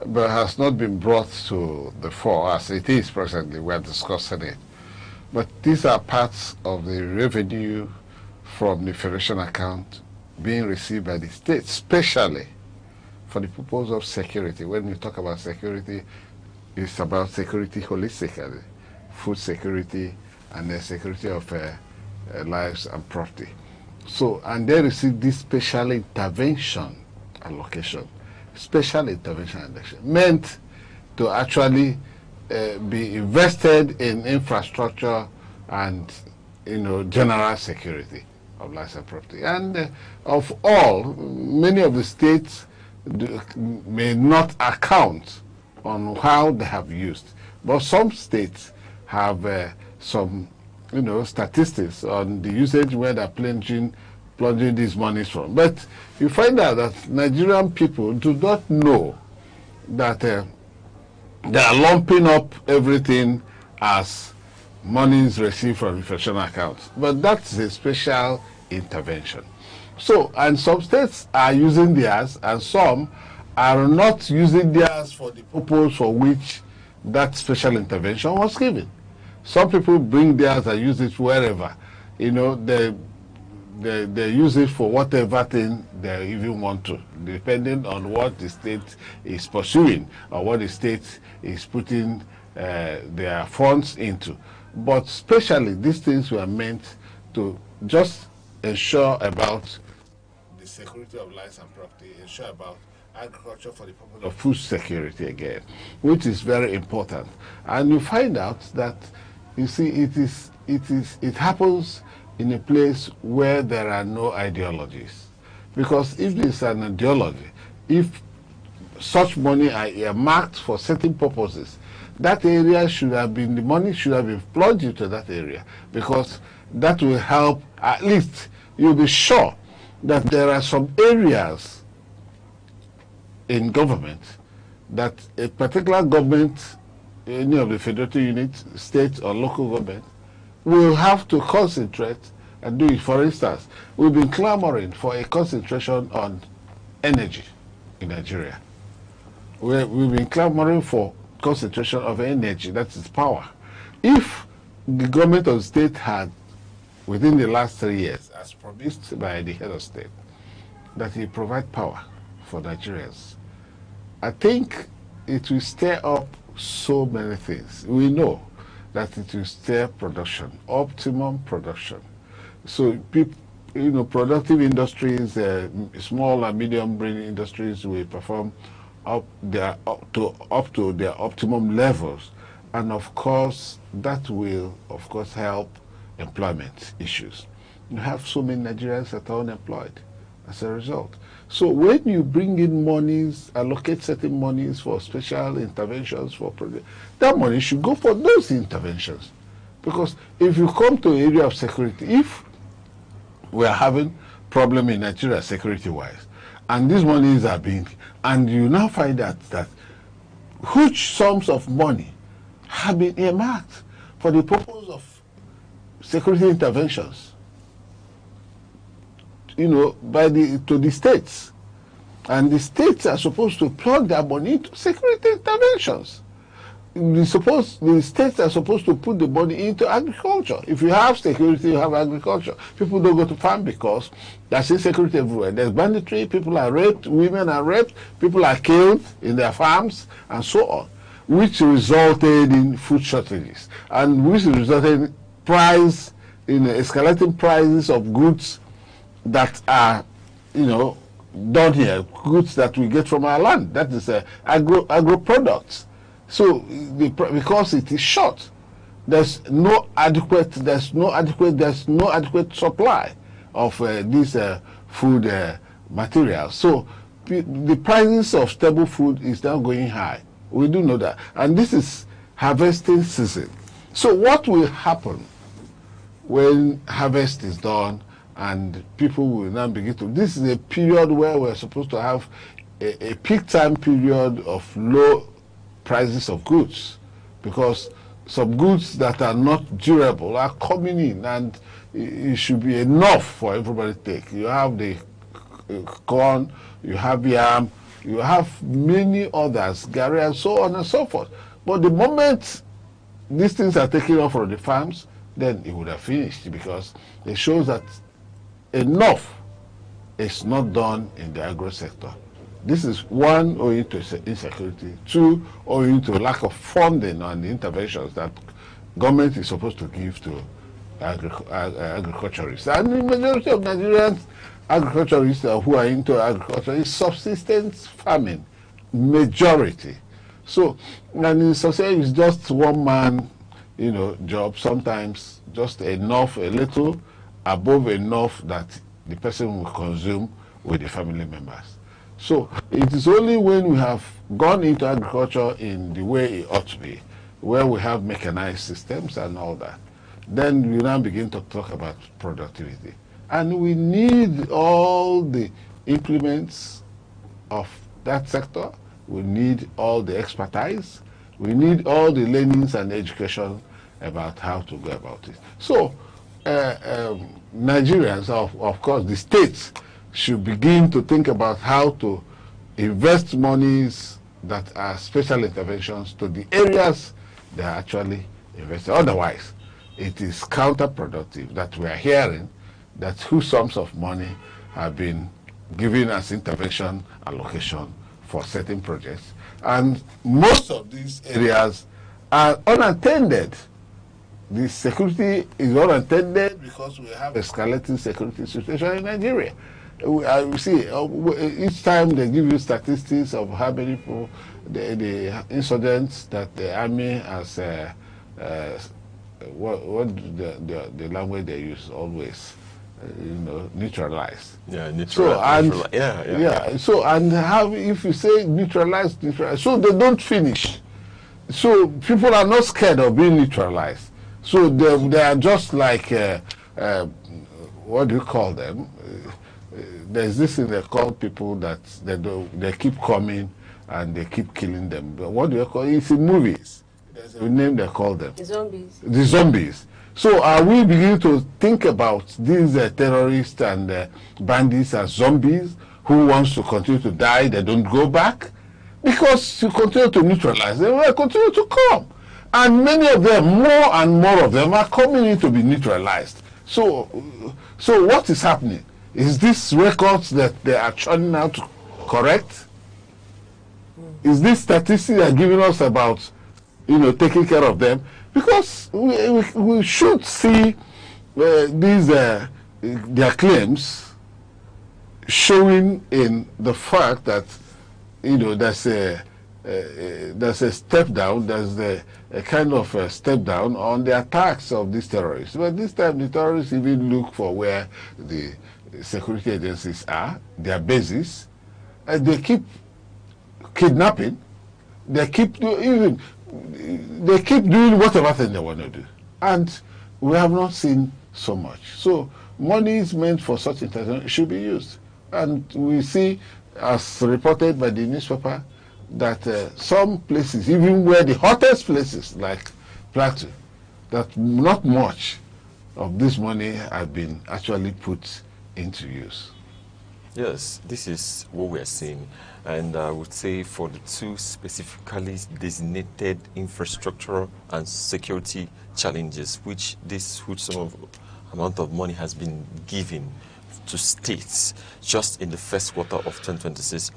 S17: but has not been brought to the fore as it is presently. We are discussing it. But these are parts of the revenue from the federation account being received by the state, especially for the purpose of security. When we talk about security, it's about security holistically, food security and the security of lives and property. So, and they receive this special intervention allocation. Special intervention allocation meant to actually be invested in infrastructure and general security of lives and property. And of all, many of the states may not account on how they have used, but some states have some statistics on the usage where they're plunging these monies from. But you find out that Nigerian people do not know that they are lumping up everything as monies received from inflation accounts. But that's a special intervention. So, and some states are using theirs, and some are not using theirs for the purpose for which that special intervention was given. Some people bring theirs and use it wherever. They use it for whatever thing they even want to, depending on what the state is pursuing or what the state is putting their funds into. But especially these things were meant to just ensure about the security of lives and property, ensure about agriculture for the purpose of food security again, which is very important. And you find out that, you see, it happens in a place where there are no ideologies. Because if there's an ideology, if such money are earmarked for certain purposes, that area should have been, the money should have been plunged into that area, because that will help, at least you'll be sure that there are some areas in government that a particular government, any of the federative units, state or local government, will have to concentrate and do it. For instance, we've been clamoring for a concentration on energy in Nigeria. We've been clamoring for concentration of energy, that is power. If the government of the state had, within the last 3 years, as promised by the head of state, that he provide power for Nigerians, I think it will stir up so many things. We know that it will stir production, optimum production. So people, productive industries, small and medium brain industries will perform up to their optimum levels, and of course that will help employment issues. You have so many Nigerians that are unemployed as a result. So when you bring in monies, allocate certain monies for special interventions for projects, that money should go for those interventions. Because if you come to an area of security, if we are having problem in Nigeria security-wise, and these monies are being, and you now find out that huge sums of money have been earmarked for the purpose of security interventions, to the states, and the states are supposed to plug their money into security interventions. The states are supposed to put the money into agriculture. If you have security, you have agriculture. People don't go to farm because there's insecurity everywhere. There's banditry, people are raped, women are raped, people are killed in their farms, and so on. which resulted in food shortages, and which resulted in escalating prices of goods that are, done here, goods that we get from our land. That is agro products. So because it is short, there's no adequate supply of these food materials. So the prices of staple food is now going high. We do know that, and this is harvesting season. So what will happen when harvest is done and people will now begin to? This is a period where we're supposed to have a peak time period of low prices of goods, because some goods that are not durable are coming in, and it should be enough for everybody to take. You have the corn, you have yam, you have many others, Gary, and so on and so forth. But the moment these things are taken off from the farms, then it would have finished, because it shows that enough is not done in the agro sector. This is one, owing to insecurity; two, owing to lack of funding and the interventions that government is supposed to give to agriculturists. And the majority of Nigerians agriculturists who are into agriculture is subsistence farming, majority. So, and in society, it's just one man, job, sometimes just enough, a little above enough that the person will consume with the family members. So it is only when we have gone into agriculture in the way it ought to be, where we have mechanized systems and all that, then we now begin to talk about productivity. And we need all the implements of that sector. We need all the expertise. We need all the learnings and education about how to go about it. So Nigerians, of course, the states, should begin to think about how to invest monies that are special interventions to the areas they are actually invested. Otherwise, it is counterproductive that we are hearing that huge sums of money have been given as intervention allocation for certain projects, and most of these areas are unattended. The security is unattended because we have escalating security situation in Nigeria. We see each time they give you statistics of how many people, the incidents that the army has, the language they use always, neutralized. Yeah, neutralized. So and how, if you say neutralized, so they don't finish. So people are not scared of being neutralized. So they are just like what do you call them? There's this thing they call people that they keep coming and they keep killing them. But what do you call it? It's in movies. There's a name they call them. The zombies. The zombies. So are we beginning to think about these terrorists and bandits as zombies who wants to continue to die, they don't go back? Because you continue to neutralize them, they continue to come. And many of them, more and more of them, are coming in to be neutralized. So what is happening? Is this records that they are churning out correct? Is this statistics they are giving us about, taking care of them? Because we should see these their claims showing in the fact that there's a step down, there's a kind of a step down on the attacks of these terrorists. But this time the terrorists even look for where the security agencies are, their bases, and they keep kidnapping, they keep doing whatever thing they want to do. And we have not seen so much. So money is meant for such intervention should be used. And we see, as reported by the newspaper, that some places, even where the hottest places like Plateau, that not much of this money have been actually put into use.
S2: Yes, this is what we are seeing. And I would say for the two specifically designated infrastructural and security challenges, which this huge sum of amount of money has been given to states just in the first quarter of 2026,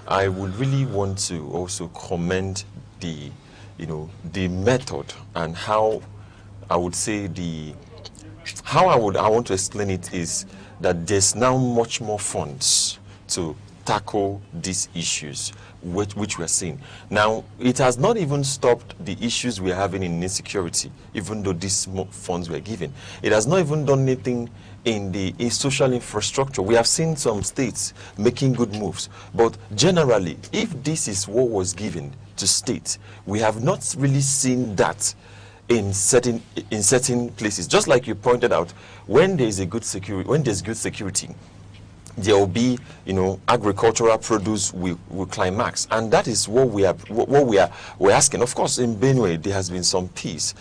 S2: I would really want to also commend the you know, the method and how I would say how I want to explain it is that there's now much more funds to tackle these issues which we are seeing. Now, it has not even stopped the issues we are having in insecurity, even though these funds were given. It has not even done anything in the social infrastructure. We have seen some states making good moves, but generally, if this is what was given to states, we have not really seen that in certain places. Just like you pointed out, when there's good security, there will be, you know, agricultural produce will climax, and that is what we're asking. Of course, in Benue there has been some peace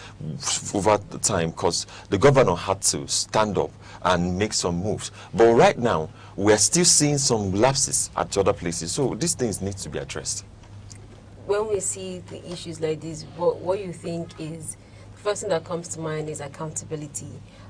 S2: over the time because the governor had to stand up and make some moves. But right now we're still seeing some lapses at other places. So these things need to be addressed.
S16: When we see the issues like this, what you think is the first thing that comes to mind is accountability.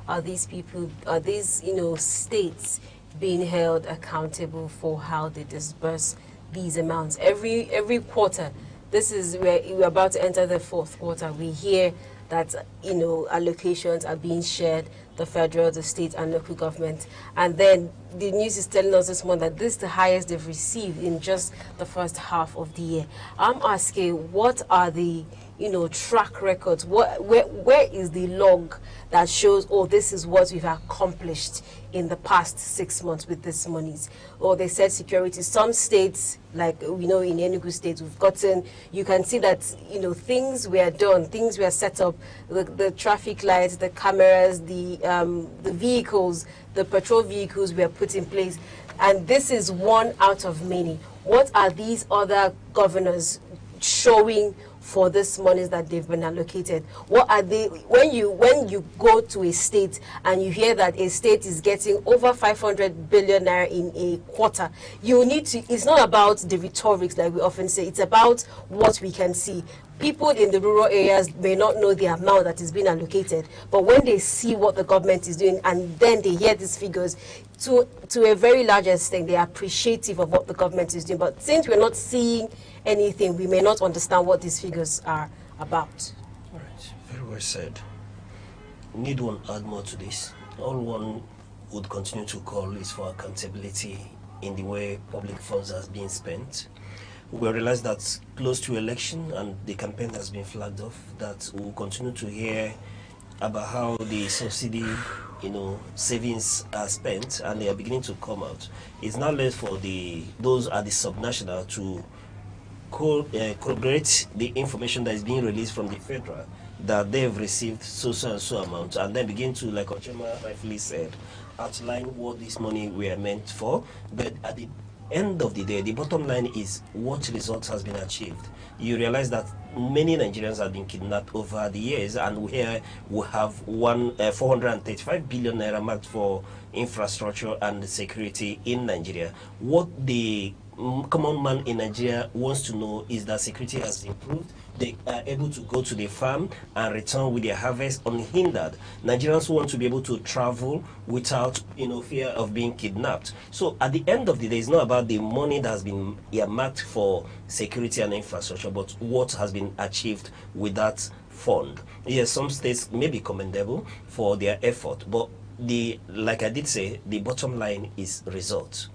S16: Are these people, are these, you know, states being held accountable for how they disburse these amounts every quarter? This is where we're about to enter the fourth quarter. We hear that, you know, allocations are being shared, the federal, the state and local government, and then the news is telling us this morning that this is the highest they've received in just the first half of the year. I'm asking, what are the, you know, track records? Where is the log that shows, oh, this is what we've accomplished in the past 6 months with these monies? Or they said security. Some states, like we know in Enugu state, we've gotten, you can see that, you know, things were done, things were set up, the traffic lights, the cameras, the vehicles, the patrol vehicles were put in place. And this is one out of many. What are these other governors showing for this monies that they've been allocated? What are they, when you go to a state and you hear that a state is getting over 500 billion naira in a quarter, you need to, it's not about the rhetorics like we often say, it's about what we can see. People in the rural areas may not know the amount that is being allocated, but when they see what the government is doing and then they hear these figures, to a very large extent, they are appreciative of what the government is doing. But since we're not seeing anything, we may not understand what these figures are about.
S9: All right, very well said. Need one add more to this. All one would continue to call is for accountability in the way public funds are being spent. We realize that close to election and the campaign has been flagged off, that we'll continue to hear about how the subsidy, you know, savings are spent and they are beginning to come out. It's now left for those at the subnational to corroborate the information that is being released from the federal, that they've received so and so amount, and then begin to, like Ochema rightfully said, outline what this money were meant for. But at the end of the day, the bottom line is what results has been achieved. You realize that many Nigerians have been kidnapped over the years, and here we have 435 billion naira marked for infrastructure and security in Nigeria. What the common man in Nigeria wants to know is that security has improved. They are able to go to the farm and return with their harvest unhindered. Nigerians want to be able to travel without, you know, fear of being kidnapped. So at the end of the day, it's not about the money that has been earmarked for security and infrastructure, but what has been achieved with that fund. Yes, some states may be commendable for their effort, but like I did say, the bottom line is results.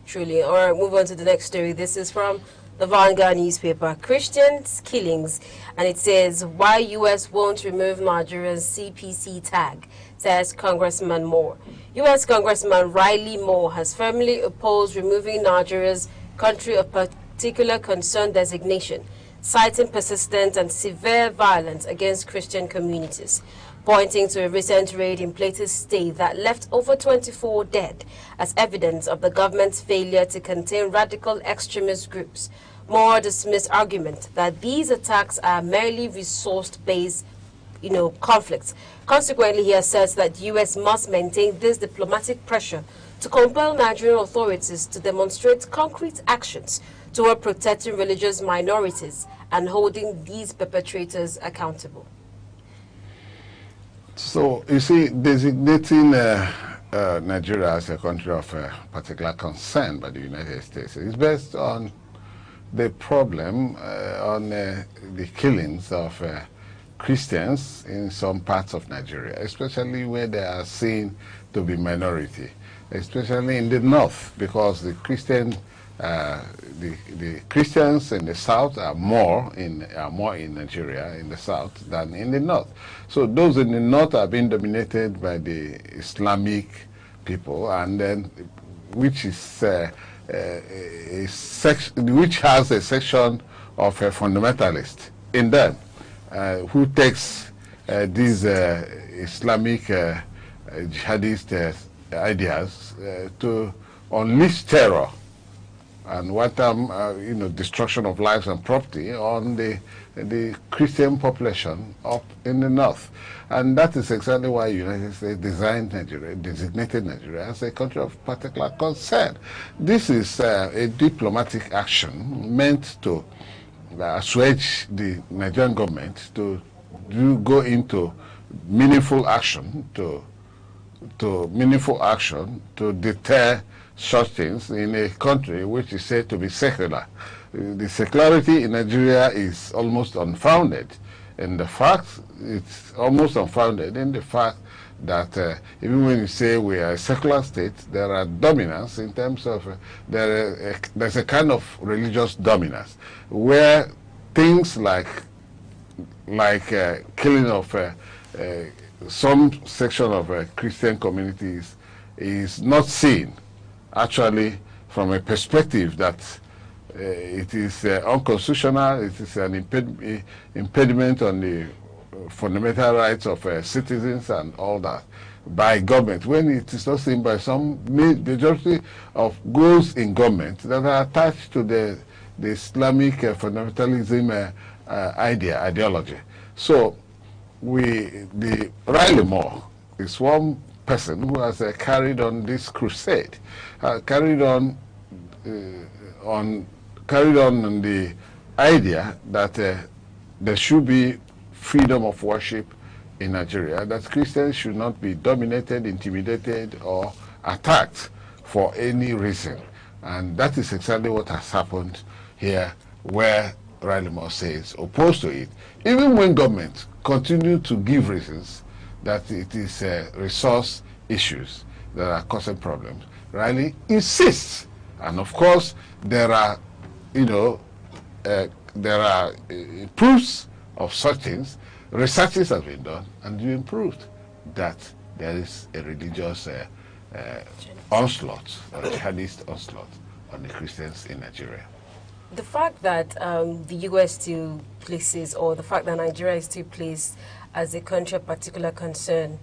S16: Truly. All right, move on to the next story. This is from the Vanguard newspaper. Christians killings, and it says why U.S. won't remove Nigeria's CPC tag, says Congressman Moore. U.S. Congressman Riley Moore has firmly opposed removing Nigeria's country of particular concern designation, citing persistent and severe violence against Christian communities, pointing to a recent raid in Plateau State that left over 24 dead as evidence of the government's failure to contain radical extremist groups. Moore dismissed argument that these attacks are merely resource-based, you know, conflicts. Consequently, he asserts that the U.S. must maintain this diplomatic pressure to compel Nigerian authorities to demonstrate concrete actions toward protecting religious minorities and holding these perpetrators accountable.
S17: So, you see, designating Nigeria as a country of particular concern by the United States is based on the problem on the killings of Christians in some parts of Nigeria, especially where they are seen to be minority, especially in the north, because the Christians in the south are more in Nigeria in the south than in the north. So those in the north are being dominated by the Islamic people, and then which has a section of a fundamentalist in them who takes these Islamic jihadist ideas to unleash terror and destruction of lives and property on the Christian population up in the north. And that is exactly why the United States designated Nigeria as a country of particular concern. This is a diplomatic action meant to assuage the Nigerian government to go into meaningful action to deter such things in a country which is said to be secular. The secularity in Nigeria is almost unfounded. And it's almost unfounded in the fact that even when you say we are a secular state, there are dominance in terms of, there's a kind of religious dominance, where things like killing of some section of Christian communities is not seen actually from a perspective that it is unconstitutional, it is an impediment on the fundamental rights of citizens and all that by government, when it is not seen by some majority of those in government that are attached to the Islamic fundamentalism ideology. So the Riley Moore is one person who has carried on this crusade, carried on the idea that there should be freedom of worship in Nigeria, that Christians should not be dominated, intimidated, or attacked for any reason. And that is exactly what has happened here, where Riley Moore says opposed to it, even when government continue to give reasons that it is resource issues that are causing problems. Riley insists, and of course there are proofs of such things. Researches have been done, and you proved that there is a religious onslaught, or a jihadist onslaught on the Christians in Nigeria.
S16: The fact that the U.S. still places, or the fact that Nigeria is still placed as a country of particular concern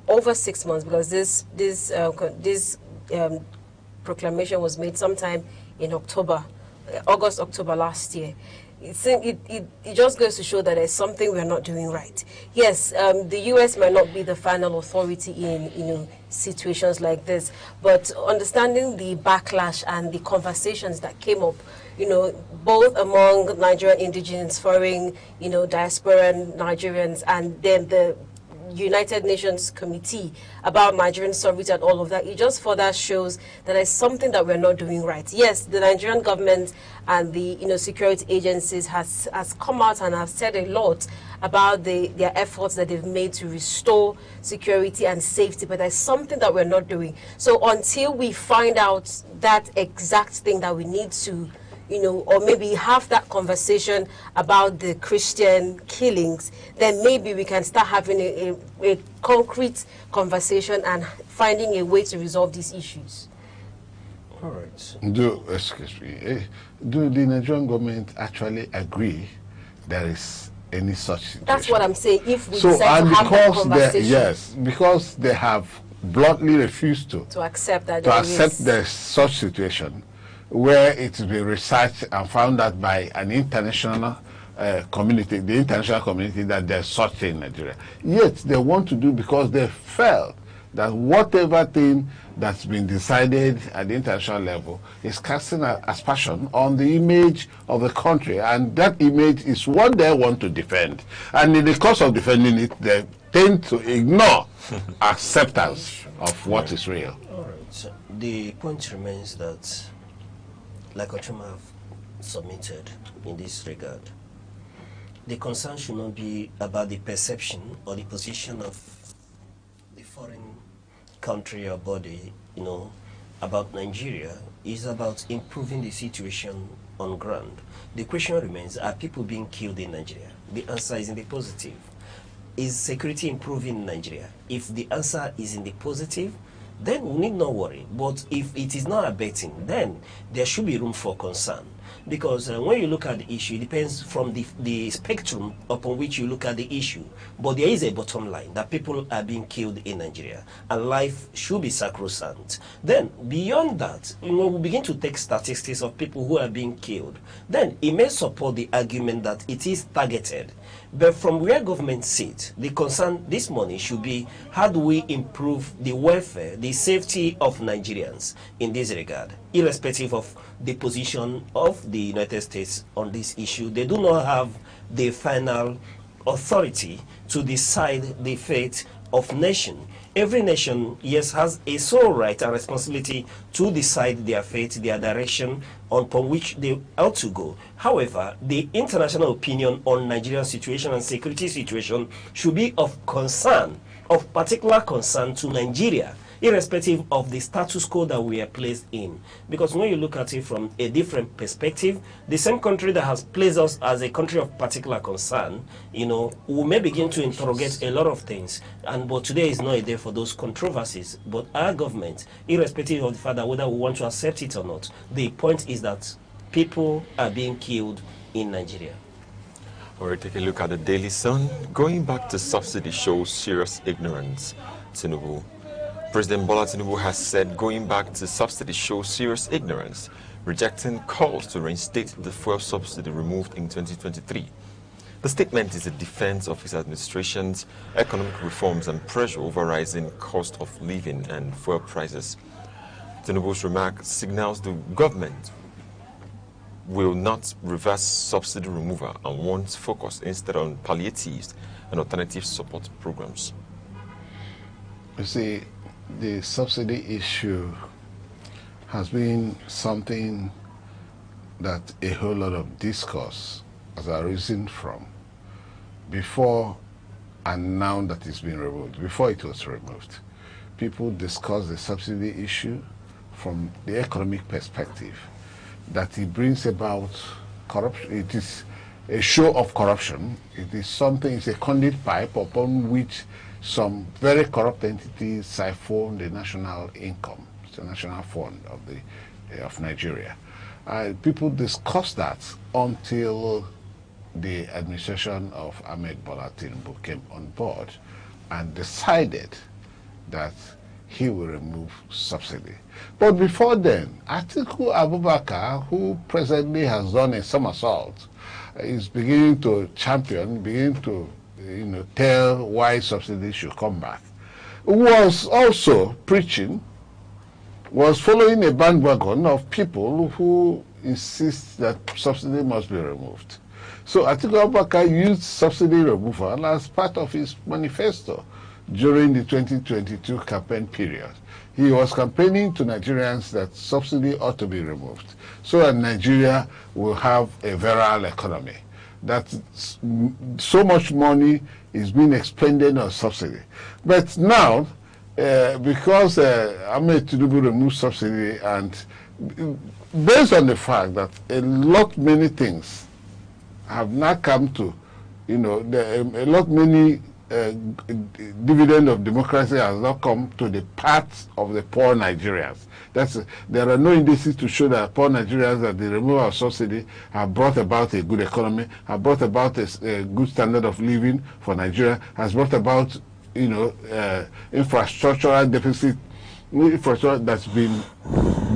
S16: over 6 months, because this proclamation was made sometime in August, October last year. It just goes to show that there's something we're not doing right. Yes, the U.S. might not be the final authority in situations like this, but understanding the backlash and the conversations that came up, both among Nigerian indigenous, foreign, diaspora Nigerians, and then the United Nations Committee about Nigerian sovereignty and all of that, it just further shows that there's something that we're not doing right. Yes, the Nigerian government and the security agencies has come out and have said a lot about their efforts that they've made to restore security and safety, but there's something that we're not doing. So until we find out that exact thing that we need to or maybe have that conversation about the Christian killings, then maybe we can start having a concrete conversation and finding a way to resolve these issues.
S9: All right.
S17: Excuse me. Do the Nigerian government actually agree there is any such situation?
S16: That's what I'm saying. If we decide to have that conversation.
S17: Yes, because they have bluntly refused to
S16: accept that
S17: there's such situation, where it's been researched and found out by an international community, the international community, that there's such thing in Nigeria. Yet they want to do because they felt that whatever thing that's been decided at the international level is casting aspersion on the image of the country, and that image is what they want to defend. And in the course of defending it, they tend to ignore acceptance of what is real.
S9: All right. So the point remains that, like Ochuma have submitted in this regard. The concern should not be about the perception or the position of the foreign country or body, about Nigeria. It's about improving the situation on ground. The question remains, are people being killed in Nigeria? The answer is in the positive. Is security improving in Nigeria? If the answer is in the positive, then we need not worry. But if it is not abating, then there should be room for concern. Because when you look at the issue, it depends from the spectrum upon which you look at the issue. But there is a bottom line that people are being killed in Nigeria, and life should be sacrosanct. Then, beyond that, when we begin to take statistics of people who are being killed, then it may support the argument that it is targeted. But from where government sits, the concern this morning should be, how do we improve the welfare, the safety of Nigerians in this regard, irrespective of the position of the United States on this issue. They do not have the final authority to decide the fate of nation. Every nation, yes, has a sole right and responsibility to decide their fate, their direction upon which they ought to go. However, the international opinion on Nigerian situation and security situation should be of concern, of particular concern to Nigeria, irrespective of the status quo that we are placed in. Because when you look at it from a different perspective, the same country that has placed us as a country of particular concern, we may begin to interrogate a lot of things. But today is not a day for those controversies. But our government, irrespective of the fact that whether we want to accept it or not, the point is that people are being killed in Nigeria.
S2: All right, take a look at the Daily Sun. Going back to subsidy shows serious ignorance. Tinubu. President Bola Tinubu has said going back to subsidy shows serious ignorance, rejecting calls to reinstate the fuel subsidy removed in 2023. The statement is a defense of his administration's economic reforms and pressure over rising cost of living and fuel prices. Tinubu's remark signals the government will not reverse subsidy removal and wants focus instead on palliatives and alternative support programs.
S17: You see, the subsidy issue has been something that a whole lot of discourse has arisen from before and now that it's been removed. Before it was removed, people discussed the subsidy issue from the economic perspective, that it brings about corruption. It is a show of corruption. It is something, it's a conduit pipe upon which some very corrupt entities siphon the national income, the national fund of Nigeria. People discussed that until the administration of Ahmed Bola Tinubu came on board and decided that he will remove subsidy. But before then, Atiku Abubakar, who presently has done a somersault, is beginning to champion, beginning to tell why subsidy should come back, was also preaching, was following a bandwagon of people who insist that subsidy must be removed. So Atiku Abubakar used subsidy removal as part of his manifesto during the 2022 campaign period. He was campaigning to Nigerians that subsidy ought to be removed so that Nigeria will have a virile economy, that so much money is being expended on subsidy. But now, because Ahmed Tinubu removed subsidy, and based on the fact that many things have now come to, many dividend of democracy has not come to the parts of the poor Nigerians. There are no indices to show that poor Nigerians, that the removal of subsidy have brought about a good economy, have brought about a good standard of living for Nigeria, has brought about infrastructural deficit, infrastructure that's been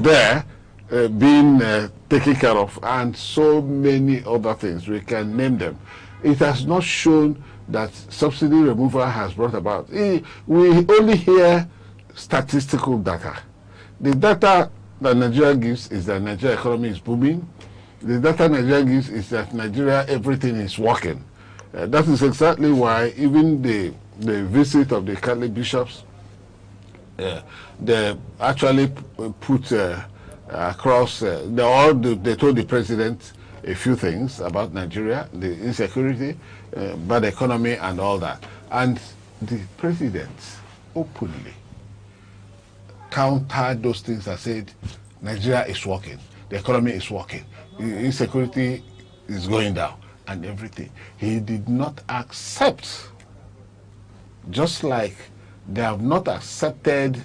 S17: there, being taken care of, and so many other things. We can name them. It has not shown that subsidy removal has brought about. We only hear statistical data. The data that Nigeria gives is that Nigeria economy is booming. The data Nigeria gives is that Nigeria, everything is working. That is exactly why even the visit of the Catholic bishops, they actually put across. They told the president a few things about Nigeria, the insecurity, bad economy, and all that. And the president openly countered those things and said, Nigeria is working, the economy is working, insecurity is going down, and everything. He did not accept, just like they have not accepted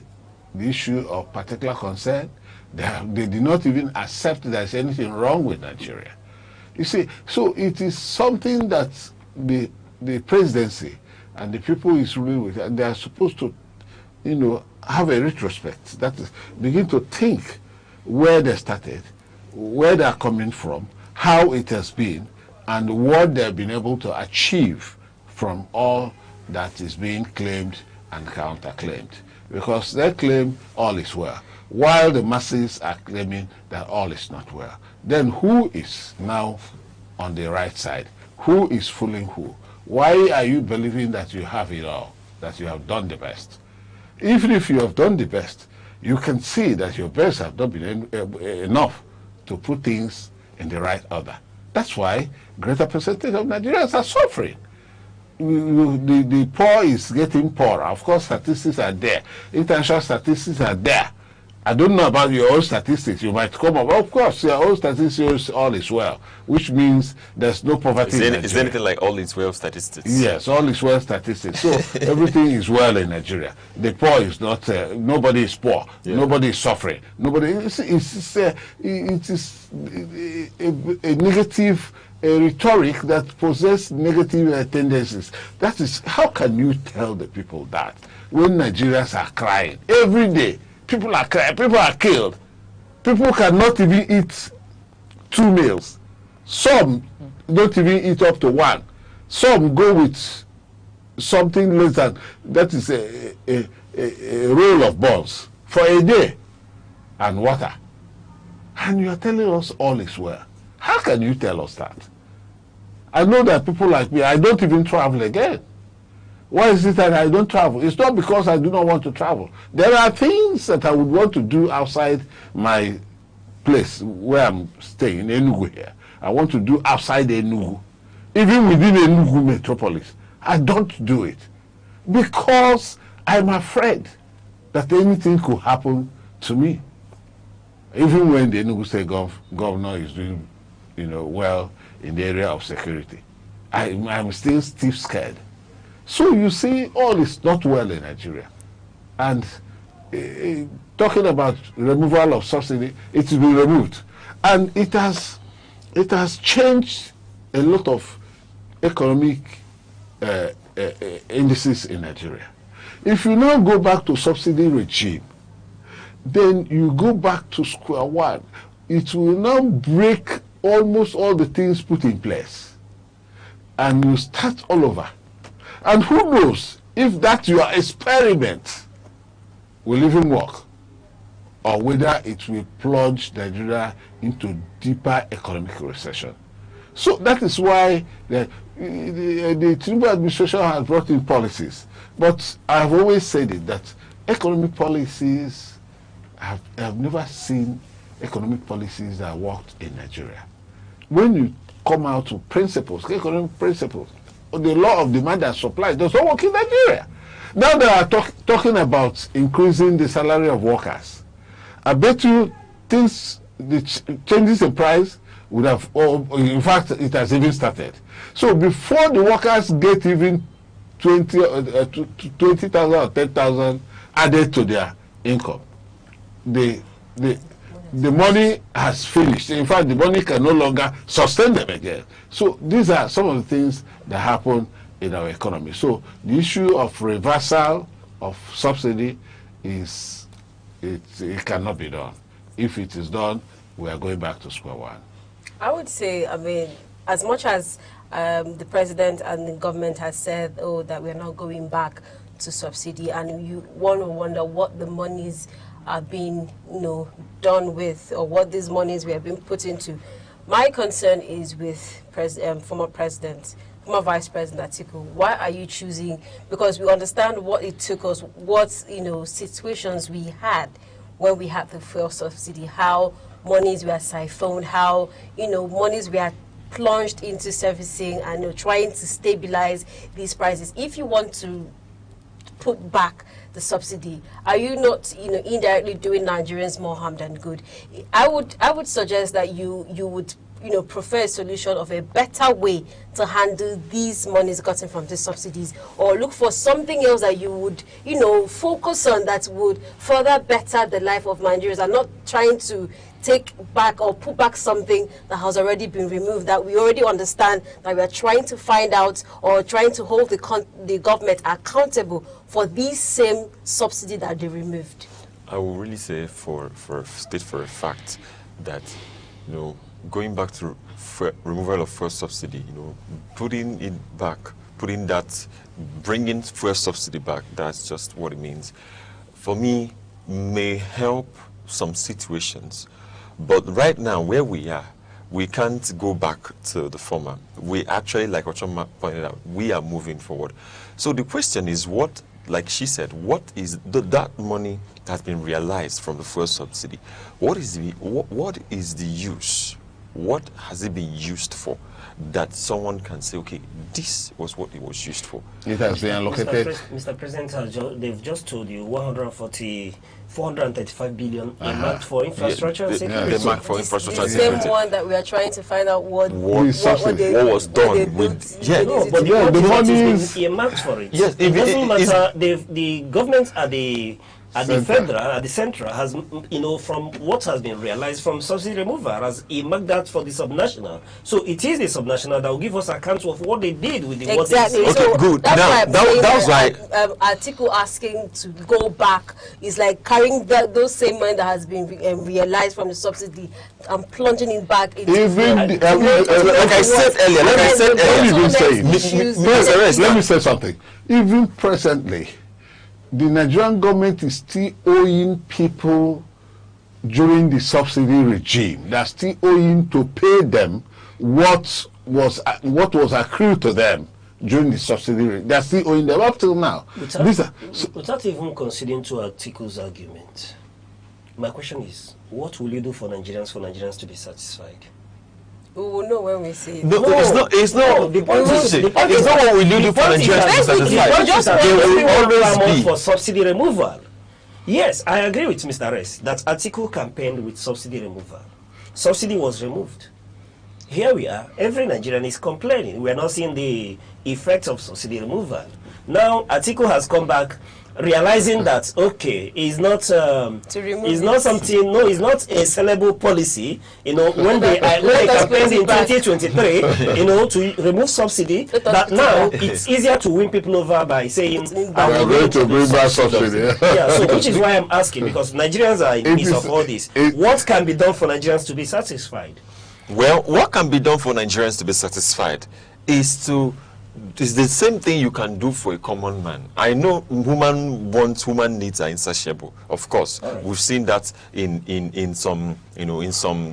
S17: the issue of particular concern, they did not even accept there's anything wrong with Nigeria. You see, so it is something that the presidency and the people is ruling with, and they are supposed to, you know, have a retrospect. That is, begin to think where they started, where they are coming from, how it has been, and what they have been able to achieve from all that is being claimed and counterclaimed. Because they claim all is well, while the masses are claiming that all is not well. Then who is now on the right side? Who is fooling who? Why are you believing that you have it all, that you have done the best? Even if you have done the best, you can see that your best have not been enough to put things in the right order. That's why greater percentage of Nigerians are suffering. The poor is getting poorer. Of course, statistics are there. International statistics are there. I don't know about your own statistics. You might come up. Of course, your own statistics, all is well, which means there's no poverty in Nigeria.
S2: Is there anything like all is well statistics?
S17: Yes, all is well statistics. So everything is well in Nigeria. The poor is not, nobody is poor. Yeah. Nobody is suffering. Nobody, it is a negative rhetoric that possesses negative tendencies. That is, how can you tell the people that when Nigerians are crying every day? People are crying, people are killed. People cannot even eat 2 meals. Some don't even eat up to 1. Some go with something less than, that is a roll of buns for a day and water. And you are telling us all is well. How can you tell us that? I know that people like me, I don't even travel again. Why is it that I don't travel? It's not because I do not want to travel. There are things that I would want to do outside my place where I'm staying, Enugu here. I want to do outside Enugu. Even within Enugu metropolis, I don't do it. Because I'm afraid that anything could happen to me. Even when the Enugu State governor is doing, you know, well in the area of security, I'm still scared. So you see, all is not well in Nigeria. And talking about removal of subsidy, it will be removed. And it has changed a lot of economic indices in Nigeria. If you now go back to subsidy regime, then you go back to square one. It will now break almost all the things put in place. And you start all over. And who knows if that your experiment will even work, or whether it will plunge Nigeria into deeper economic recession. So that is why the Tinubu administration has brought in policies. But I've always said it, that economic policies, I've never seen economic policies that worked in Nigeria. When you come out with principles, economic principles, the law of demand and supply does not work in Nigeria. Now they are talking about increasing the salary of workers. I bet you things, the changes in price would have, in fact, it has even started. So before the workers get even 20,000 or 10,000 added to their income, the money has finished. In fact, the money can no longer sustain them again. So these are some of the things that happen in our economy. So the issue of reversal of subsidy is, it cannot be done. If it is done, we are going back to square one.
S16: I would say, I mean, as much as the president and the government has said, oh, that we're not going back to subsidy, and you want to wonder what the monies are being, you know, done with, or what these monies we have been put into. My concern is with former Vice President Atiku. Why are you choosing? Because we understand what it took us, what, you know, situations we had when we had the fuel subsidy, how monies were siphoned, how, monies were plunged into servicing and trying to stabilize these prices. If you want to put back the subsidy, are you not, indirectly doing Nigerians more harm than good? I would suggest that you would, prefer a solution of a better way to handle these monies gotten from these subsidies, or look for something else that you would, focus on that would further better the life of Nigerians, and not trying to take back or put back something that has already been removed, that we already understand, that we are trying to find out or trying to hold the government accountable for these same subsidy that they removed.
S2: I will really say state for a fact that, going back to removal of fuel subsidy, putting it back, bringing fuel subsidy back, that's just what it means. For me, may help some situations. But right now, where we are, we can't go back to the former. We actually, like Ochoma pointed out, we are moving forward. So the question is, what, like she said, what is that money that has been realized from the fuel subsidy? What is the use? What has it been used for? That someone can say, okay, this was what it was used for.
S17: It has been allocated.
S9: Mr. President, they've just told you 435 billion earmarked for infrastructure and security.
S2: Earmarked for infrastructure and
S16: security.
S2: security.
S16: The same one that we are trying to find out what
S2: was done with.
S9: The money is earmarked for it.
S2: Yes,
S9: it doesn't matter. The government at the central has, from what has been realized from subsidy removal, has earmarked that for the subnational. So it is the subnational that will give us accounts of what they did with the
S16: exactly.
S9: What
S2: okay,
S16: so
S2: good.
S16: That's
S2: why
S16: article asking to go back is like carrying those same money that has been realized from the subsidy and plunging it back into
S17: like
S2: I said earlier,
S17: let me say something. Even presently, the Nigerian government is still owing people during the subsidy regime. They're still owing to pay them what was accrued to them during the subsidy regime. They're still owing them up till now.
S9: Without even considering two articles' argument, my question is, what will you do for Nigerians to be satisfied?
S16: We will know when we see it.
S2: No, it's not. The point is, it's not what we do for Nigerians to be satisfied.
S9: They will always be for subsidy removal. Yes, I agree with Mr. Ress that article campaigned with subsidy removal. Subsidy was removed. Here we are. Every Nigerian is complaining. We are not seeing the effects of subsidy removal. Now, article has come back, realizing that it's not something. No, it's not a sellable policy. When they campaigned in 2023, to remove subsidy, that now it's easier to win people over by saying
S17: we are going to bring back subsidy.
S9: Yeah, so which is why I'm asking, because Nigerians are in the midst of all this. What can be done for Nigerians to be satisfied?
S2: Well, what can be done for Nigerians to be satisfied is it's the same thing you can do for a common man. I know human needs are insatiable. Of course, we've seen that in some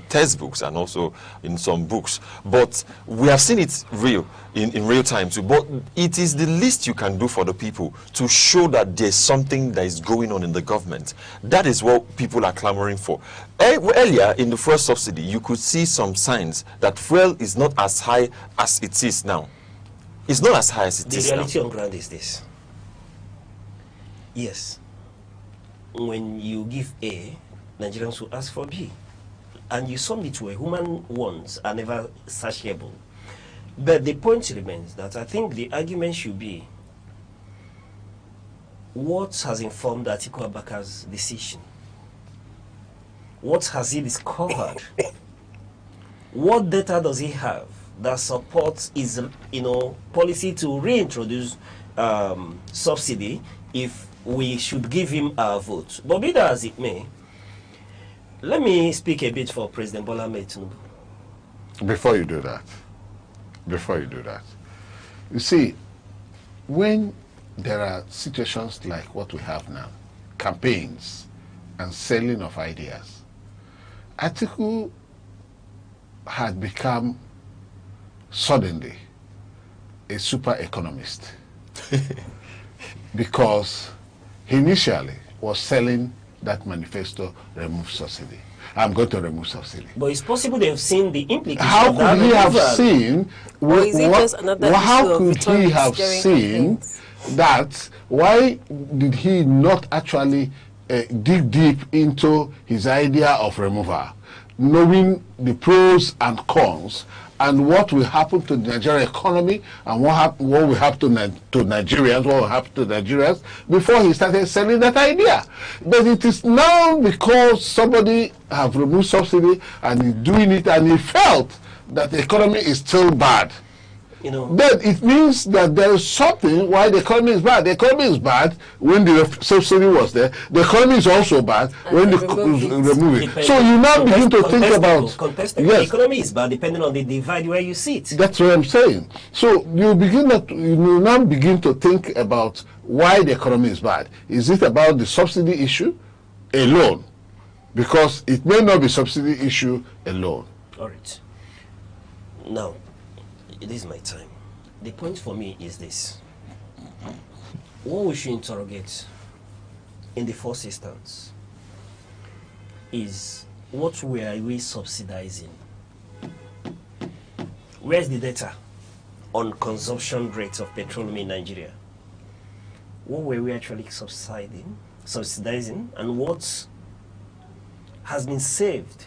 S2: textbooks and also in some books. But we have seen it in real time too. But it is the least you can do for the people to show that there's something that is going on in the government. That is what people are clamoring for. Earlier in the fuel subsidy, you could see some signs that fuel is not as high as it is now. It's not as high as it is now.
S9: The reality on ground is this. Yes. When you give A, Nigerians will ask for B. And you sum it where human wants are never satiable. But the point remains that I think the argument should be what has informed Atiku Abubak's decision? What has he discovered? What data does he have that supports his policy to reintroduce subsidy if we should give him our vote? But be that as it may, let me speak a bit for President Bola Ahmed Tinubu.
S17: Before you do that, you see, when there are situations like what we have now, campaigns and selling of ideas, Atiku had become suddenly a super economist because he initially was selling that manifesto remove subsidy. I'm going to remove subsidy.
S9: But it's possible they've seen the implications.
S17: How
S9: of that
S17: could he have
S9: removal.
S17: seen?
S16: Or is it just another
S17: how
S16: issue of
S17: could he
S16: rhetorics
S17: have
S16: during
S17: seen
S16: campaigns?
S17: that? Why did he not actually dig deep into his idea of removal, knowing the pros and cons, and what will happen to the Nigerian economy, and what will happen to Nigerians, what will happen to Nigerians, before he started selling that idea? But it is now because somebody have removed subsidy and is doing it, and he felt that the economy is still bad.
S9: You know,
S17: then it means that there is something why the economy is bad. The economy is bad when the subsidy was there. The economy is also bad when they remove it. So you now begin to think about
S9: the economy is bad depending on the divide where you sit.
S17: That's what I'm saying. So you now begin to think about why the economy is bad. Is it about the subsidy issue alone? Because it may not be subsidy issue alone.
S9: All right. Now, it is my time. The point for me is this. What we should interrogate in the first instance is what were we subsidizing? Where's the data on consumption rates of petroleum in Nigeria? What were we actually subsidizing, and what has been saved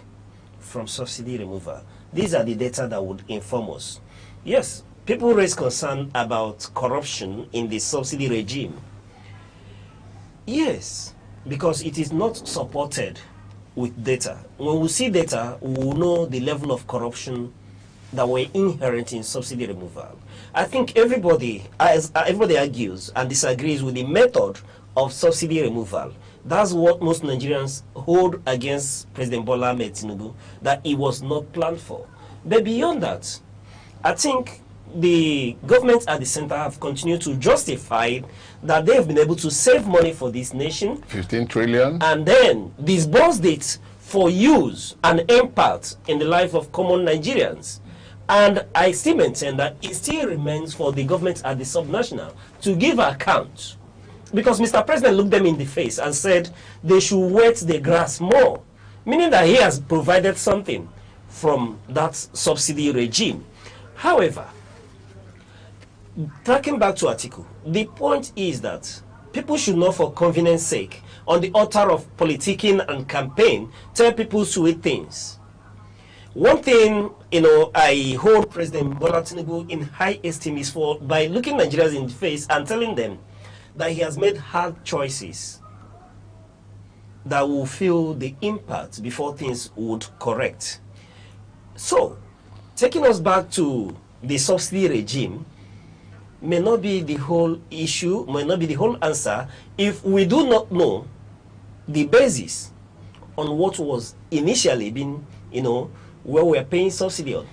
S9: from subsidy removal? These are the data that would inform us. Yes, people raise concern about corruption in the subsidy regime. Yes, because it is not supported with data. When we see data, we will know the level of corruption that were inherent in subsidy removal. I think everybody argues and disagrees with the method of subsidy removal. That's what most Nigerians hold against President Bola Ahmed Tinubu, that it was not planned for. But beyond that, I think the government at the center have continued to justify that they have been able to save money for this nation.
S17: 15 trillion.
S9: And then disbursed it for use and impact in the life of common Nigerians. And I still maintain that it still remains for the government at the subnational to give account. Because Mr. President looked them in the face and said they should wet the grass more, meaning that he has provided something from that subsidy regime. However, tracking back to Atiku, the point is that people should not, for convenience sake, on the altar of politicking and campaign, tell people sweet things. One thing, I hold President Bola Tinubu in high esteem is for by looking Nigerians in the face and telling them that he has made hard choices that will feel the impact before things would correct. So, taking us back to the subsidy regime may not be the whole issue, may not be the whole answer, if we do not know the basis on what was initially been, where we are paying subsidy on.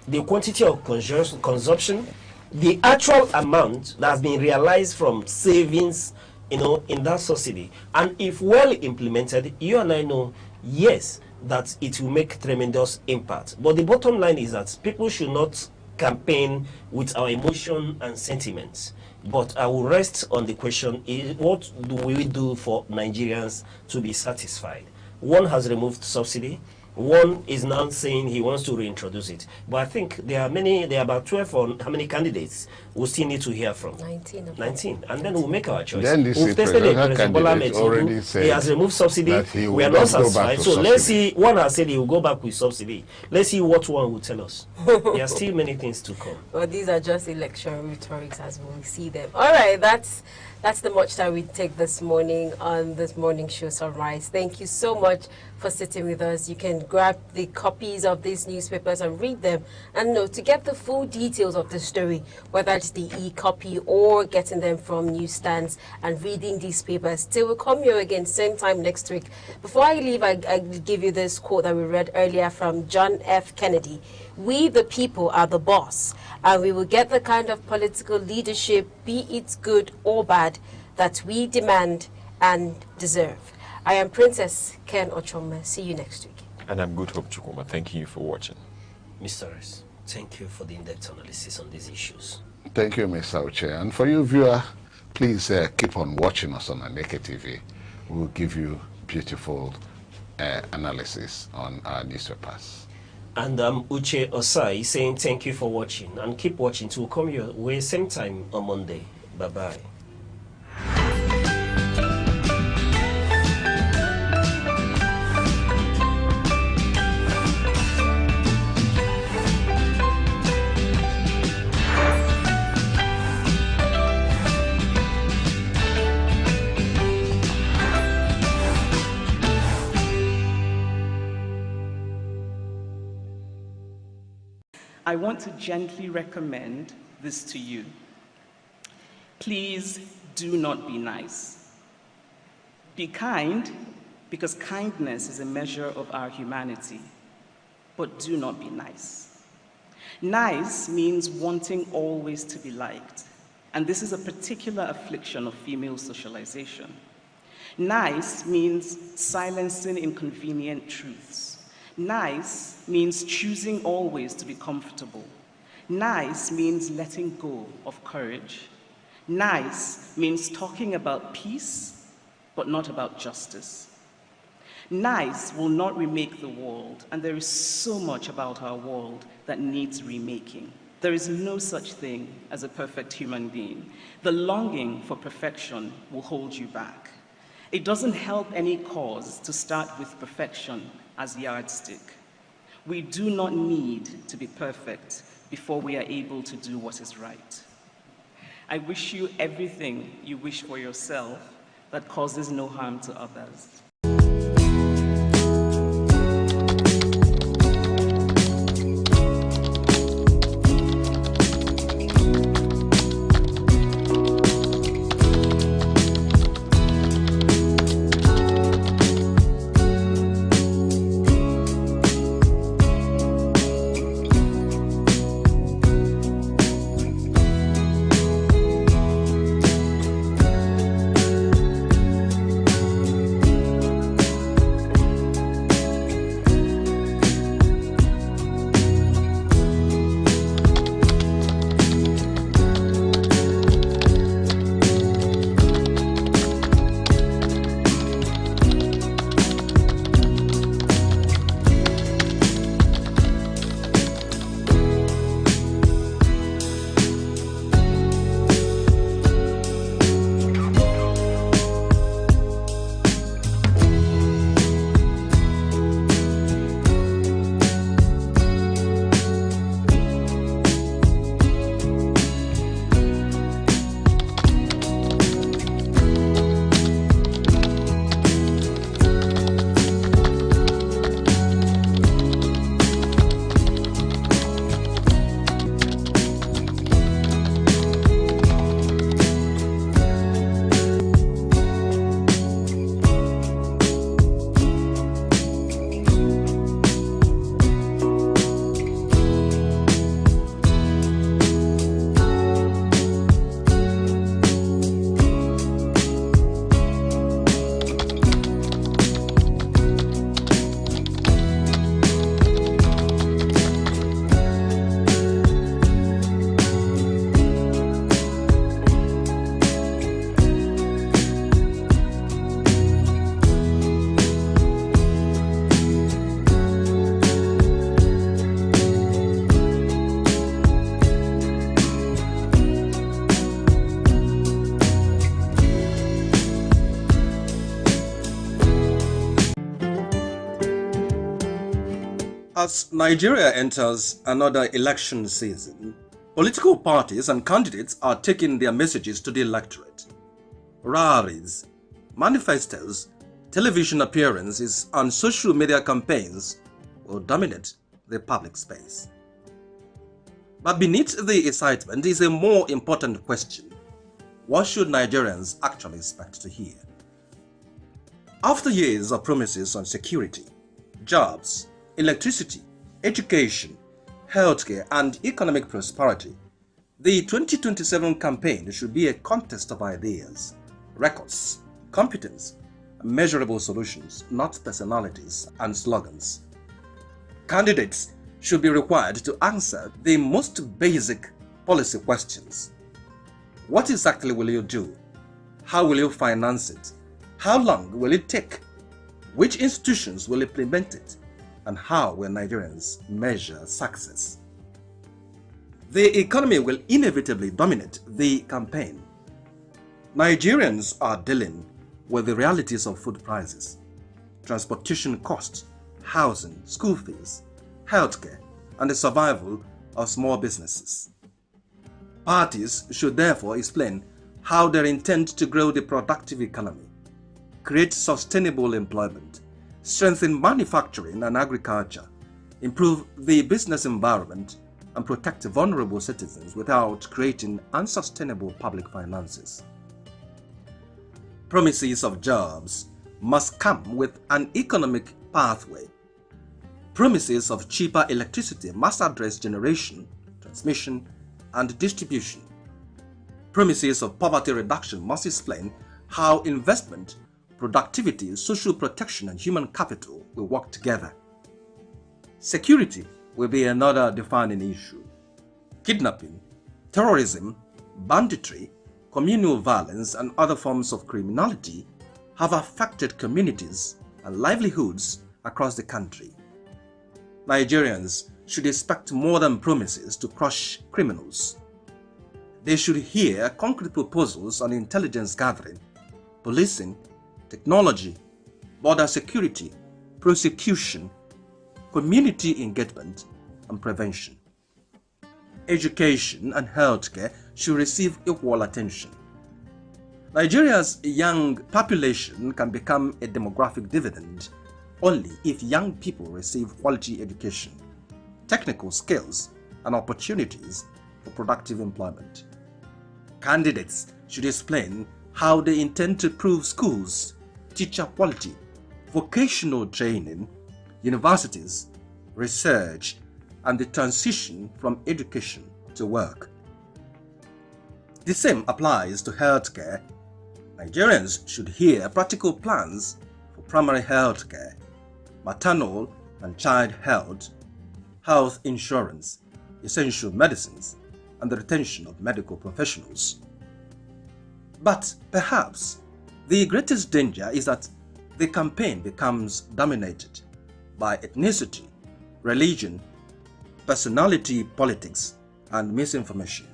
S9: The quantity of consumption, the actual amount that has been realized from savings, in that subsidy. And if well implemented, you and I know, yes, that it will make tremendous impact. But the bottom line is that people should not campaign with our emotion and sentiments. But I will rest on the question, what do we do for Nigerians to be satisfied? One has removed subsidy. One is now saying he wants to reintroduce it. But I think there are about 12 or how many candidates we still need to hear from? 19. And then we'll make our choice.
S17: Then this
S9: We've tested it. President Bola Ahmed Tinubu, he has removed subsidy. We are not satisfied. So let's see. One has said he will go back with subsidy. Let's see what one will tell us. There are still many things to come.
S16: Well, these are just election rhetorics as we see them. All right, that's the much that we take this morning on this morning show Sunrise. Thank you so much for sitting with us. You can grab the copies of these newspapers and read them, and to get the full details of the story, whether it's the e-copy or getting them from newsstands and reading these papers. Till we come here again same time next week. Before I leave, I give you this quote that we read earlier from John F. Kennedy. We the people are the boss, and we will get the kind of political leadership, be it good or bad, that we demand and deserve. I am Princess Ken Ochome. See you next week.
S2: And I'm Good Hope Chukuma. Thanking you for watching.
S9: Mr. S, thank you for the in-depth analysis on these issues.
S17: Thank you, Mr. Uche. And for you, viewer, please keep on watching us on Aneke TV. We'll give you beautiful beautiful analysis on our newspapers.
S9: And Uche Osai saying thank you for watching, and keep watching to come your way same time on Monday. Bye-bye.
S18: I want to gently recommend this to you. Please do not be nice. Be kind, because kindness is a measure of our humanity, but do not be nice. Nice means wanting always to be liked, and this is a particular affliction of female socialization. Nice means silencing inconvenient truths. Nice means choosing always to be comfortable. Nice means letting go of courage. Nice means talking about peace, but not about justice. Nice will not remake the world, and there is so much about our world that needs remaking. There is no such thing as a perfect human being. The longing for perfection will hold you back. It doesn't help any cause to start with perfection as yardstick. We do not need to be perfect before we are able to do what is right. I wish you everything you wish for yourself that causes no harm to others.
S15: As Nigeria enters another election season, political parties and candidates are taking their messages to the electorate. Rallies, manifestos, television appearances, and social media campaigns will dominate the public space. But beneath the excitement is a more important question. What should Nigerians actually expect to hear? After years of promises on security, jobs, electricity, education, healthcare, and economic prosperity, the 2027 campaign should be a contest of ideas, records, competence, and measurable solutions, not personalities and slogans. Candidates should be required to answer the most basic policy questions. What exactly will you do? How will you finance it? How long will it take?
S19: Which institutions will implement it? And how will Nigerians measure success? The economy will inevitably dominate the campaign. Nigerians are dealing with the realities of food prices, transportation costs, housing, school fees, healthcare, and the survival of small businesses. Parties should therefore explain how they intend to grow the productive economy, create sustainable employment, strengthen manufacturing and agriculture, improve the business environment, and protect vulnerable citizens without creating unsustainable public finances. Promises of jobs must come with an economic pathway. Promises of cheaper electricity must address generation, transmission, and distribution. Promises of poverty reduction must explain how investment, productivity, social protection, and human capital will work together. Security will be another defining issue. Kidnapping, terrorism, banditry, communal violence, and other forms of criminality have affected communities and livelihoods across the country. Nigerians should expect more than promises to crush criminals. They should hear concrete proposals on intelligence gathering, policing, technology, border security, prosecution, community engagement, and prevention. Education and healthcare should receive equal attention. Nigeria's young population can become a demographic dividend only if young people receive quality education, technical skills, and opportunities for productive employment. Candidates should explain how they intend to improve schools, teacher quality, vocational training, universities, research, and the transition from education to work. The same applies to healthcare. Nigerians should hear practical plans for primary healthcare, maternal and child health, health insurance, essential medicines, and the retention of medical professionals. But perhaps the greatest danger is that the campaign becomes dominated by ethnicity, religion, personality politics, and misinformation.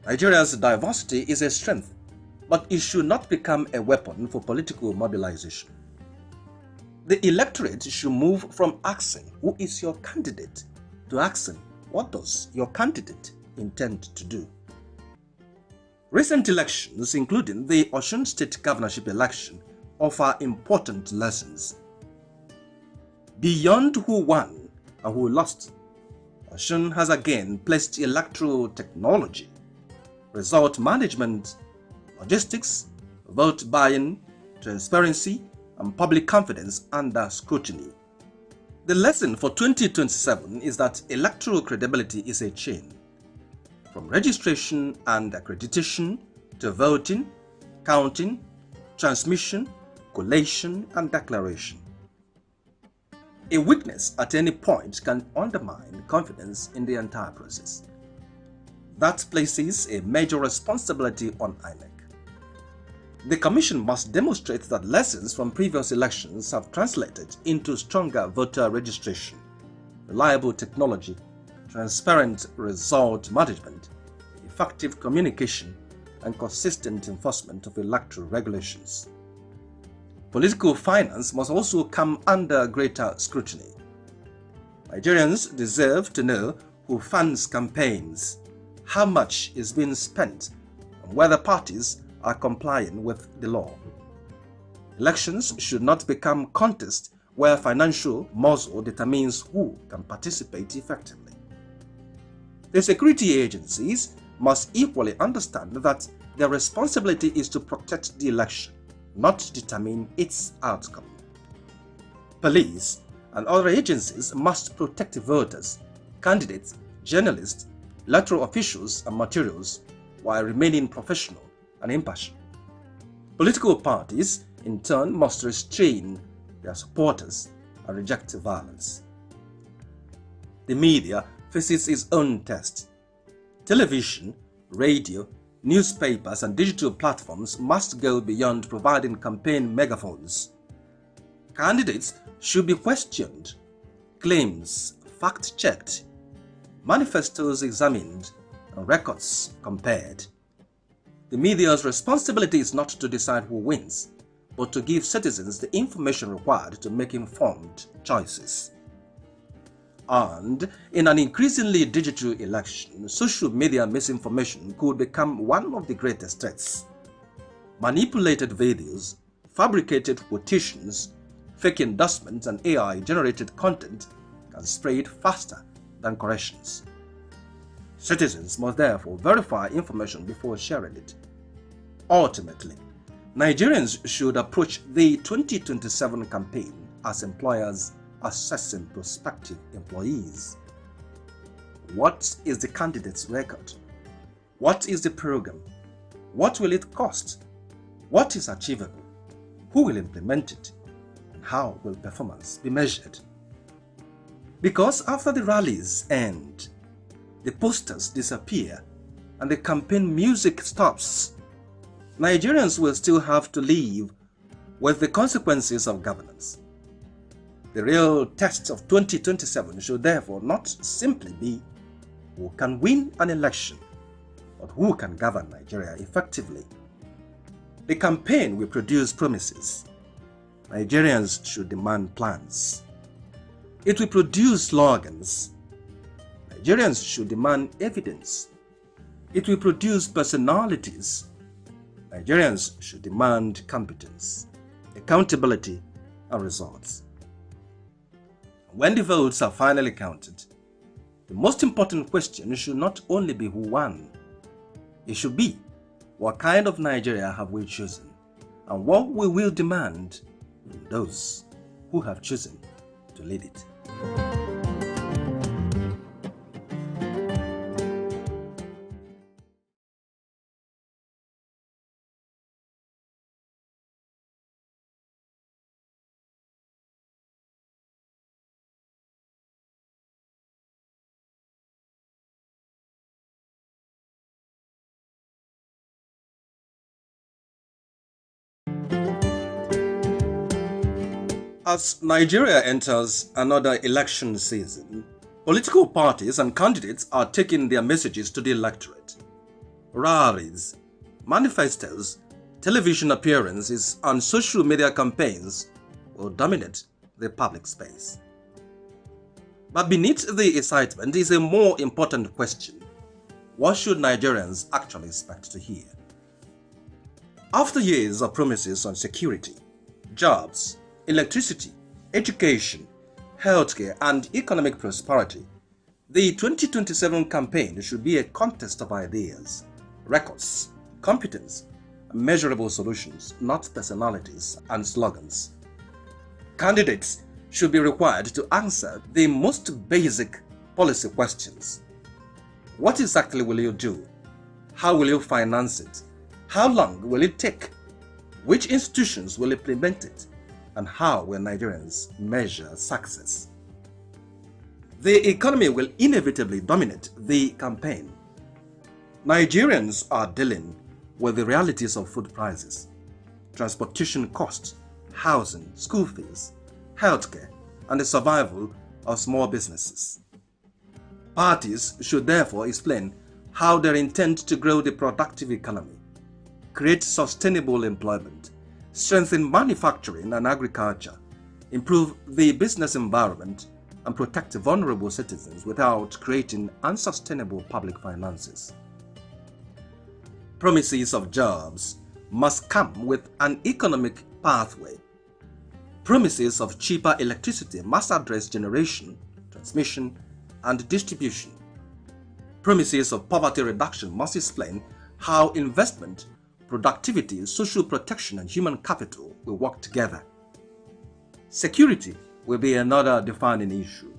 S19: Nigeria's diversity is a strength, but it should not become a weapon for political mobilization. The electorate should move from asking, "Who is your candidate?" to asking, "What does your candidate intend to do?" Recent elections, including the Osun State governorship election, offer important lessons. Beyond who won and who lost, Osun has again placed electoral technology, result management, logistics, vote buying, transparency, and public confidence under scrutiny. The lesson for 2027 is that electoral credibility is a chain, from registration and accreditation to voting, counting, transmission, collation, and declaration. A weakness at any point can undermine confidence in the entire process. That places a major responsibility on INEC. The Commission must demonstrate that lessons from previous elections have translated into stronger voter registration, reliable technology, transparent result management, effective communication, and consistent enforcement of electoral regulations. Political finance must also come under greater scrutiny. Nigerians deserve to know who funds campaigns, how much is being spent, and whether parties are complying with the law. Elections should not become contests where financial muscle determines who can participate effectively. The security agencies must equally understand that their responsibility is to protect the election, not determine its outcome. Police and other agencies must protect voters, candidates, journalists, electoral officials, and materials while remaining professional and impartial. Political parties, in turn, must restrain their supporters and reject violence. The media faces its own test. Television, radio, newspapers, and digital platforms must go beyond providing campaign megaphones. Candidates should be questioned, claims fact-checked, manifestos examined, and records compared. The media's responsibility is not to decide who wins, but to give citizens the information required to make informed choices. And in an increasingly digital election, social media misinformation could become one of the greatest threats. Manipulated videos, fabricated quotations, fake endorsements, and AI-generated content can spread faster than corrections. Citizens must therefore verify information before sharing it. Ultimately, Nigerians should approach the 2027 campaign as employers assessing prospective employees. What is the candidate's record? What is the program? What will it cost? What is achievable? Who will implement it? And how will performance be measured? Because after the rallies end, the posters disappear and the campaign music stops, Nigerians will still have to live with the consequences of governance. The real test of 2027 should therefore not simply be who can win an election, but who can govern Nigeria effectively. The campaign will produce promises. Nigerians should demand plans. It will produce slogans. Nigerians should demand evidence. It will produce personalities. Nigerians should demand competence, accountability, and results. When the votes are finally counted, the most important question should not only be who won. It should be, what kind of Nigeria have we chosen, and what we will demand from those who have chosen to lead it. As Nigeria enters another election season, political parties and candidates are taking their messages to the electorate. Rallies, manifestos, television appearances, and social media campaigns will dominate the public space. But beneath the excitement is a more important question. What should Nigerians actually expect to hear? After years of promises on security, jobs, electricity, education, healthcare, and economic prosperity, the 2027 campaign should be a contest of ideas, records, competence, and measurable solutions, not personalities and slogans. Candidates should be required to answer the most basic policy questions. What exactly will you do? How will you finance it? How long will it take? Which institutions will implement it? And how will Nigerians measure success? The economy will inevitably dominate the campaign. Nigerians are dealing with the realities of food prices, transportation costs, housing, school fees, healthcare, and the survival of small businesses. Parties should therefore explain how they intend to grow the productive economy, create sustainable employment, strengthen manufacturing and agriculture, improve the business environment, and protect vulnerable citizens without creating unsustainable public finances. Promises of jobs must come with an economic pathway. Promises of cheaper electricity must address generation, transmission, and distribution. Promises of poverty reduction must explain how investment, productivity, social protection, and human capital will work together. Security will be another defining issue.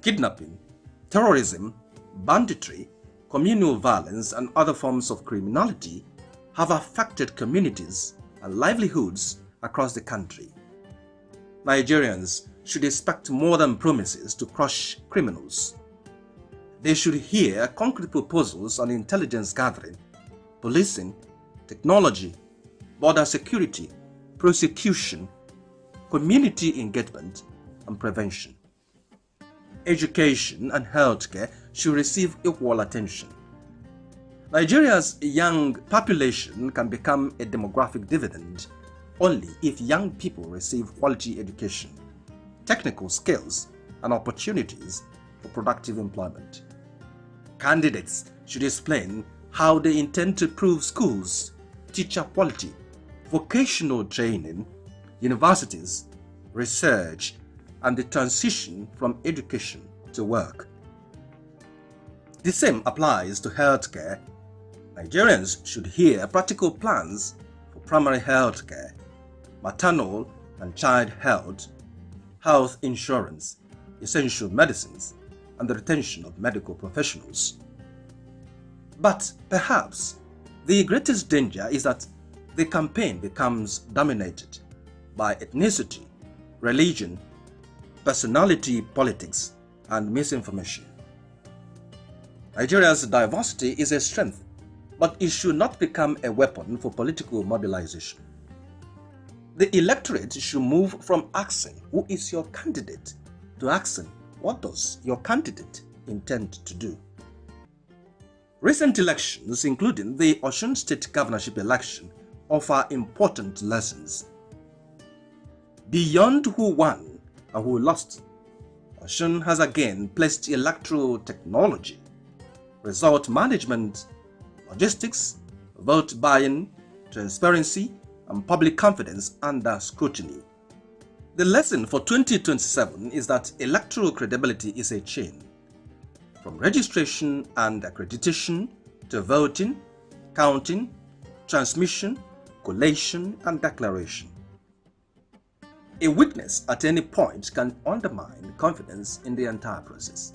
S19: Kidnapping, terrorism, banditry, communal violence, and other forms of criminality have affected communities and livelihoods across the country. Nigerians should expect more than promises to crush criminals. They should hear concrete proposals on intelligence gathering, policing, technology, border security, prosecution, community engagement, and prevention. Education and healthcare should receive equal attention. Nigeria's young population can become a demographic dividend only if young people receive quality education, technical skills, and opportunities for productive employment. Candidates should explain how they intend to improve schools, teacher quality, vocational training, universities, research, and the transition from education to work. The same applies to healthcare. Nigerians should hear practical plans for primary healthcare, maternal and child health, health insurance, essential medicines, and the retention of medical professionals. But perhaps the greatest danger is that the campaign becomes dominated by ethnicity, religion, personality politics, and misinformation. Nigeria's diversity is a strength, but it should not become a weapon for political mobilization. The electorate should move from asking, "Who is your candidate?" to asking, "What does your candidate intend to do?" Recent elections, including the Osun State governorship election, offer important lessons. Beyond who won and who lost, Osun has again placed electoral technology, result management, logistics, vote buying, transparency, and public confidence under scrutiny. The lesson for 2027 is that electoral credibility is a chain, from registration and accreditation to voting, counting, transmission, collation, and declaration. A weakness at any point can undermine confidence in the entire process.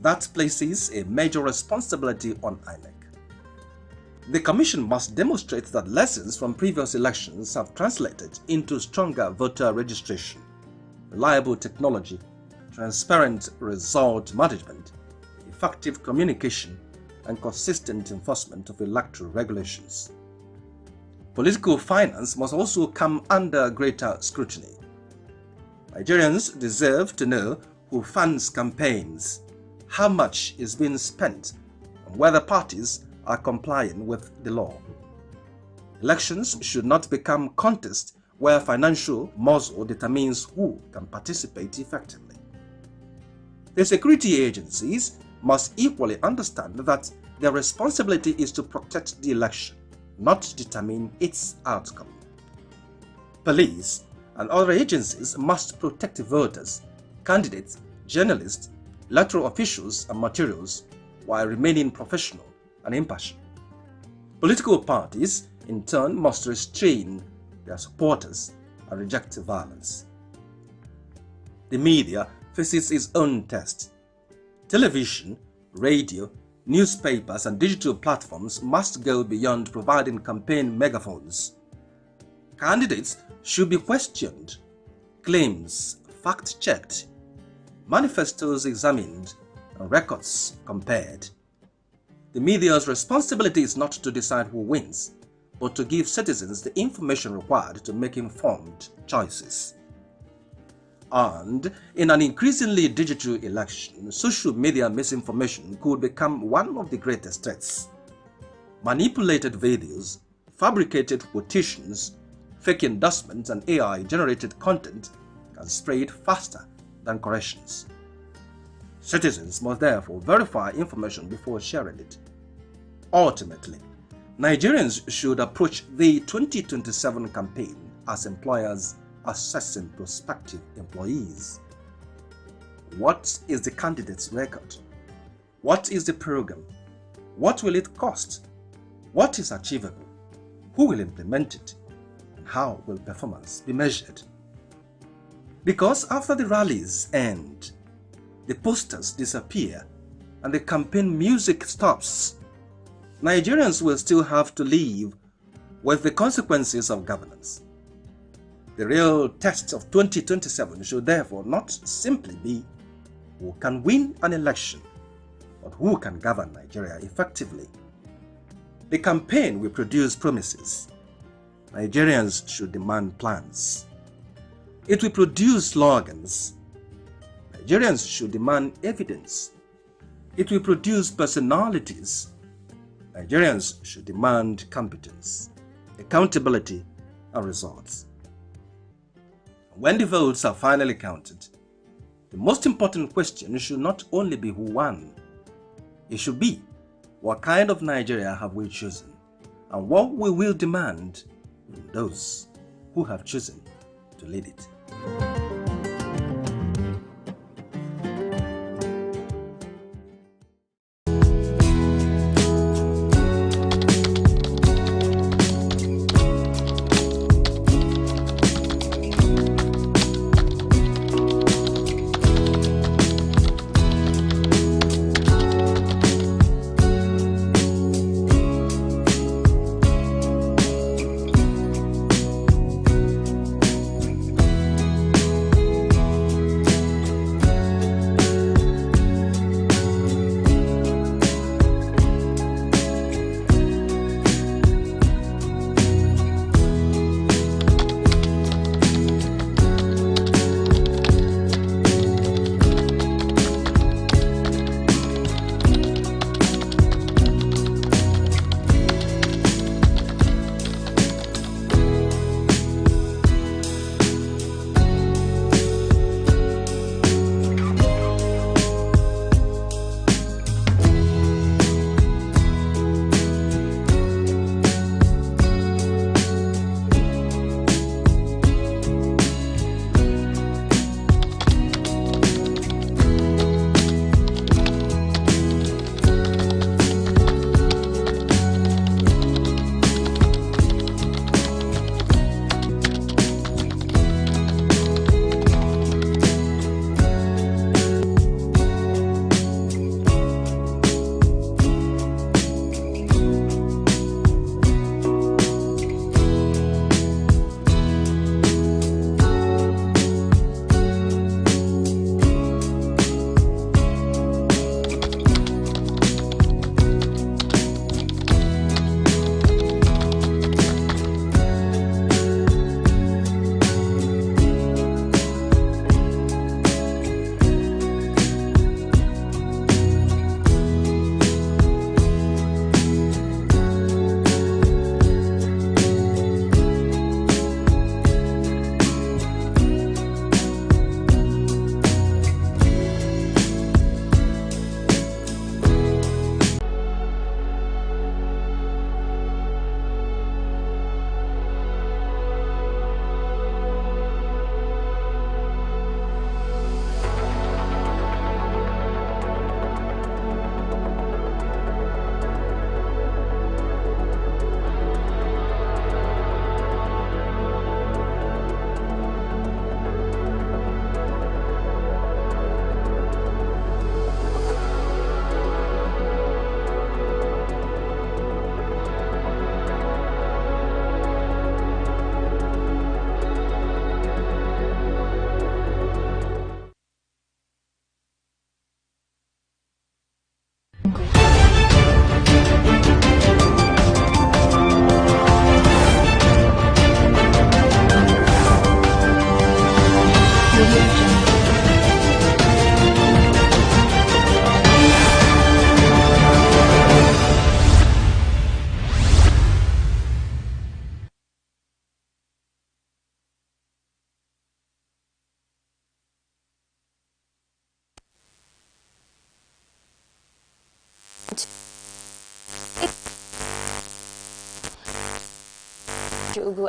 S19: That places a major responsibility on INEC. The Commission must demonstrate that lessons from previous elections have translated into stronger voter registration, reliable technology, transparent result management, effective communication, and consistent enforcement of electoral regulations. Political finance must also come under greater scrutiny. Nigerians deserve to know who funds campaigns, how much is being spent, and whether parties are complying with the law. Elections should not become contests where financial muscle determines who can participate effectively. The security agencies must equally understand that their responsibility is to protect the election, not determine its outcome. Police and other agencies must protect voters, candidates, journalists, electoral officials, and materials while remaining professional and impartial. Political parties, in turn, must restrain their supporters and reject violence. The media faces its own test. Television, radio, newspapers, and digital platforms must go beyond providing campaign megaphones. Candidates should be questioned, claims fact-checked, manifestos examined, and records compared. The media's responsibility is not to decide who wins, but to give citizens the information required to make informed choices. And in an increasingly digital election, social media misinformation could become one of the greatest threats. Manipulated videos, fabricated quotations, fake endorsements, and AI-generated content can spread faster than corrections. Citizens must therefore verify information before sharing it. Ultimately, Nigerians should approach the 2027 campaign as employers assessing prospective employees. What is the candidate's record? What is the program? What will it cost? What is achievable? Who will implement it? And how will performance be measured? Because after the rallies end, the posters disappear and the campaign music stops, Nigerians will still have to live with the consequences of governance. The real test of 2027 should therefore not simply be who can win an election, but who can govern Nigeria effectively. The campaign will produce promises. Nigerians should demand plans. It will produce slogans. Nigerians should demand evidence. It will produce personalities. Nigerians should demand competence, accountability, and results. When the votes are finally counted, the most important question should not only be who won. It should be, what kind of Nigeria have we chosen, and what we will demand from those who have chosen to lead it.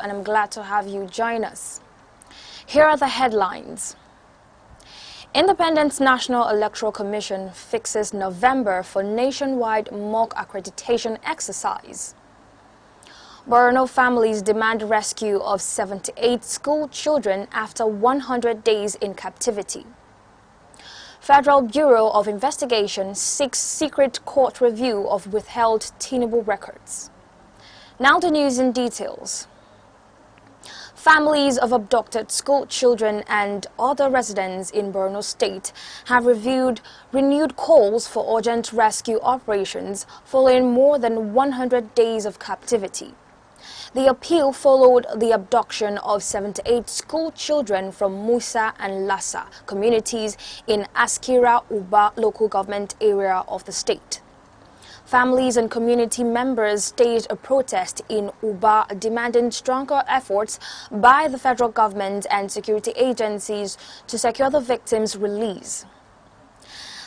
S20: And I'm glad to have you join us. Here are the headlines. Independent National Electoral Commission fixes November for nationwide mock accreditation exercise. Borno families demand rescue of 78 school children after 100 days in captivity. Federal Bureau of Investigation seeks secret court review of withheld Tinubu records. Now the news in details. Families of abducted school children and other residents in Borno State have renewed calls for urgent rescue operations following more than 100 days of captivity. The appeal followed the abduction of 78 school children from Musa and Lassa communities in Askira Uba local government area of the state. Families and community members staged a protest in Uba demanding stronger efforts by the federal government and security agencies to secure the victims' release.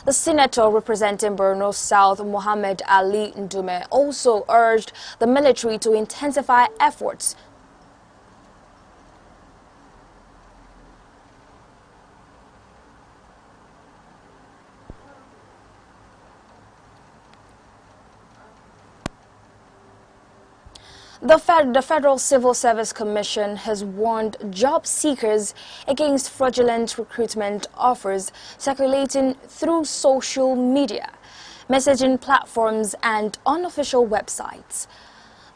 S20: The senator representing Borno South, Mohammed Ali Ndume, also urged the military to intensify efforts The Federal Civil Service Commission has warned job seekers against fraudulent recruitment offers circulating through social media, messaging platforms and unofficial websites.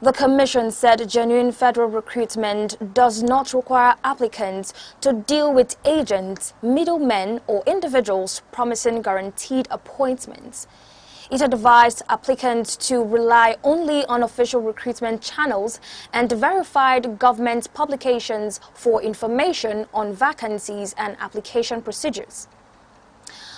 S20: The Commission said genuine federal recruitment does not require applicants to deal with agents, middlemen or individuals promising guaranteed appointments. It advised applicants to rely only on official recruitment channels and verified government publications for information on vacancies and application procedures.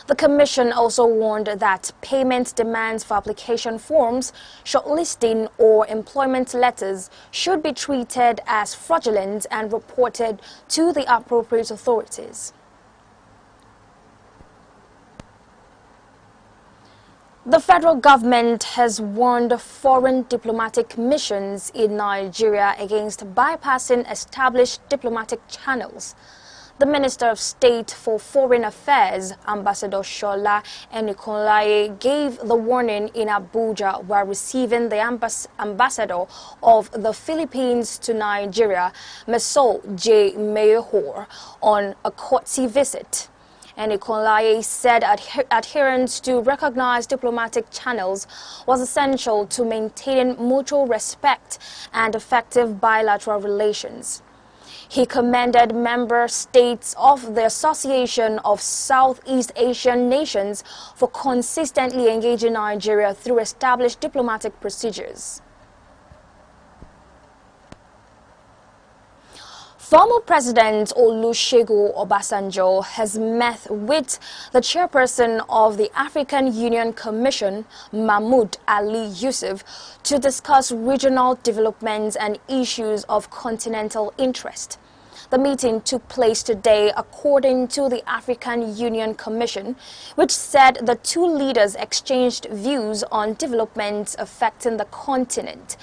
S20: The Commission also warned that payment demands for application forms, shortlisting or employment letters should be treated as fraudulent and reported to the appropriate authorities. The federal government has warned foreign diplomatic missions in Nigeria against bypassing established diplomatic channels. The Minister of State for Foreign Affairs, Ambassador Shola Enikunlaye, gave the warning in Abuja while receiving the ambassador of the Philippines to Nigeria, Mesol J. Mayehor, on a courtesy visit. Enikunlaye said adherence to recognized diplomatic channels was essential to maintaining mutual respect and effective bilateral relations. He commended member states of the Association of Southeast Asian Nations for consistently engaging Nigeria through established diplomatic procedures. Former President Olusegun Obasanjo has met with the chairperson of the African Union Commission, Mahmoud Ali Yusuf, to discuss regional developments and issues of continental interest. The meeting took place today according to the African Union Commission, which said the two leaders exchanged views on developments affecting the continent.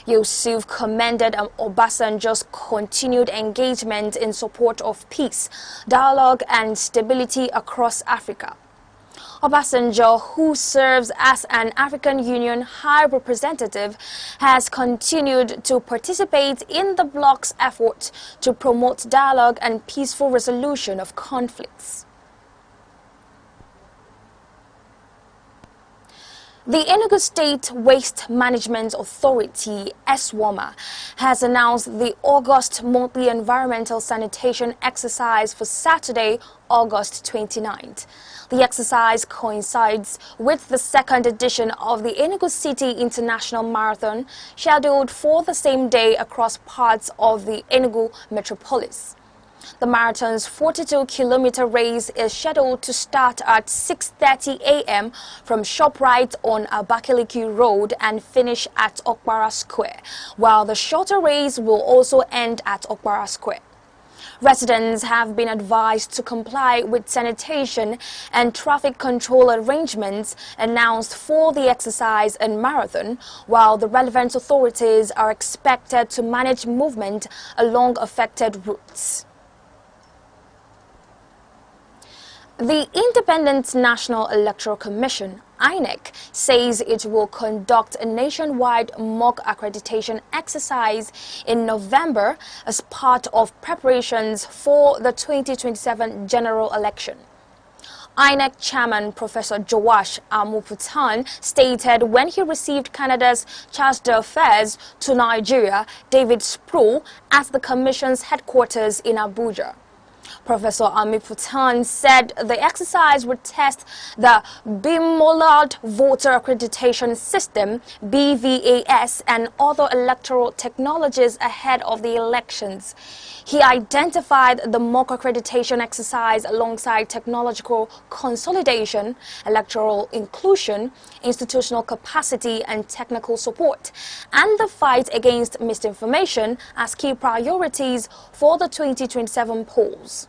S20: Yusuf commended Obasanjo's continued engagement in support of peace, dialogue and stability across Africa. Obasanjo, who serves as an African Union High Representative, has continued to participate in the bloc's effort to promote dialogue and peaceful resolution of conflicts. The Enugu State Waste Management Authority, ESWAMA, has announced the August monthly environmental sanitation exercise for Saturday, August 29th. The exercise coincides with the second edition of the Enugu City International Marathon, scheduled for the same day across parts of the Enugu metropolis. The marathon's 42-kilometer race is scheduled to start at 6:30 a.m. from ShopRite on Abakaliki Road and finish at Okpara Square, while the shorter race will also end at Okpara Square. Residents have been advised to comply with sanitation and traffic control arrangements announced for the exercise and marathon, while the relevant authorities are expected to manage movement along affected routes. The Independent National Electoral Commission, INEC, says it will conduct a nationwide mock accreditation exercise in November as part of preparations for the 2027 general election. INEC Chairman Professor Joash Amuputan stated when he received Canada's Charge d'Affaires to Nigeria, David Sproul, at the Commission's headquarters in Abuja. Professor Amiputan said the exercise would test the Bimolard Voter Accreditation System, BVAS, and other electoral technologies ahead of the elections. He identified the mock accreditation exercise alongside technological consolidation, electoral inclusion, institutional capacity and technical support, and the fight against misinformation as key priorities for the 2027 polls.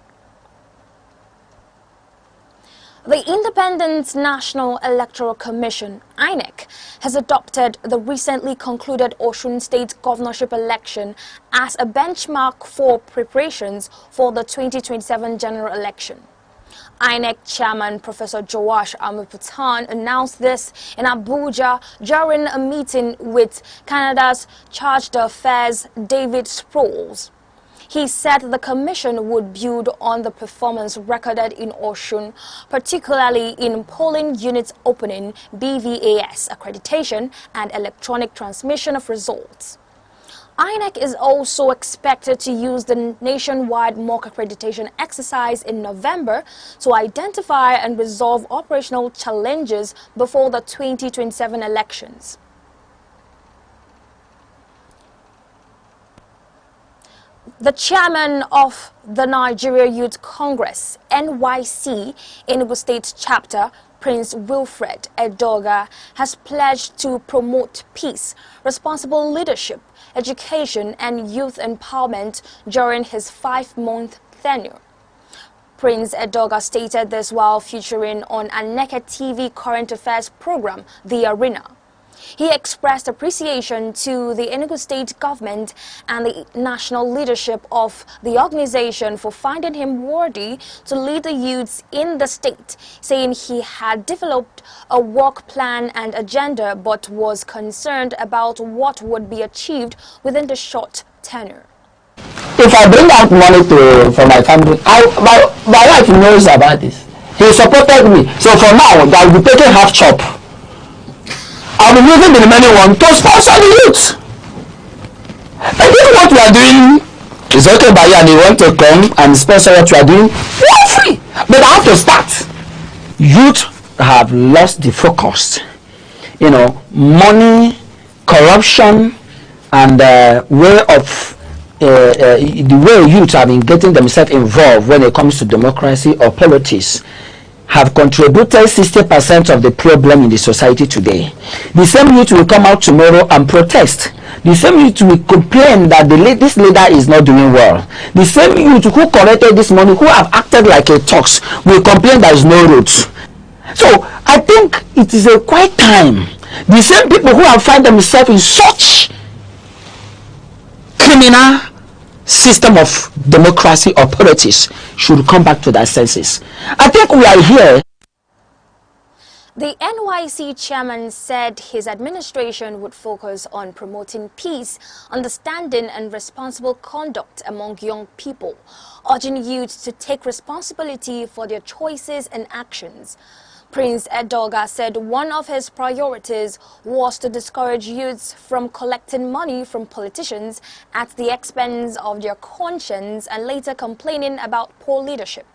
S20: The Independent National Electoral Commission, INEC, has adopted the recently concluded Osun State governorship election as a benchmark for preparations for the 2027 general election. INEC Chairman Professor Joash Amiputan announced this in Abuja during a meeting with Canada's Chargé d'Affaires David Sproles. He said the commission would build on the performance recorded in Osun, particularly in polling units opening, BVAS accreditation, and electronic transmission of results. INEC is also expected to use the nationwide mock accreditation exercise in November to identify and resolve operational challenges before the 2027 elections. The chairman of the Nigeria Youth Congress, NYC, Enugu State Chapter, Prince Wilfred Edoga, has pledged to promote peace, responsible leadership, education and youth empowerment during his 5-month tenure. Prince Edoga stated this while featuring on Aneke TV current affairs program, The Arena. He expressed appreciation to the Enugu State government and the national leadership of the organization for finding him worthy to lead the youths in the state, saying he had developed a work plan and agenda but was concerned about what would be achieved within the short tenure.
S21: If I bring out money for my family, my wife knows about this. He supported me. So for now, I will be taking half chop. I'll be using the remaining one to sponsor the youth. And if what we are doing is okay by you and you want to come and sponsor what we are doing, we are free. But I have to start. Youth have lost the focus. You know, money, corruption, and way of the way youth have been getting themselves involved when it comes to democracy or politics have contributed 60% of the problem in the society today. The same youth will come out tomorrow and protest. The same youth will complain that this leader is not doing well. The same youth who collected this money, who have acted like a tox, will complain there is no roots. So I think it is a quiet time. The same people who have found themselves in such criminal system of democracy or politics should come back to their senses. I think we are here.
S20: The NYC chairman said his administration would focus on promoting peace, understanding and responsible conduct among young people, urging youth to take responsibility for their choices and actions. Prince Edoga said one of his priorities was to discourage youths from collecting money from politicians at the expense of their conscience and later complaining about poor leadership.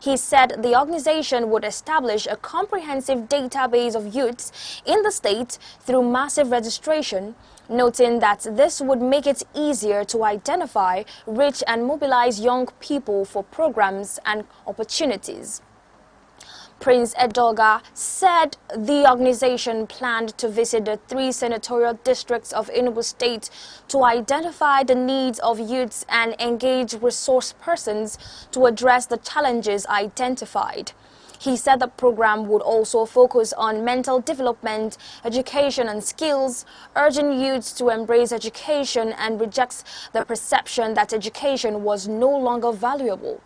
S20: He said the organization would establish a comprehensive database of youths in the state through massive registration, noting that this would make it easier to identify, reach and mobilize young people for programs and opportunities. Prince Edoga said the organization planned to visit the 3 senatorial districts of Enugu State to identify the needs of youths and engage resource persons to address the challenges identified. He said the program would also focus on mental development, education and skills, urging youths to embrace education and reject the perception that education was no longer valuable.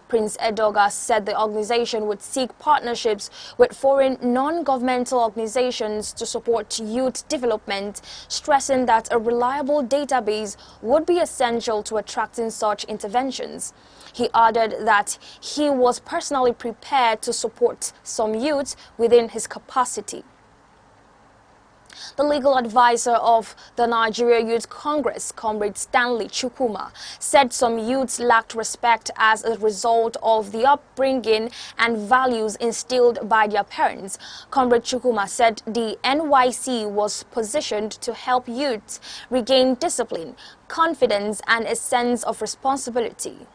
S20: Prince Edoga said the organization would seek partnerships with foreign non-governmental organizations to support youth development, stressing that a reliable database would be essential to attracting such interventions. He added that he was personally prepared to support some youth within his capacity. The legal advisor of the Nigeria Youth Congress, Comrade Stanley Chukwuma, said some youths lacked respect as a result of the upbringing and values instilled by their parents. Comrade Chukwuma said the NYC was positioned to help youths regain discipline, confidence, and a sense of responsibility.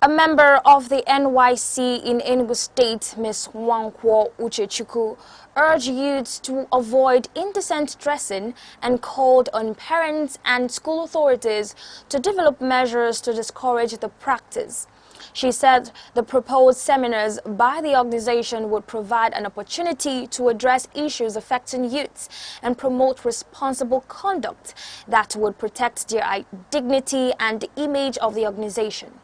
S20: A member of the NYC in Enugu State, Ms. Nwankwo Uchechukwu, urged youths to avoid indecent dressing and called on parents and school authorities to develop measures to discourage the practice. She said the proposed seminars by the organization would provide an opportunity to address issues affecting youths and promote responsible conduct that would protect their dignity and the image of the organization.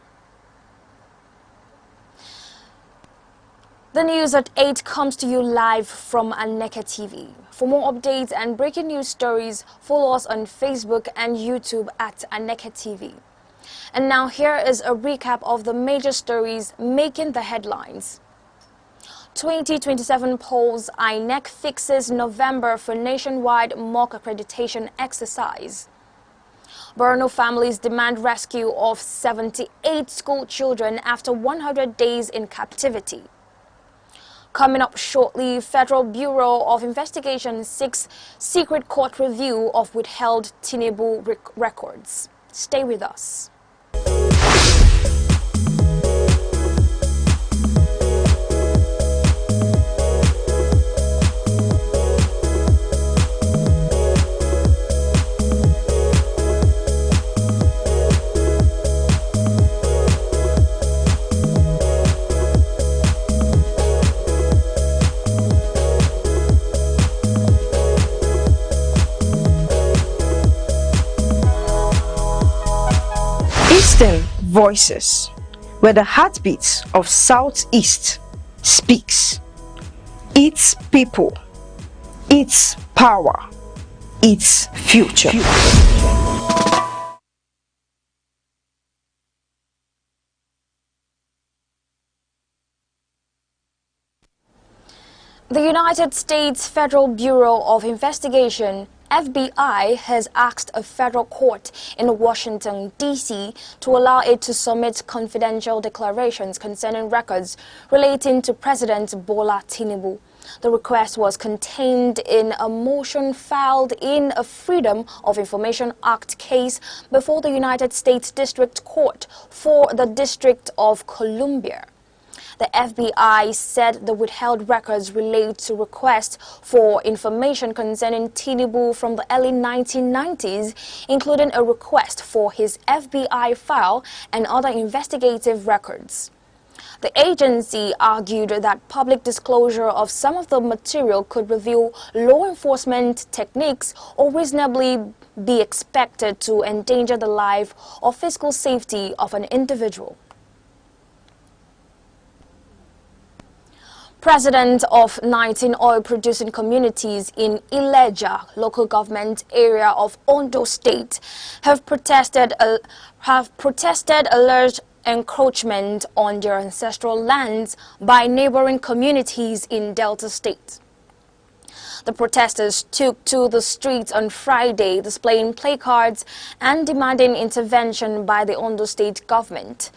S20: The news at 8 comes to you live from Aneke TV. For more updates and breaking news stories, follow us on Facebook and YouTube at Aneke TV. And now here is a recap of the major stories making the headlines. 2027 polls, INEC fixes November for nationwide mock accreditation exercise. Borno families demand rescue of 78 school children after 100 days in captivity. Coming up shortly, Federal Bureau of Investigation seeks secret court review of withheld Tinubu records. Stay with us.
S4: Voices, where the heartbeat of Southeast speaks. Its people, its power, its future.
S20: The United States Federal Bureau of Investigation FBI has asked a federal court in Washington, D.C. to allow it to submit confidential declarations concerning records relating to President Bola Tinubu. The request was contained in a motion filed in a Freedom of Information Act case before the United States District Court for the District of Columbia. The FBI said the withheld records relate to requests for information concerning Tinubu from the early 1990s, including a request for his FBI file and other investigative records. The agency argued that public disclosure of some of the material could reveal law enforcement techniques or reasonably be expected to endanger the life or physical safety of an individual. President of 19 oil-producing communities in Ileja local government area of Ondo State have protested alleged encroachment on their ancestral lands by neighboring communities in Delta State. The protesters took to the streets on Friday, displaying placards and demanding intervention by the Ondo State government.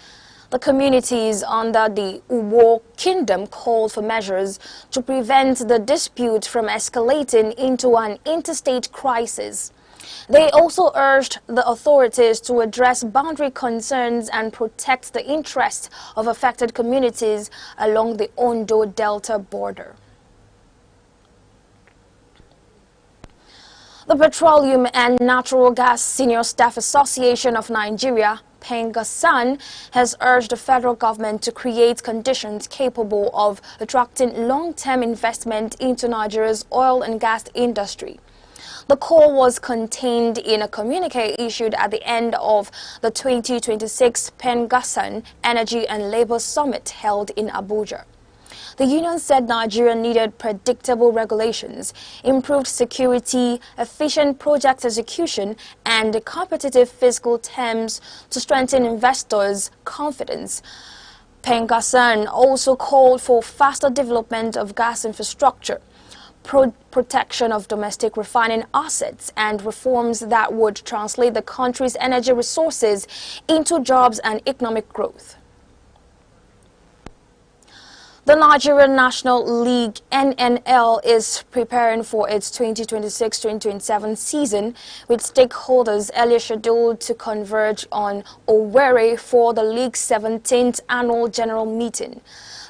S20: The communities under the Uwo Kingdom called for measures to prevent the dispute from escalating into an interstate crisis. They also urged the authorities to address boundary concerns and protect the interests of affected communities along the Ondo Delta border. The Petroleum and Natural Gas Senior Staff Association of Nigeria, Pengasan, has urged the federal government to create conditions capable of attracting long-term investment into Nigeria's oil and gas industry. The call was contained in a communique issued at the end of the 2026 Pengasan Energy and Labour Summit held in Abuja. The union said Nigeria needed predictable regulations, improved security, efficient project execution, and competitive fiscal terms to strengthen investors' confidence. Pengassan also called for faster development of gas infrastructure, protection of domestic refining assets, and reforms that would translate the country's energy resources into jobs and economic growth. The Nigerian National League (NNL) is preparing for its 2026-2027 season, with stakeholders earlier scheduled to converge on Owerri for the league's 17th annual general meeting.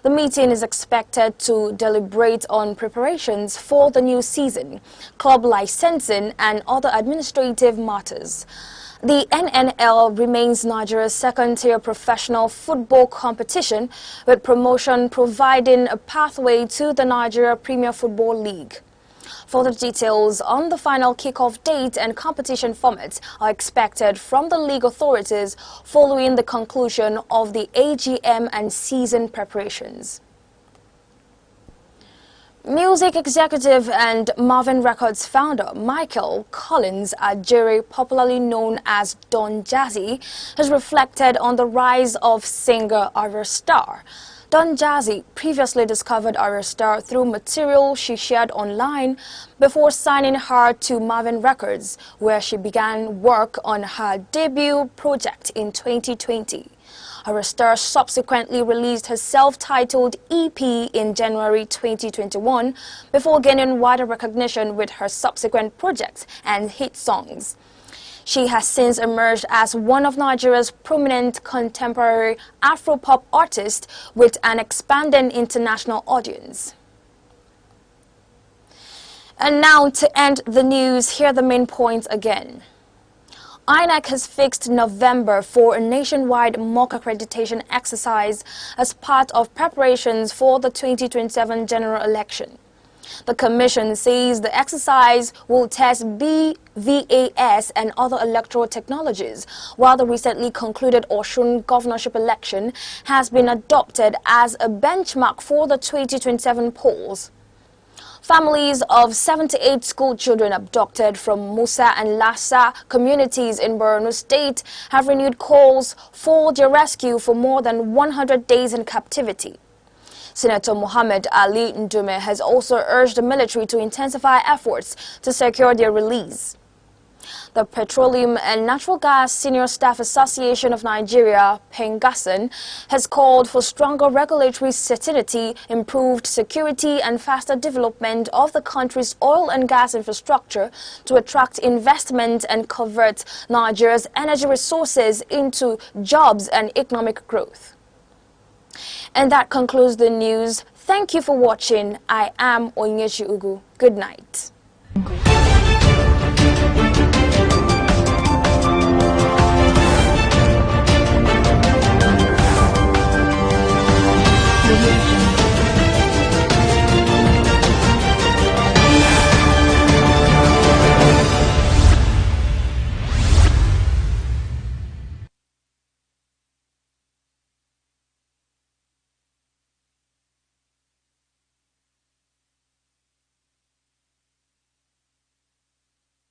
S20: The meeting is expected to deliberate on preparations for the new season, club licensing, and other administrative matters. The NNL remains Nigeria's second-tier professional football competition, with promotion providing a pathway to the Nigeria Premier Football League. Further details on the final kickoff date and competition formats are expected from the league authorities following the conclusion of the AGM and season preparations. Music executive and Marvin Records founder Michael Collins Ajere, popularly known as Don Jazzy, has reflected on the rise of singer Ara Star. Don Jazzy previously discovered Ara Star through material she shared online before signing her to Marvin Records, where she began work on her debut project in 2020. Ara Star subsequently released her self-titled EP in January 2021 before gaining wider recognition with her subsequent projects and hit songs. She has since emerged as one of Nigeria's prominent contemporary Afro-pop artists with an expanding international audience. And now, to end the news, here are the main points again. INEC has fixed November for a nationwide mock accreditation exercise as part of preparations for the 2027 general election. The Commission says the exercise will test BVAS and other electoral technologies, while the recently concluded Osun governorship election has been adopted as a benchmark for the 2027 polls. Families of 78 school children abducted from Musa and Lassa communities in Borno State have renewed calls for their rescue for more than 100 days in captivity. Senator Mohammed Ali Ndume has also urged the military to intensify efforts to secure their release. The Petroleum and Natural Gas Senior Staff Association of Nigeria, Pengassan, has called for stronger regulatory certainty, improved security, and faster development of the country's oil and gas infrastructure to attract investment and convert Nigeria's energy resources into jobs and economic growth. And that concludes the news. Thank you for watching. I am Onyechi Ugu. Good night.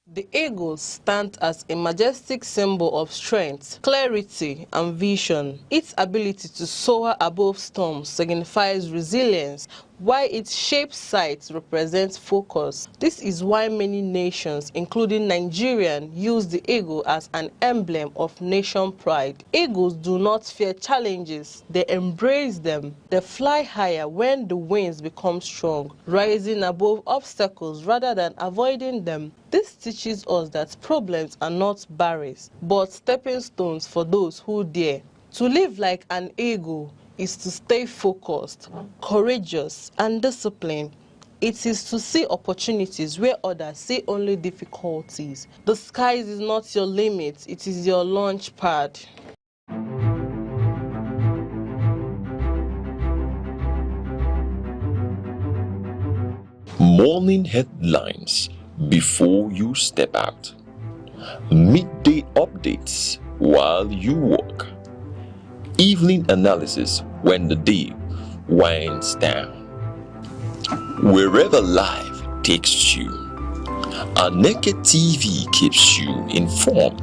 S7: The eagle stands as a majestic symbol of strength, clarity, and vision. Its ability to soar above storms signifies resilience, while its shaped sight represents focus. This is why many nations, including Nigeria, use the eagle as an emblem of nation pride. Eagles do not fear challenges, they embrace them. They fly higher when the winds become strong, rising above obstacles rather than avoiding them. This teaches us that problems are not barriers, but stepping stones for those who dare. To live like an eagle is to stay focused, courageous, and disciplined. It is to see opportunities where others see only difficulties. The sky is not your limit, it is your launch pad.
S6: Morning headlines before you step out. Midday updates while you work. Evening analysis when the day winds down. Wherever life takes you, Aneke TV keeps you informed,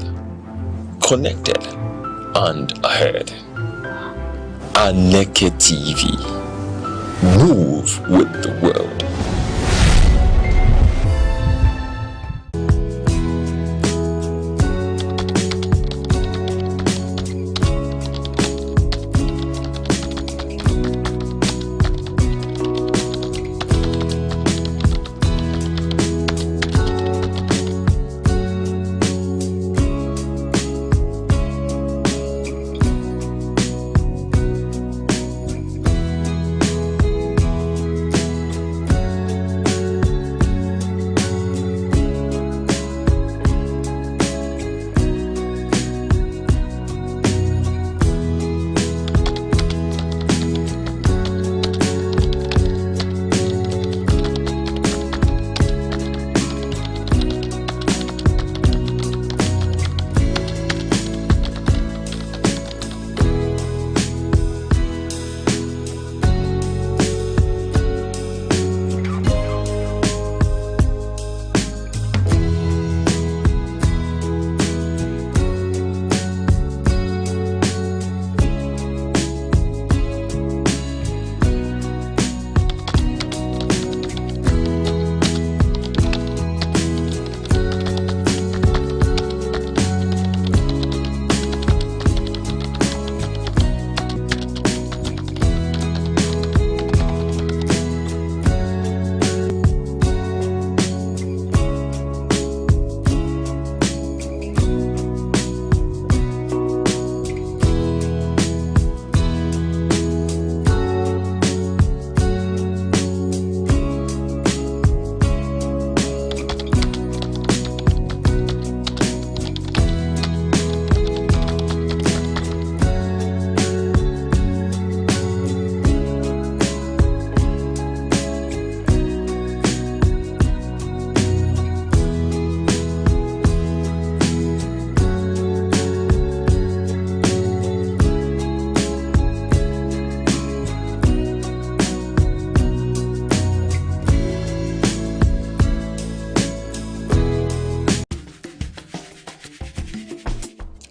S6: connected, and ahead. Aneke TV. Move with the world.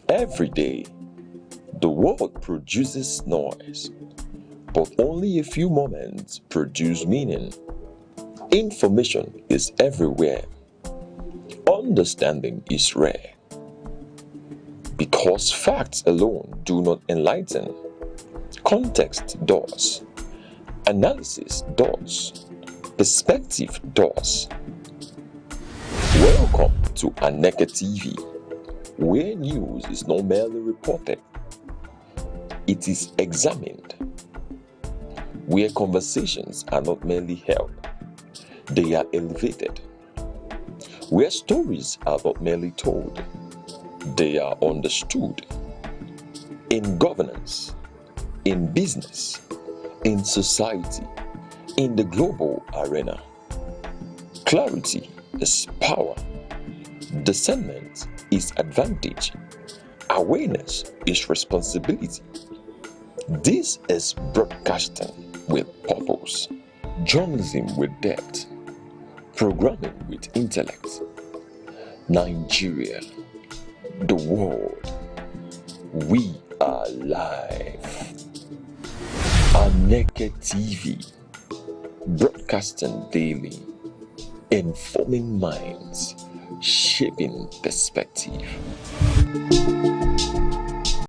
S6: Every day, the world produces noise, but only a few moments produce meaning. Information is everywhere. Understanding is rare. Because facts alone do not enlighten, context does, analysis does, perspective does. Welcome to Aneke TV, where news is not merely reported, it is examined. Where conversations are not merely held, they are elevated. Where stories are not merely told, they are understood. In governance, in business, in society, in the global arena, clarity is power. Discernment is advantage. Awareness is responsibility. This is broadcasting with purpose, journalism with depth, programming with intellect. Nigeria, the world, we are live. Aneke TV, broadcasting daily, informing minds, shaping perspective.